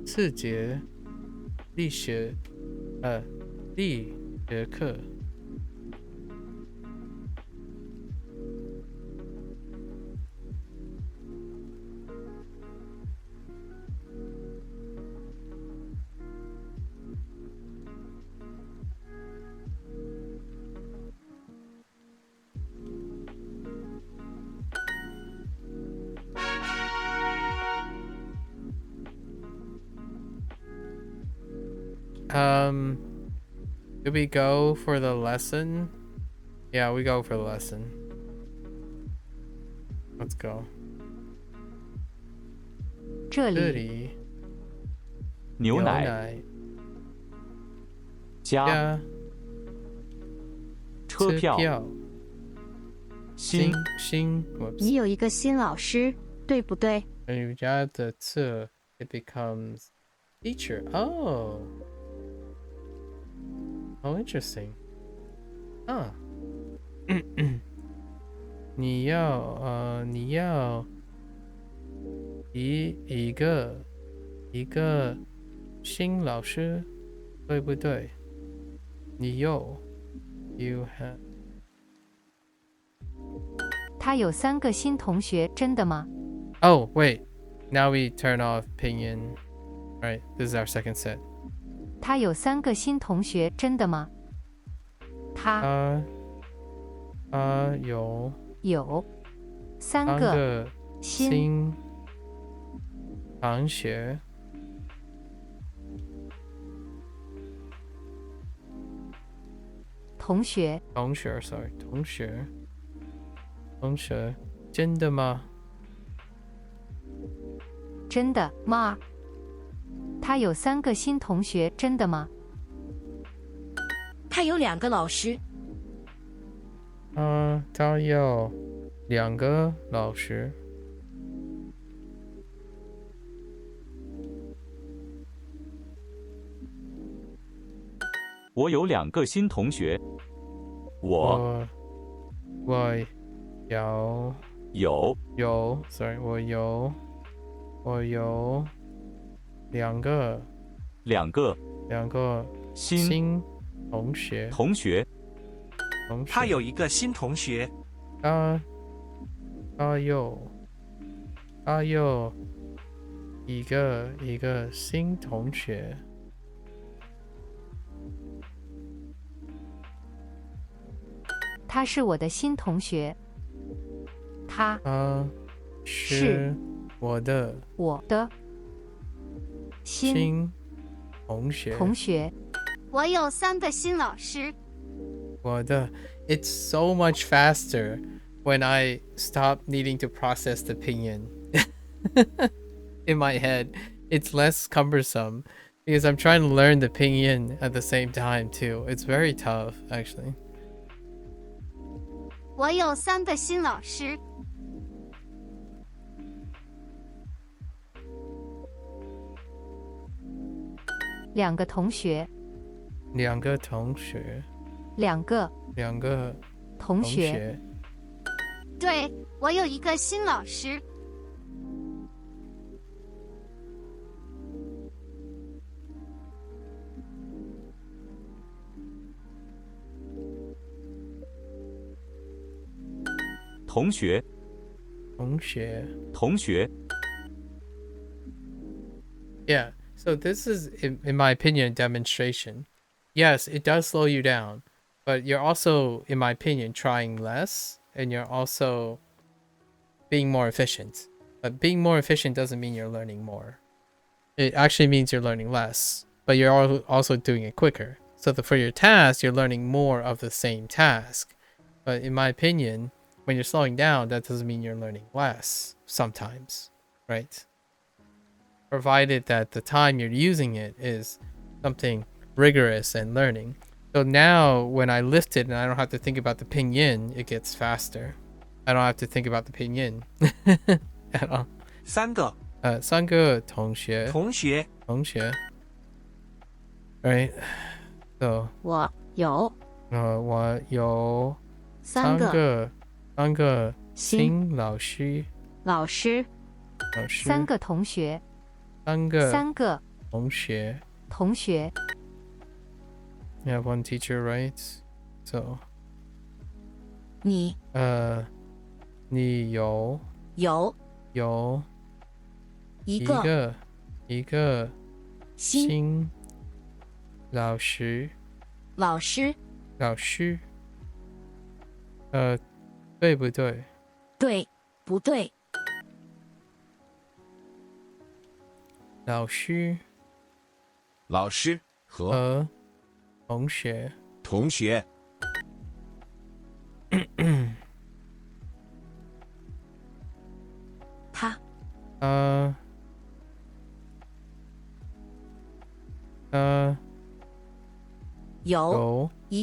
4节历史课。Do we go for the lesson? Yeah, we go for the lesson. Let's go. 这这里里牛奶加车票新你有一个新老师，对不对？ When you add the 次 it becomes teacher. Oh, interesting. 你要一个新老师，对不对？you have 他有3个新同学，真的吗？ Oh, wait. Now we turn off pinyin. Right, this is our second set. 他有3个新同学，真的吗？他有3个新同学。同学，真的吗？真的吗？他有3个新同学，真的吗？他有2个老师。他有2个老师。我有2个新同学。我有 sorry 我有2个新同学。他有1个新同学。他有一个新同学。他是我的新同学。他是我的新同学。我有3个新老师。It's so much faster when I stop needing to process the pinyin in my head. It's less cumbersome because I'm trying to learn the pinyin at the same time too. It's very tough actually. 我有3个新老师。2个同学。2个同学。2个同学。对，我有1个新老师。同学。Yeah, so this is, in my opinion, a demonstration. Yes, it does slow you down, but you're also, in my opinion, trying less, and you're also being more efficient. But being more efficient doesn't mean you're learning more. It actually means you're learning less, but you're also doing it quicker. So for your task, you're learning more of the same task. But in my opinion, when you're slowing down, that doesn't mean you're learning less sometimes, right? Provided that the time you're using it is something rigorous and learning. So now when I lift it and I don't have to think about the pinyin, it gets faster. I don't have to think about the pinyin at all. 3个3个同学。Right. So 我有3个新老师。 3个同学。3个同学。 You have 1 teacher, right? So 你有一个新老师。对不对？对不对？老师和同学。他有一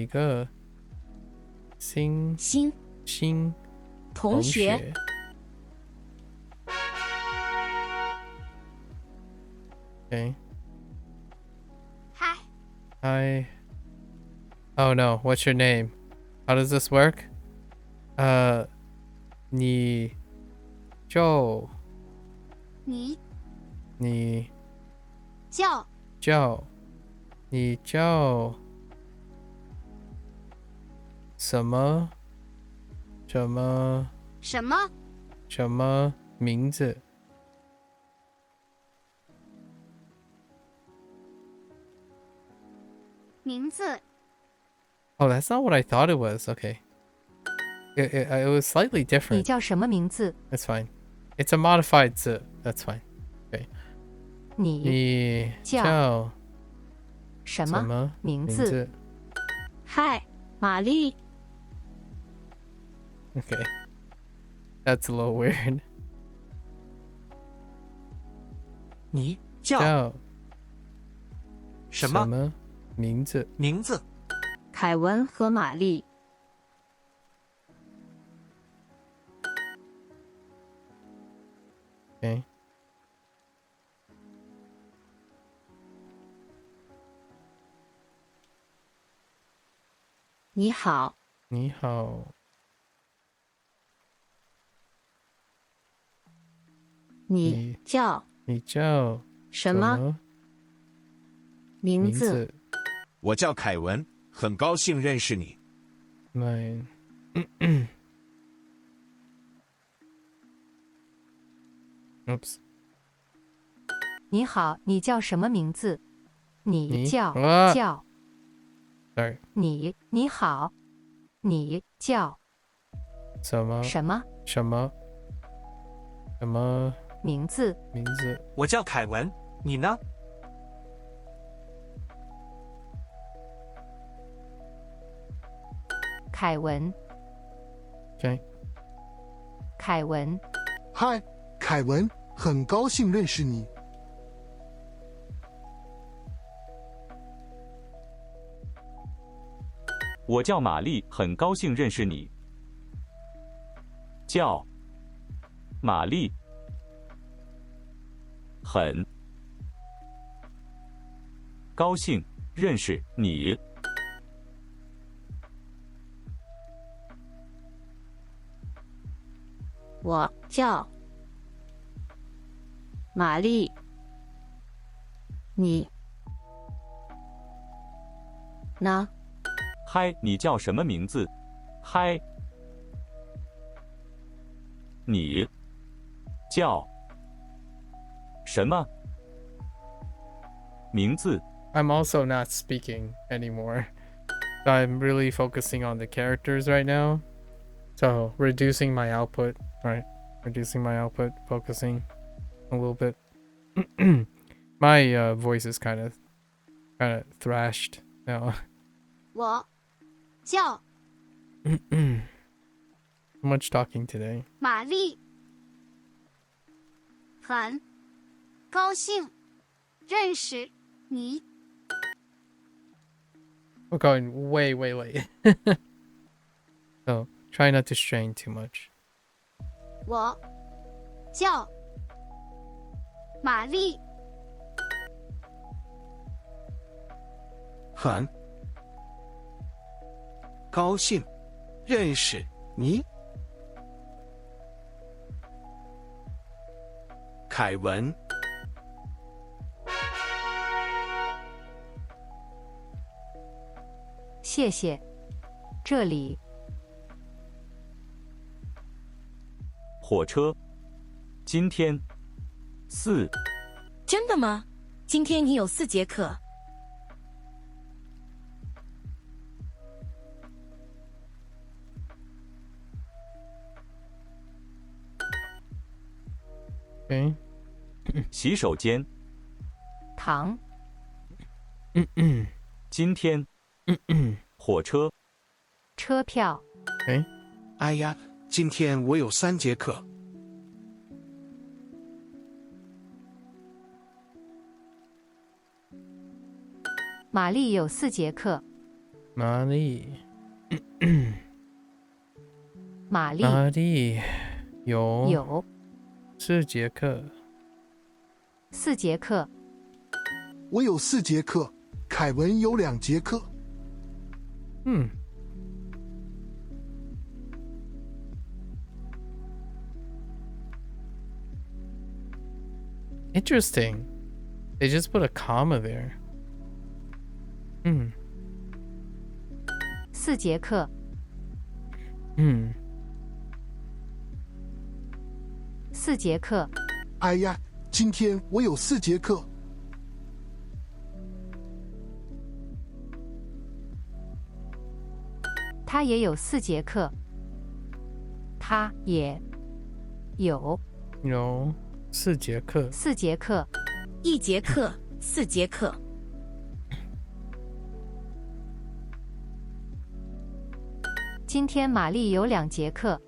个新同学。Okay. Hi. Oh no, what's your name? How does this work? 你叫什么名字？Oh, that's not what I thought it was. Okay. It was slightly 你 different. 叫什么名字？ That's fine. It's a modified 字. That's fine. Okay. 你叫什么名字？ Hi, 玛丽。 Okay. That's a little weird. 你叫什么什么名字？名字？凯文和玛丽。Okay. 你好，你好，你叫你叫什么名字？名字我叫凯文，很高兴认识你。 ？Mine. Oops. 你好，你叫什么名字？你叫啊叫 Sorry. 你好，你叫什么什么什么什么名字？名字？我叫凯文，你呢？凯文， Okay. 凯文，嗨，凯文，很高兴认识你。我叫玛丽，很高兴认识你。叫玛丽，很高兴认识你。我叫玛丽，你呢？嗨，你叫什么名字？嗨，你叫什么名字？ I'm also not speaking anymore. I'm really focusing on the characters right now. So reducing my output, right? Reducing my output, focusing a little bit. My voice is kind of thrashed now. 我叫 Much talking today. 玛丽，很高兴认识你。 We're going way late. So try not to strain too much. 我叫玛丽，很高兴认识你。凯文，谢谢。这里火车，今天4。真的吗？今天你有4节课。Okay. 洗手间，糖今天火车，车票 Okay. 哎呀，今天我有3节课。玛丽有4节课。玛丽玛丽有4节课。 4节课。我有4节课，凯文有2节课。Interesting. They just put a comma there. 4节课。 4节课。哎呀，今天我有4节课。他也有4节课。他也有有4节课。 4节课。 1节课4节课。今天玛丽有2节课。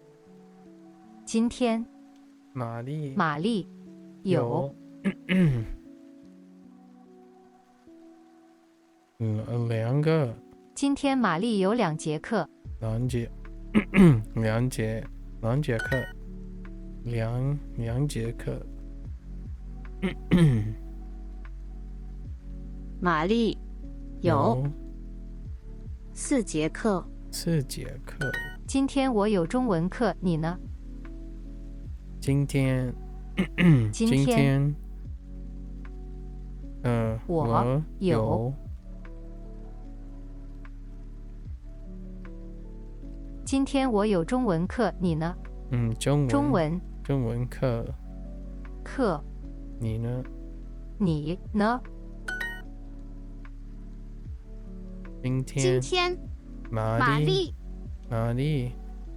今天玛丽有两个。今天玛丽有2节课。两节课。两节课。玛丽有4节课。4节课。今天我有中文课，你呢？今天我有。今天我有中文课，你呢？中文课。你呢？今天玛丽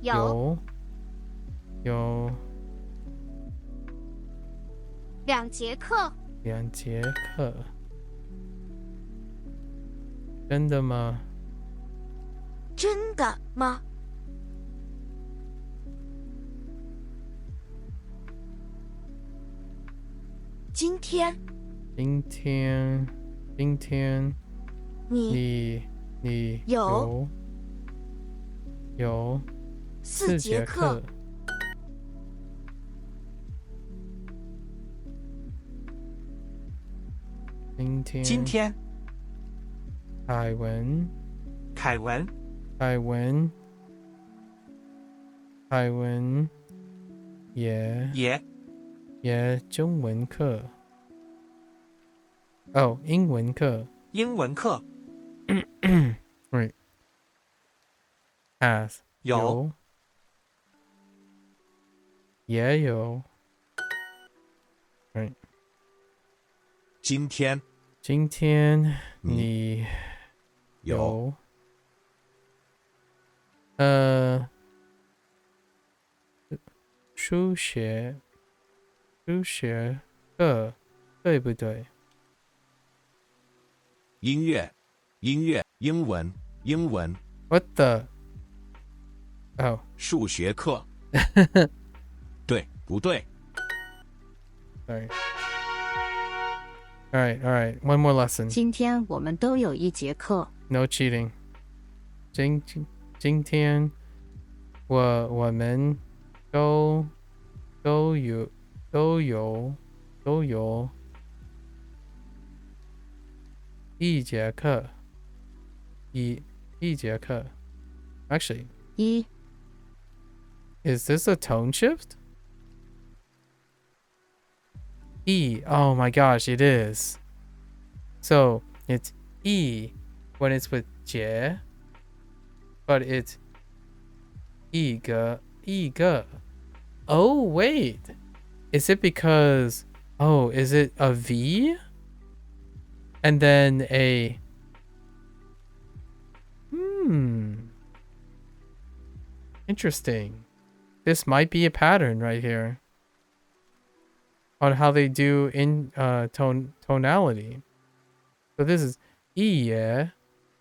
有2节课。2节课。真的吗？真的吗？今天你有4节课。今天凯文也中文课。英文课。Right. Has 有也有。Right. 今天你有数学课，对不对？音乐英文 What the? Oh. 数学课。对不对？ Sorry. All right. One more lesson. 今天我们都有1节课。 No cheating. 今天我们都有1节课。一节课。Actually, is this a tone shift? Oh my gosh, it is. So it's E when it's with 节 but it's 一个。Oh wait, is it because is it a V and then a interesting. This might be a pattern right here on how they do in tonality. So this is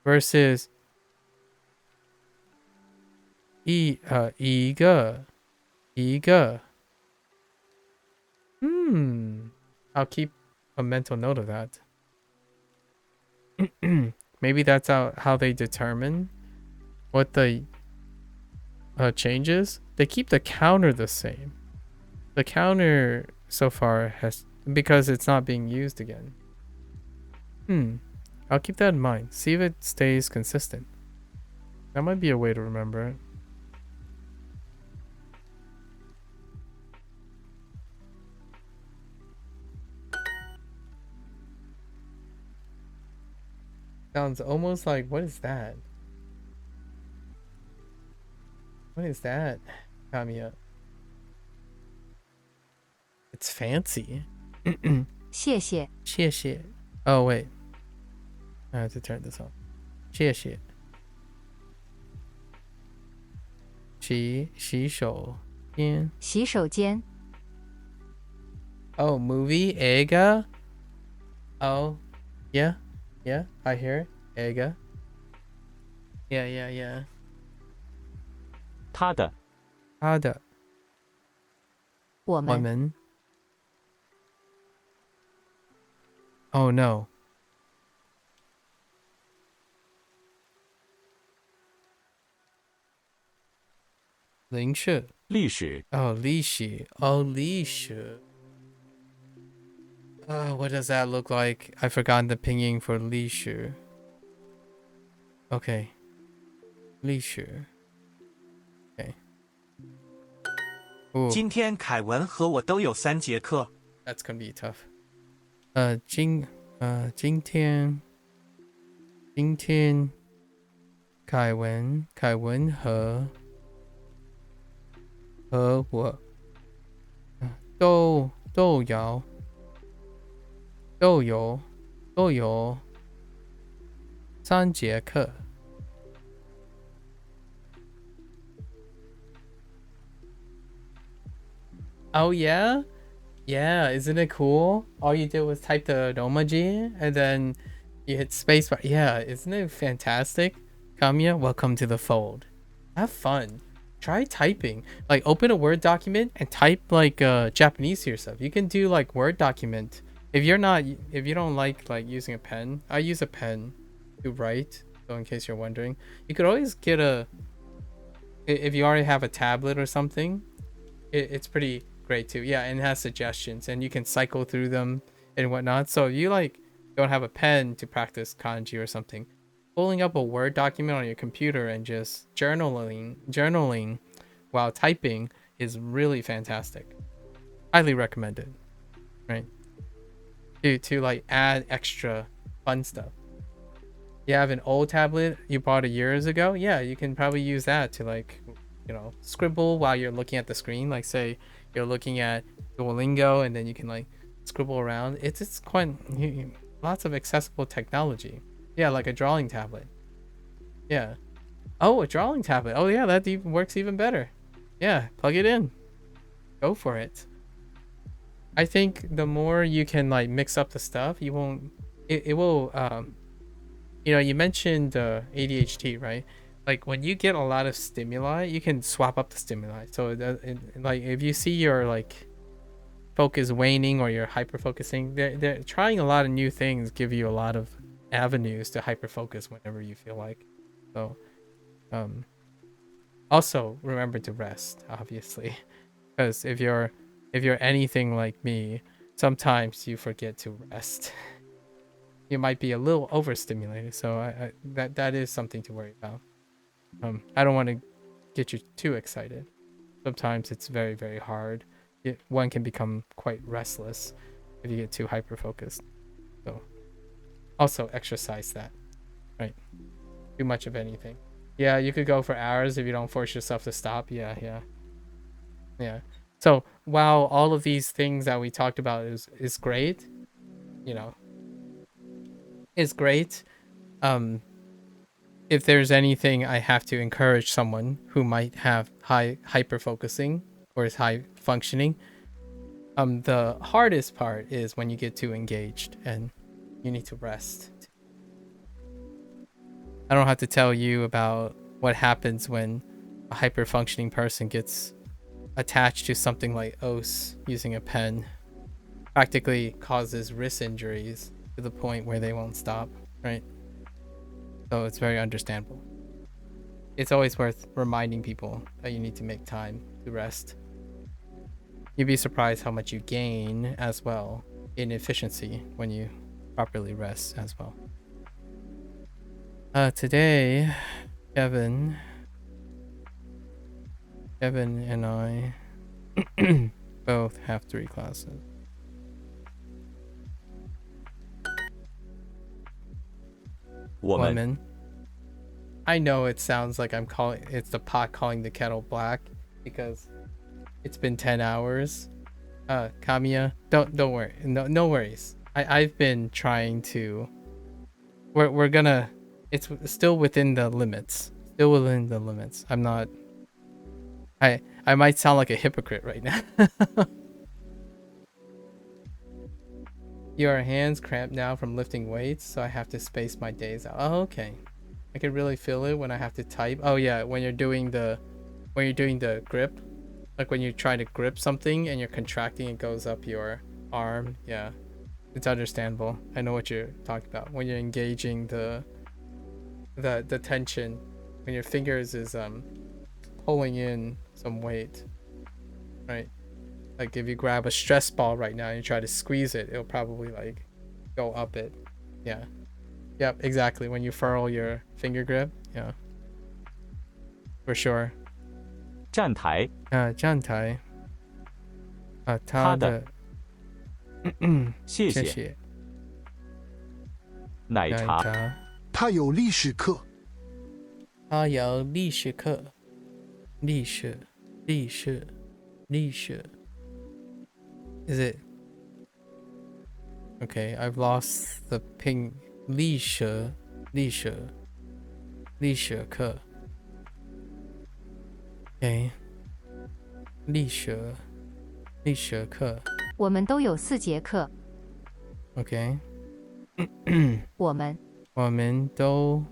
versus 一个。I'll keep a mental note of that. Maybe that's how they determine what the changes. They keep the counter the same. The counter so far has, because it's not being used again. I'll keep that in mind. See if it stays consistent. That might be a way to remember it. Sounds almost like, what is that? What is that, Kamiya? It's fancy. 谢谢。谢谢. Oh, wait. I have to turn this off. 谢谢. 洗手间. Oh, movie? Ega? Oh, yeah. Yeah, I hear it. Ega. Yeah. 他的我们 Oh no. 零式历史 Oh, 历史 Oh, 历史 what does that look like? I forgot the pinyin for 历史 Okay. 历史 Okay. Ooh, 今天凯文和我都有3节课。 that's gonna be tough. 今天凯文和我都有3节课 Oh yeah? Yeah, isn't it cool? All you did was type the emoji and then you hit spacebar. Yeah, isn't it fantastic? Kamiya, welcome to the fold. Have fun. Try typing. Like open a Word document and type like Japanese to yourself. You can do like Word document. If you don't like using a pen, I use a pen to write. So in case you're wondering, you could always get if you already have a tablet or something, it's pretty great too. Yeah, and it has suggestions and you can cycle through them and whatnot. So if you like don't have a pen to practice kanji or something, pulling up a Word document on your computer and just journaling while typing is really fantastic. Highly recommended. Right? To like add extra fun stuff. You have an old tablet you bought years ago, yeah, you can probably use that to like, scribble while you're looking at the screen. Like say you're looking at Duolingo and then you can like scribble around. It's quite lots of accessible technology. Yeah, like a drawing tablet. Yeah. Oh, a drawing tablet. Oh yeah, that even works even better. Yeah, plug it in. Go for it. I think the more you can like mix up the stuff, you won't. It will. You mentioned ADHD, right? Like when you get a lot of stimuli, you can swap up the stimuli. So like if you see your like focus waning or you're hyper focusing, they're trying a lot of new things, give you a lot of avenues to hyper focus whenever you feel like. So also remember to rest, obviously, because if you're anything like me, sometimes you forget to rest. You might be a little overstimulated, so that is something to worry about. I don't want to get you too excited. Sometimes it's very, very hard. One can become quite restless if you get too hyper focused. So also exercise that, right? Too much of anything. Yeah, you could go for hours if you don't force yourself to stop. Yeah. So while all of these things that we talked about is great, is great. If there's anything I have to encourage someone who might have high hyper focusing or is high functioning, the hardest part is when you get too engaged and you need to rest. I don't have to tell you about what happens when a hyper functioning person gets attached to something like OS using a pen. Practically causes wrist injuries to the point where they won't stop, right? So it's very understandable. It's always worth reminding people that you need to make time to rest. You'd be surprised how much you gain as well in efficiency when you properly rest as well. Today, Kevin and I both have 3 classes. Woman. I know it sounds like it's the pot calling the kettle black because it's been 10 hours. Kamiya, don't worry. No worries. I've been trying to we're gonna it's still within the limits. I'm not I might sound like a hypocrite right now. Your hands cramp now from lifting weights, so I have to space my days out. Oh, okay. I can really feel it when I have to type. Oh yeah, when you're doing the grip, like when you try to grip something and you're contracting, it goes up your arm. Yeah, it's understandable. I know what you're talking about. When you're engaging the tension, when your fingers is pulling in some weight, right? Like if you grab a stress ball right now and you try to squeeze it, it'll probably like go up it. Yeah. Yep, exactly. When you furl your finger grip, yeah. For sure. 站台站台他他的谢谢谢谢奶茶他有历史课。他有历史课历史 Is it okay? I've lost the ping. 历史课 okay. 历史课我们都有4节课。 okay. 我们都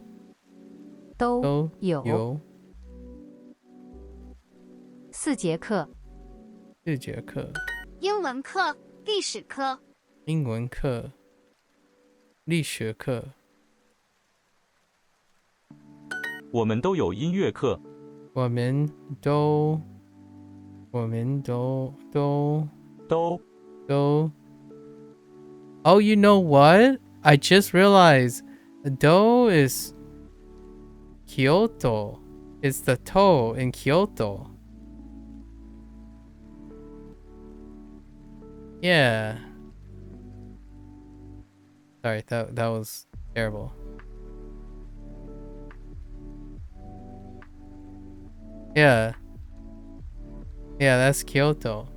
有4节课。4节课英文课、历史课。英文课历史课我们都有音乐课我们都Oh, you know what? I just realized Do is Kyoto. It's the toe in Kyoto. Yeah. Sorry, that was terrible. Yeah. Yeah, that's Kyoto.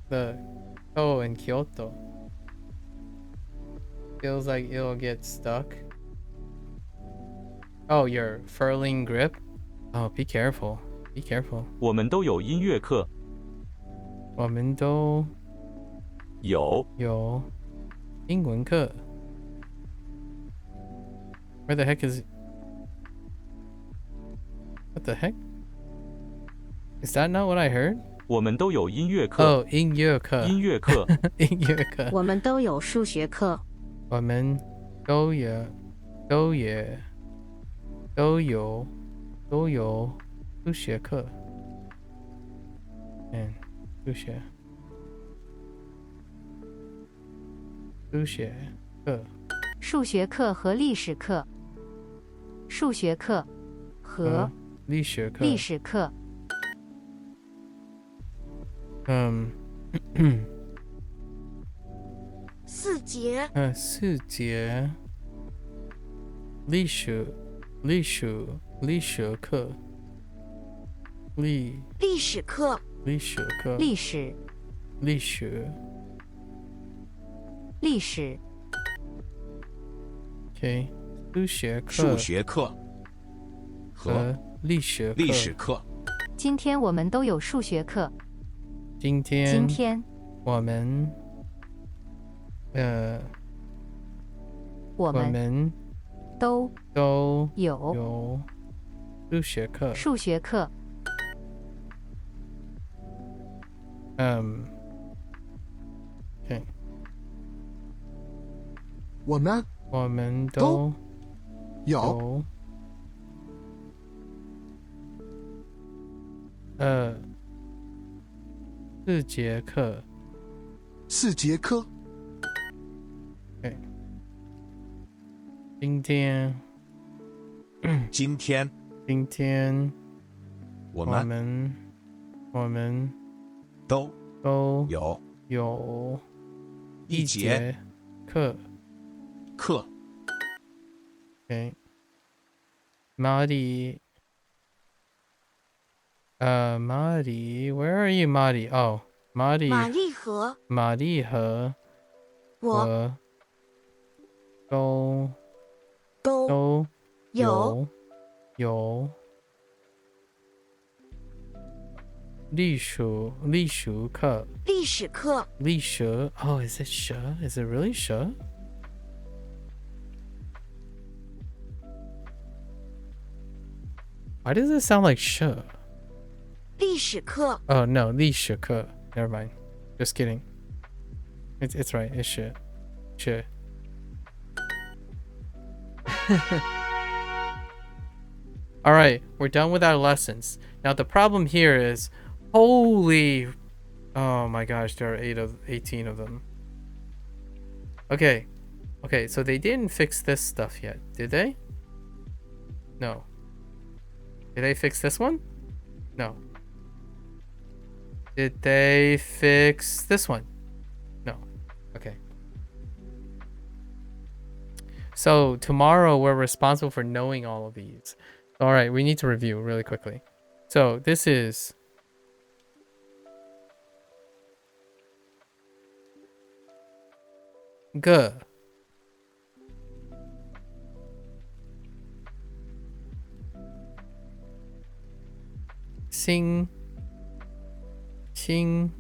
The toe in Kyoto. Feels like it'll get stuck. Oh, your furling grip? Oh, be careful. Be careful. 我们都有音乐课我们都有英文课 Where the heck is... What the heck? Is that not what I heard? 我们都有音乐课 Oh, 音乐课音乐课音乐课我们都有数学课。我们都有数学课。数学课。数学课和历史课。数学课和历史课。历史课。4节。4节。历史课。历史课。历史。OK， 数学课和历史课。今天我们都有数学课。今天我们都有数学课。数学课。OK， 我们都有4节课。4节课。Okay， 今天我们都有1节课。Okay， Marty, where are you, Marty? Oh, Marty. 玛丽和我都有历史课。Oh, is it 蛇? Is it really 蛇? Why does it sound like 蛇? 历史课。 Oh no, 历史课. Never mind. Just kidding. It's right. It's 蛇. All right, we're done with our lessons. Now the problem here is, holy, oh my gosh, there are 18 of them. Okay, okay, so they didn't fix this stuff yet, did they? No. Did they fix this one? No. Did they fix this one? No. Okay. So tomorrow we're responsible for knowing all of these. All right, we need to review really quickly. So this is G. Sing. Xing.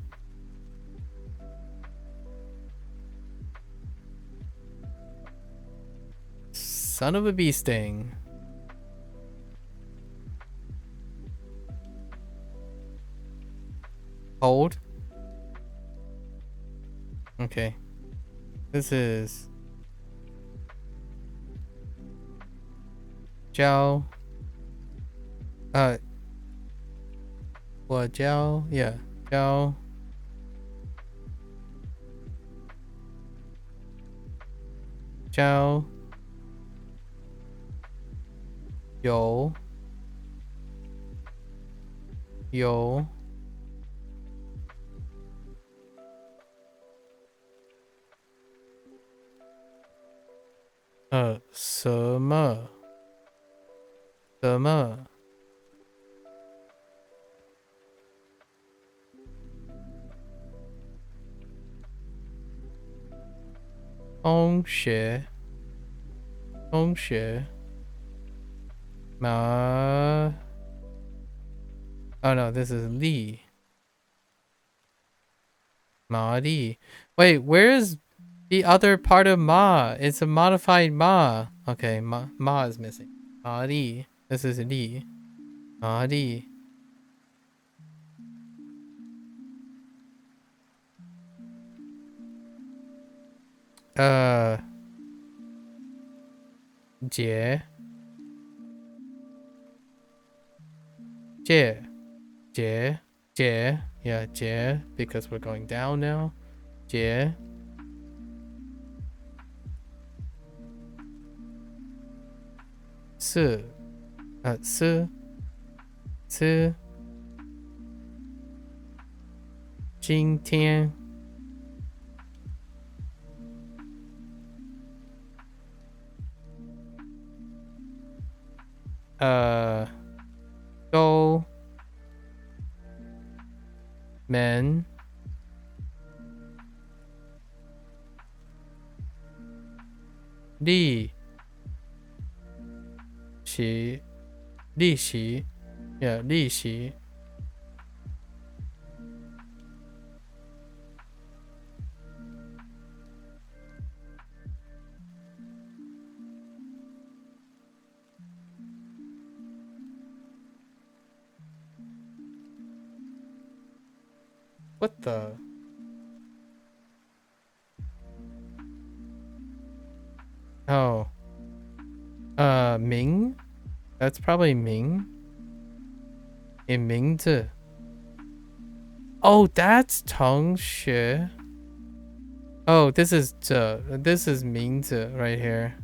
Son of a bee sting. Hold. Okay. This is Jiao. Jiao, yeah. Jiao. Jiao. Yo. Yo. 什么？什么？同学，同学，马。Oh no, this is Lee. Ma Li. Wait, where's the other part of Ma? It's a modified Ma. Okay, Ma is missing. Ma Li. This is Li. Ma Li. Jie. Jie. Jie. Jie. Yeah, Jie. Because we're going down now. Jie. Si. Si. Si. 今天 都 men 利息 yeah 利息 What the? Oh. Ming? That's probably Ming. In Mingzi. Oh, that's Teng Xue. Oh, this is Mingzi right here.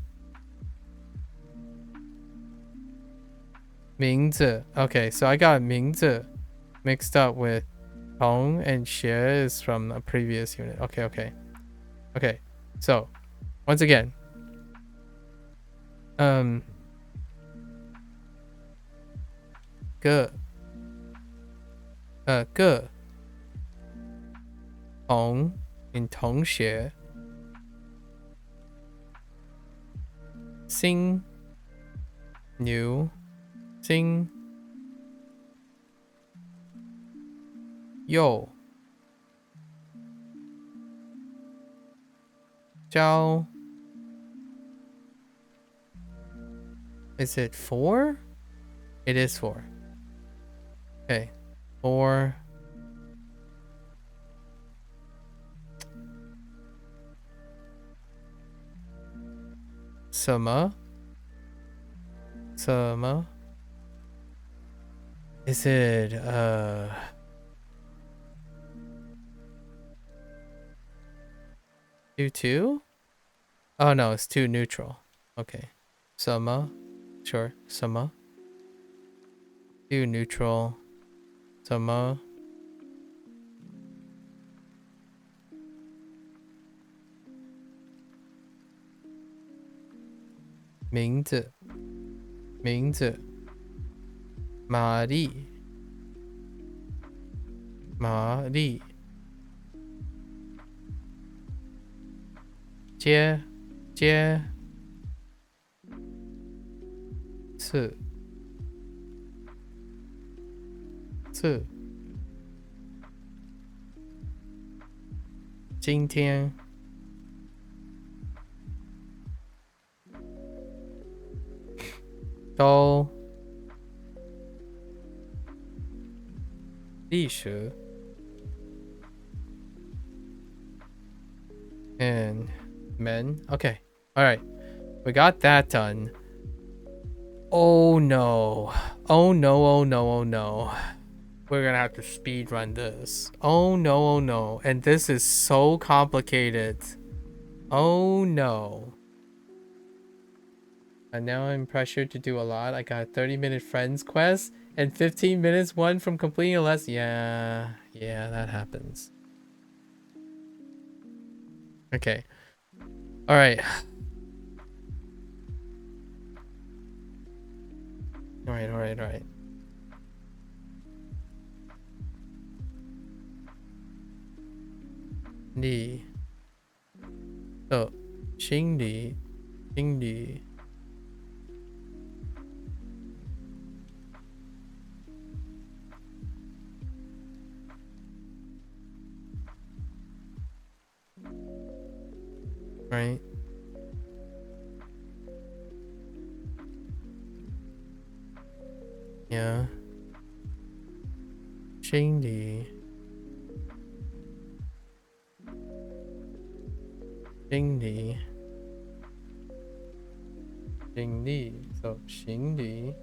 Mingzi. Okay, so I got Mingzi mixed up with Tong, and Xie is from a previous unit. Okay, okay. Okay, so once again, Ge, Tong in Tong Xie, Xing, New, Xing, Yo, Zhao. Is it 4? It is 4. Okay. 4. Sama. Is it two? Oh no, it's two neutral. Okay. Summa. Sure. Summa. Two neutral. Summa. Mingzi. Mingzi. Mari. Mari. 接次今天都历史 and men. Okay. All right. We got that done. Oh no. Oh no, oh no, oh no. We're gonna have to speed run this. Oh no, oh no. And this is so complicated. Oh no. And now I'm pressured to do a lot. I got a 30-minute friends quest and 15 minutes one from completing a lesson. Yeah, that happens. Okay. All right. All right. 你的心理 right? Yeah. 心理 so 心理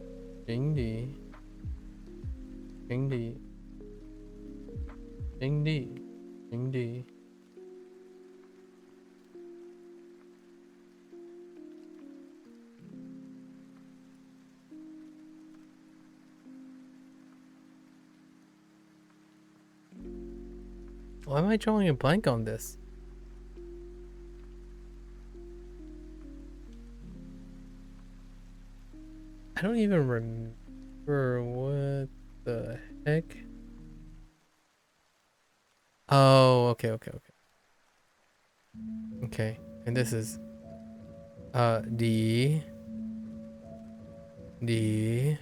Why am I drawing a blank on this? I don't even remember what the heck. Oh, okay. Okay, and this is D 离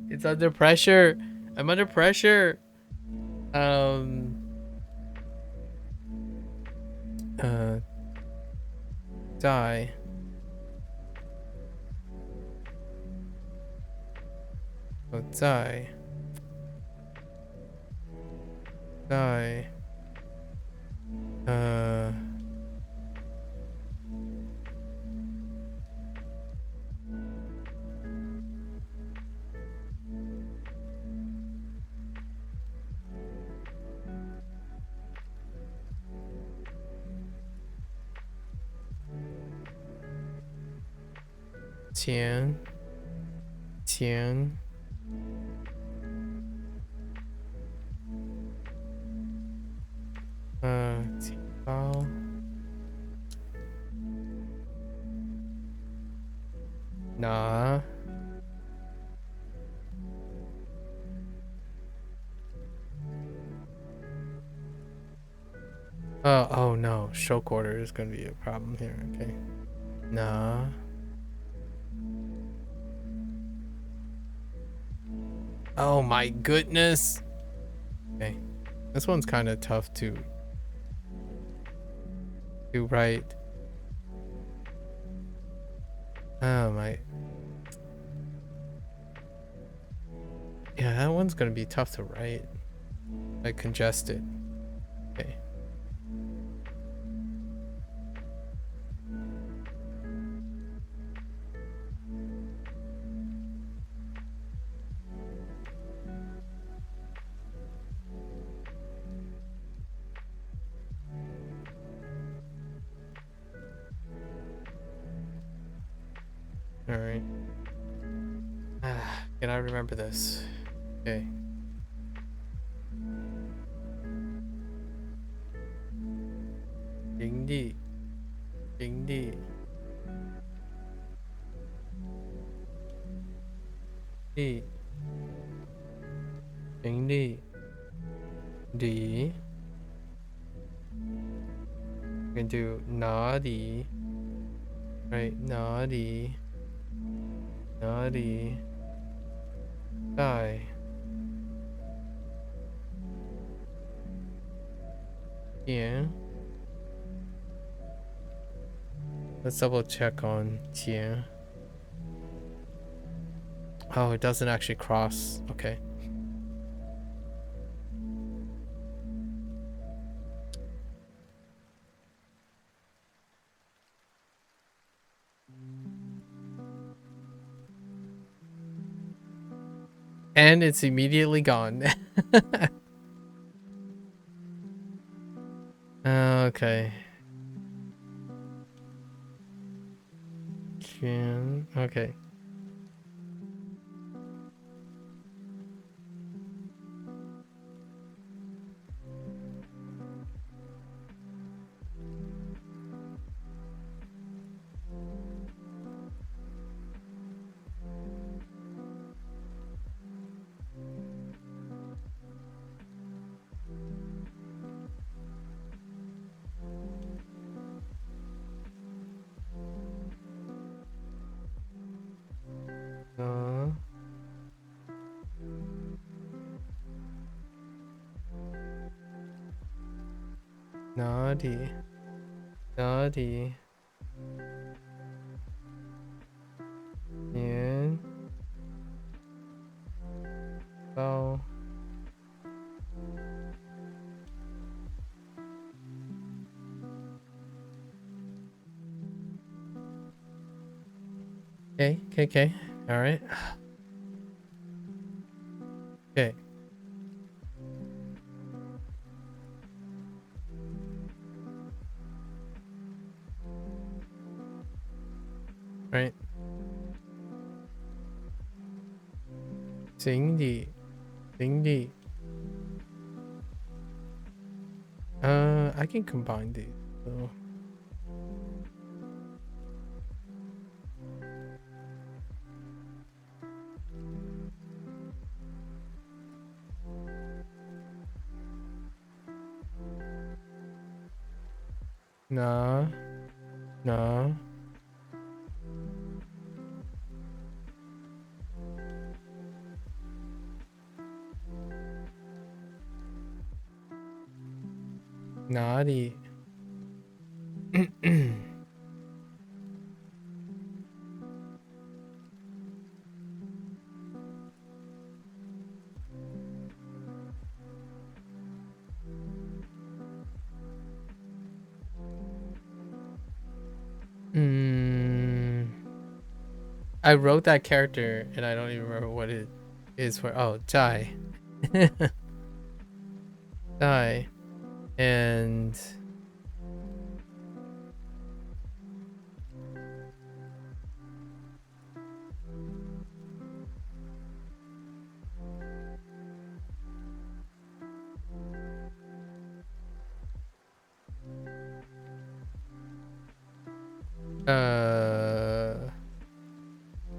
It's under pressure. I'm under pressure. Die. Oh, die. Die. 前钱包拿 oh no, show quarter is gonna be a problem here. Okay. Nah. Oh my goodness. Okay. This one's kind of tough to write. Oh my. Yeah, that one's gonna be tough to write. Like congested. Okay. All right. Can I remember this? Okay. Ding ding di. Di. Ding di. D. We can do naughty. Right, naughty. Naughty. Die. Yeah. Let's double check on Tia. Oh, it doesn't actually cross. Okay. And it's immediately gone. Okay. Okay. Naughty. Naughty. And oh. Okay. All right. Okay. Right. Cindy. I can combine these. So. Nah. Naughty. I wrote that character and I don't even remember what it is for. Oh, Jai. Jai. And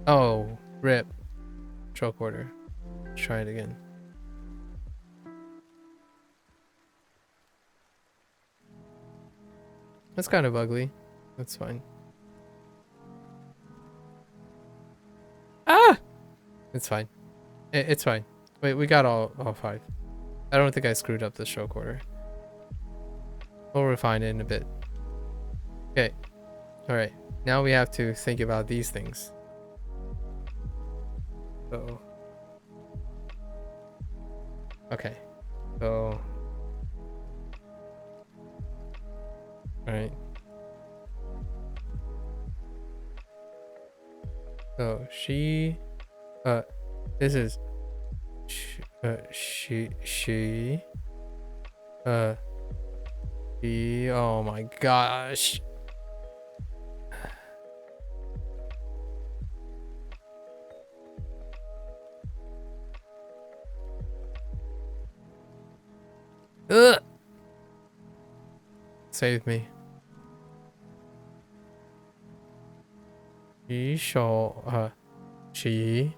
oh, rip. Stroke order. Try it again. That's kind of ugly. That's fine. Ah! It's fine. It's fine. Wait, we got all 5. I don't think I screwed up the stroke order. We'll refine it in a bit. Okay. Alright. Now we have to think about these things. So Okay. So. Alright. So she. This is. She. Oh my gosh. Ugh. Save me. 洗手洗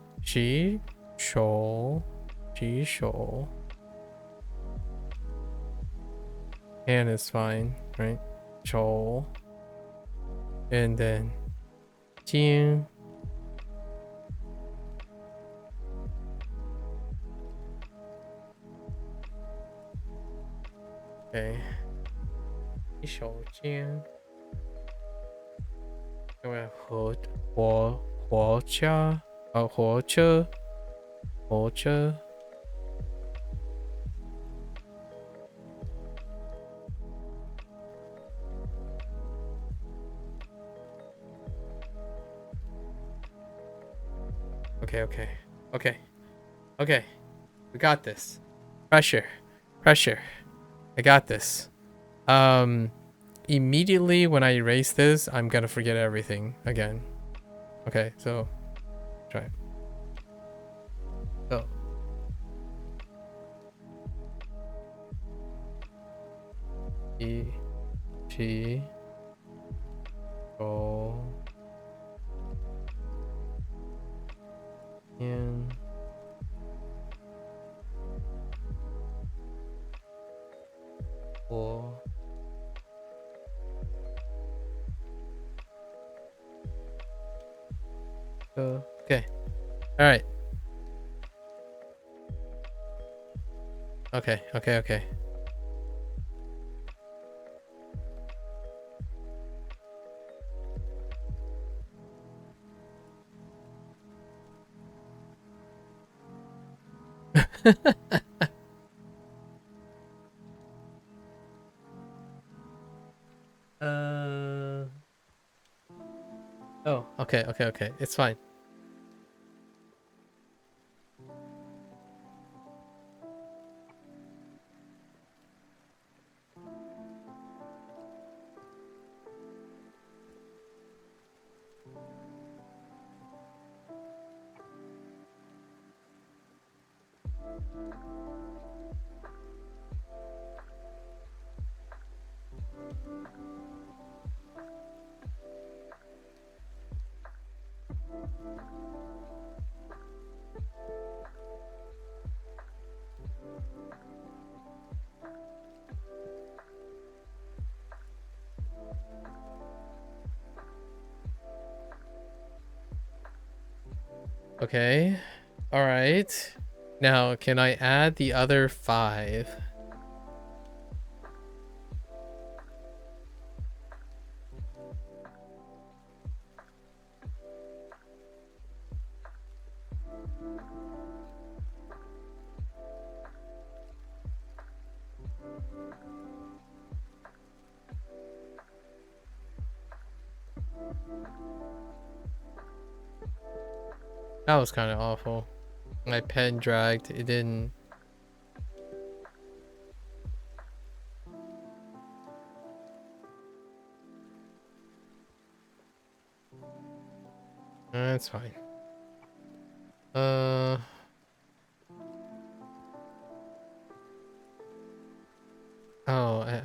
手 hand is fine, right? 手 and then 巾 okay 洗手间因为火车Okay. We got this. Pressure. I got this. Immediately when I erase this, I'm gonna forget everything again. Okay, so try. So. She. Oh. In. Or. Okay. All right. Okay. Oh, okay. It's fine. Okay. All right. Now, can I add the other 5? That was kind of awful. My pen dragged. It didn't. That's fine. Oh, I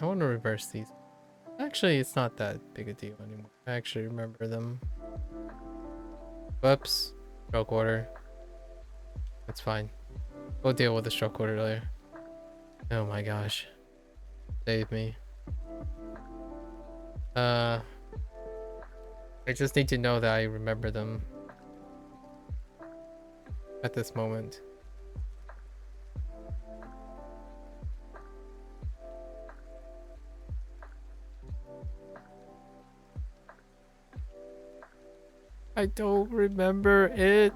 want to reverse these. Actually, it's not that big a deal anymore. I actually remember them. Whoops. Stroke order. That's fine. We'll deal with the stroke order later. Oh my gosh. Save me. I just need to know that I remember them at this moment. I don't remember it.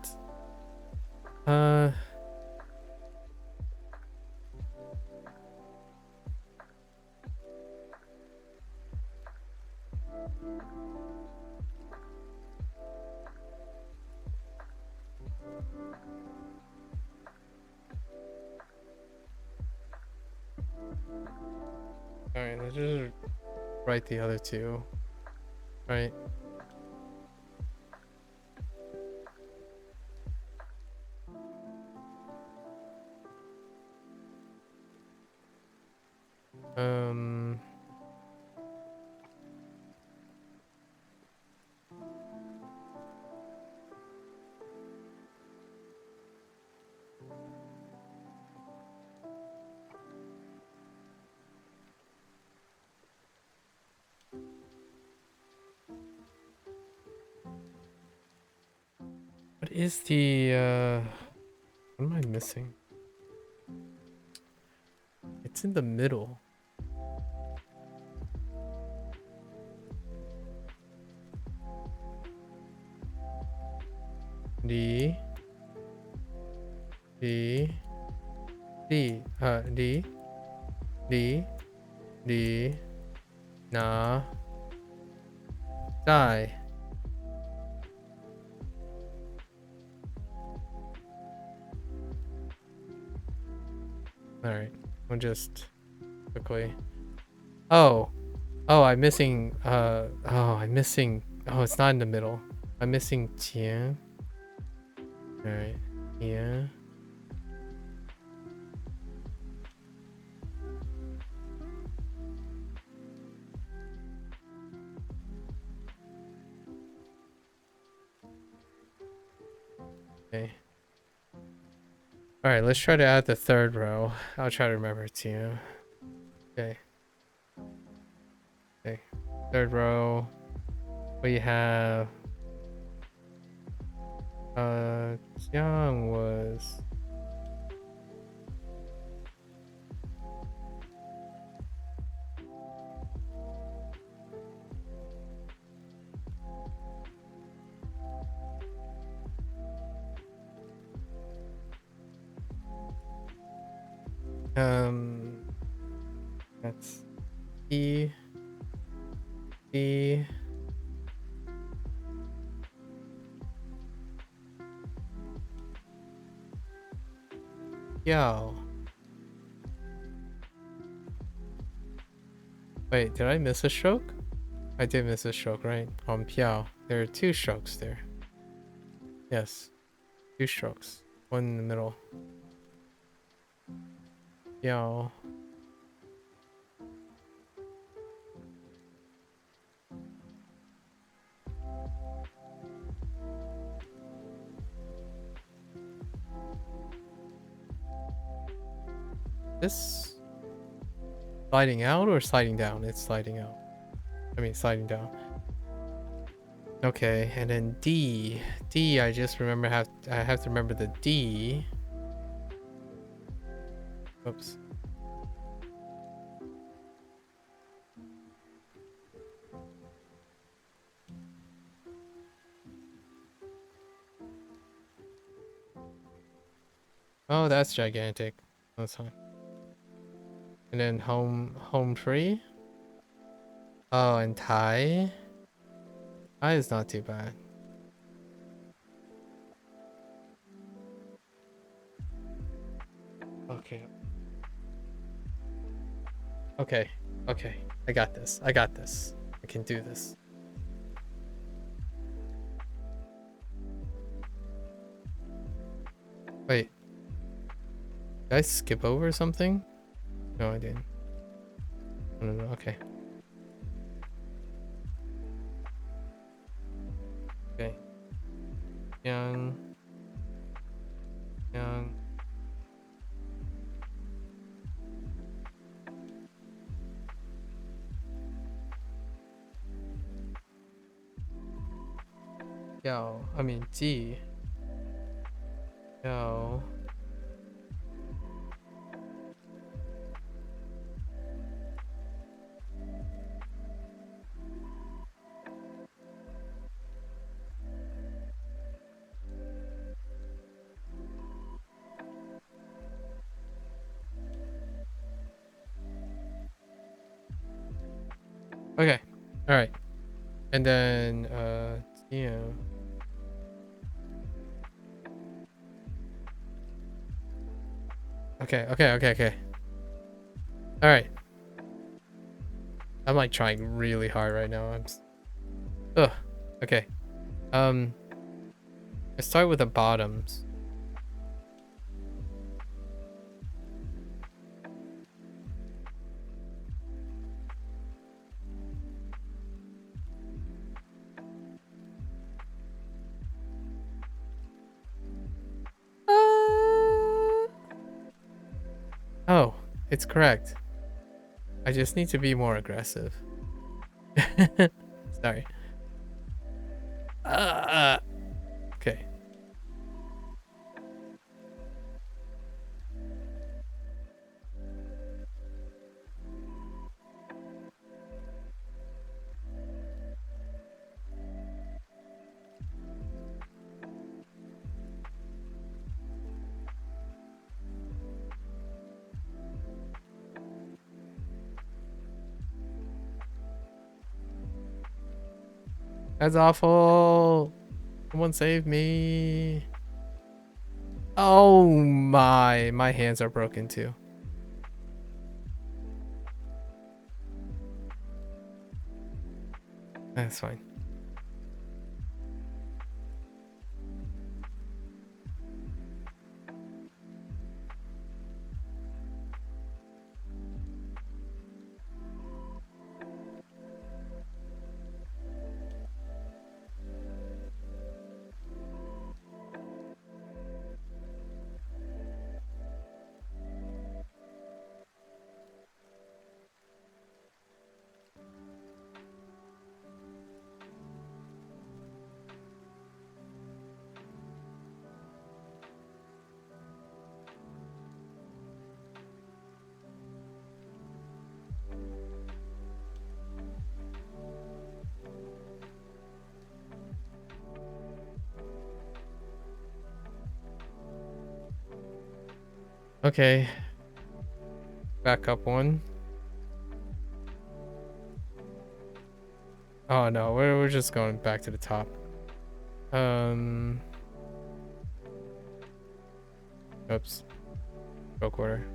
Alright, let's just write the other two. Right. What is the what am I missing? It's in the middle. D D D D D D Na Die. Alright, we'll just quickly. Oh, I'm missing. I'm missing. Oh, it's not in the middle. I'm missing Tian. Alright, yeah. Okay. Alright, let's try to add the third row. I'll try to remember it to you. Okay. Okay. Third row. We have Jiang was that's E E Yao. Wait, did I miss a stroke? I did miss a stroke, right? On Piao. There are two strokes there. Yes. Two strokes. One in the middle. Piao. This sliding out or sliding down? It's sliding out. I mean sliding down. Okay, and then D. D, I just remember I have to remember the D. Oops. Oh, that's gigantic. That's fine. And then home free. Oh, and Thai. Thai is not too bad. Okay. Okay. Okay. I got this. I got this. I can do this. Wait. Did I skip over something? No, I didn't. No. Okay. Okay. Young. Yao. I mean, G. Yao. Okay. All right. And then, yeah. Okay. All right. I'm like trying really hard right now. Ugh. Okay. Let's start with the bottoms. Oh, it's correct. I just need to be more aggressive. Sorry. Okay. That's awful. Someone save me. Oh my hands are broken too. That's fine. Okay. Back up one. Oh no, we're just going back to the top. Oops. Broke order.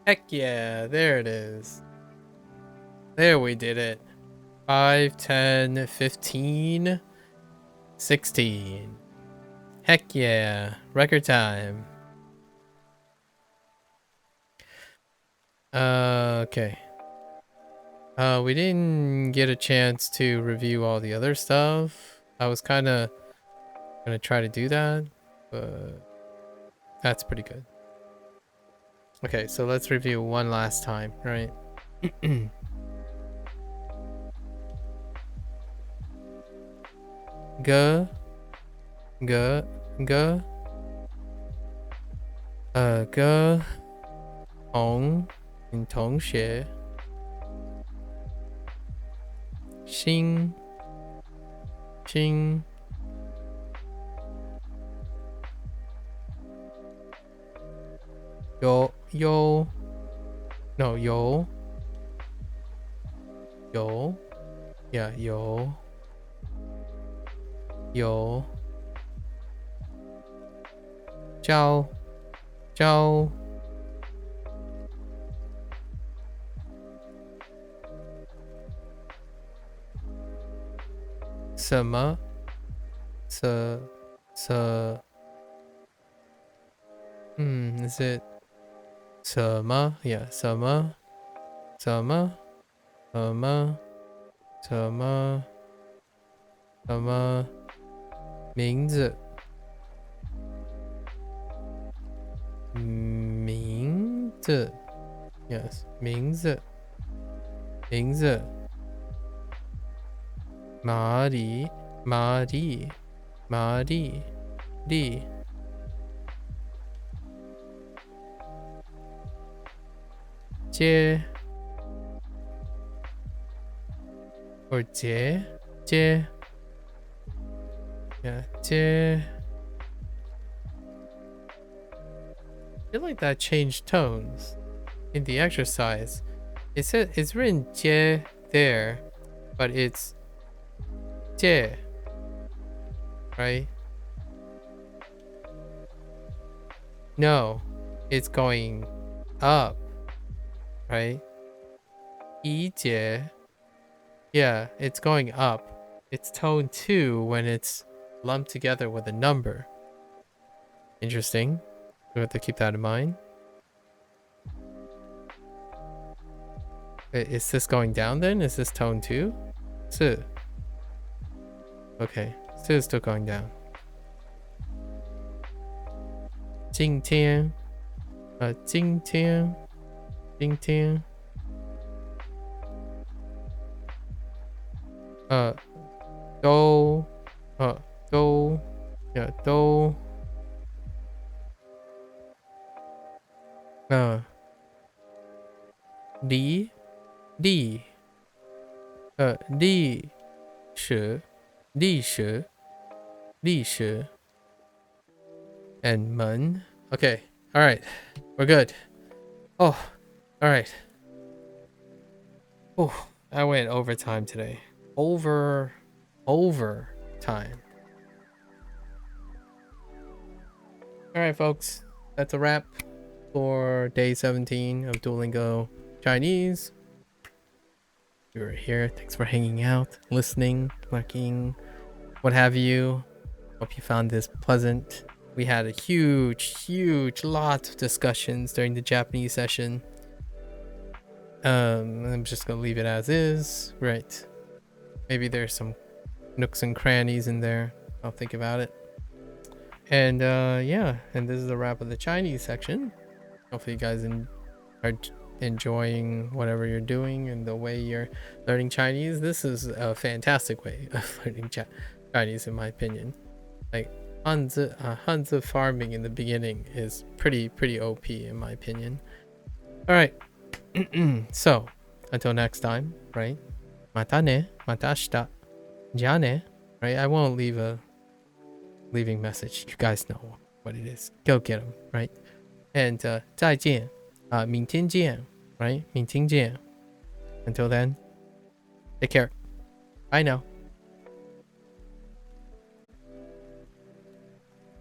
Heck yeah, there it is. There we did it. 5, 10, 15. 16. Heck yeah. Record time. Okay. We didn't get a chance to review all the other stuff. I was kind of gonna try to do that, but that's pretty good. Okay, so let's review one last time, right? G, G, G, G, 同学 新 有 no 有 yeah 有教什么is it 什么 yeah 什么名字yes 名字玛丽街 or 街 yeah 街 I feel like that changed tones in the exercise. It's written 街 there, but it's 街 right? No, it's going up, right? 一节 yeah, it's going up. It's tone 2 when it's lumped together with a number. Interesting. We have to keep that in mind. Is this going down then? Is this tone 2? 是 okay, still going down. 今天都 yeah 都历史 and 门 okay, all right, we're good. Oh, all right. Oh, I went overtime today. Overtime. All right, folks, that's a wrap for day 17 of Duolingo Chinese. We were here. Thanks for hanging out, listening, lurking, what have you. Hope you found this pleasant. We had a huge lot of discussions during the Japanese session. I'm just gonna leave it as is, right? Maybe there's some nooks and crannies in there. I'll think about it. And yeah, and this is the wrap of the Chinese section. Hopefully you guys are enjoying whatever you're doing and the way you're learning Chinese. This is a fantastic way of learning Chinese, in my opinion. Like Hanzi farming in the beginning is pretty OP, in my opinion. All right. So until next time, right? Mata ne, mata ashita, ja ne, right? I won't leave a leaving message. You guys know what it is. Go get them, right? And 再见, 明天见, right? 明天见. Until then, take care. Bye now.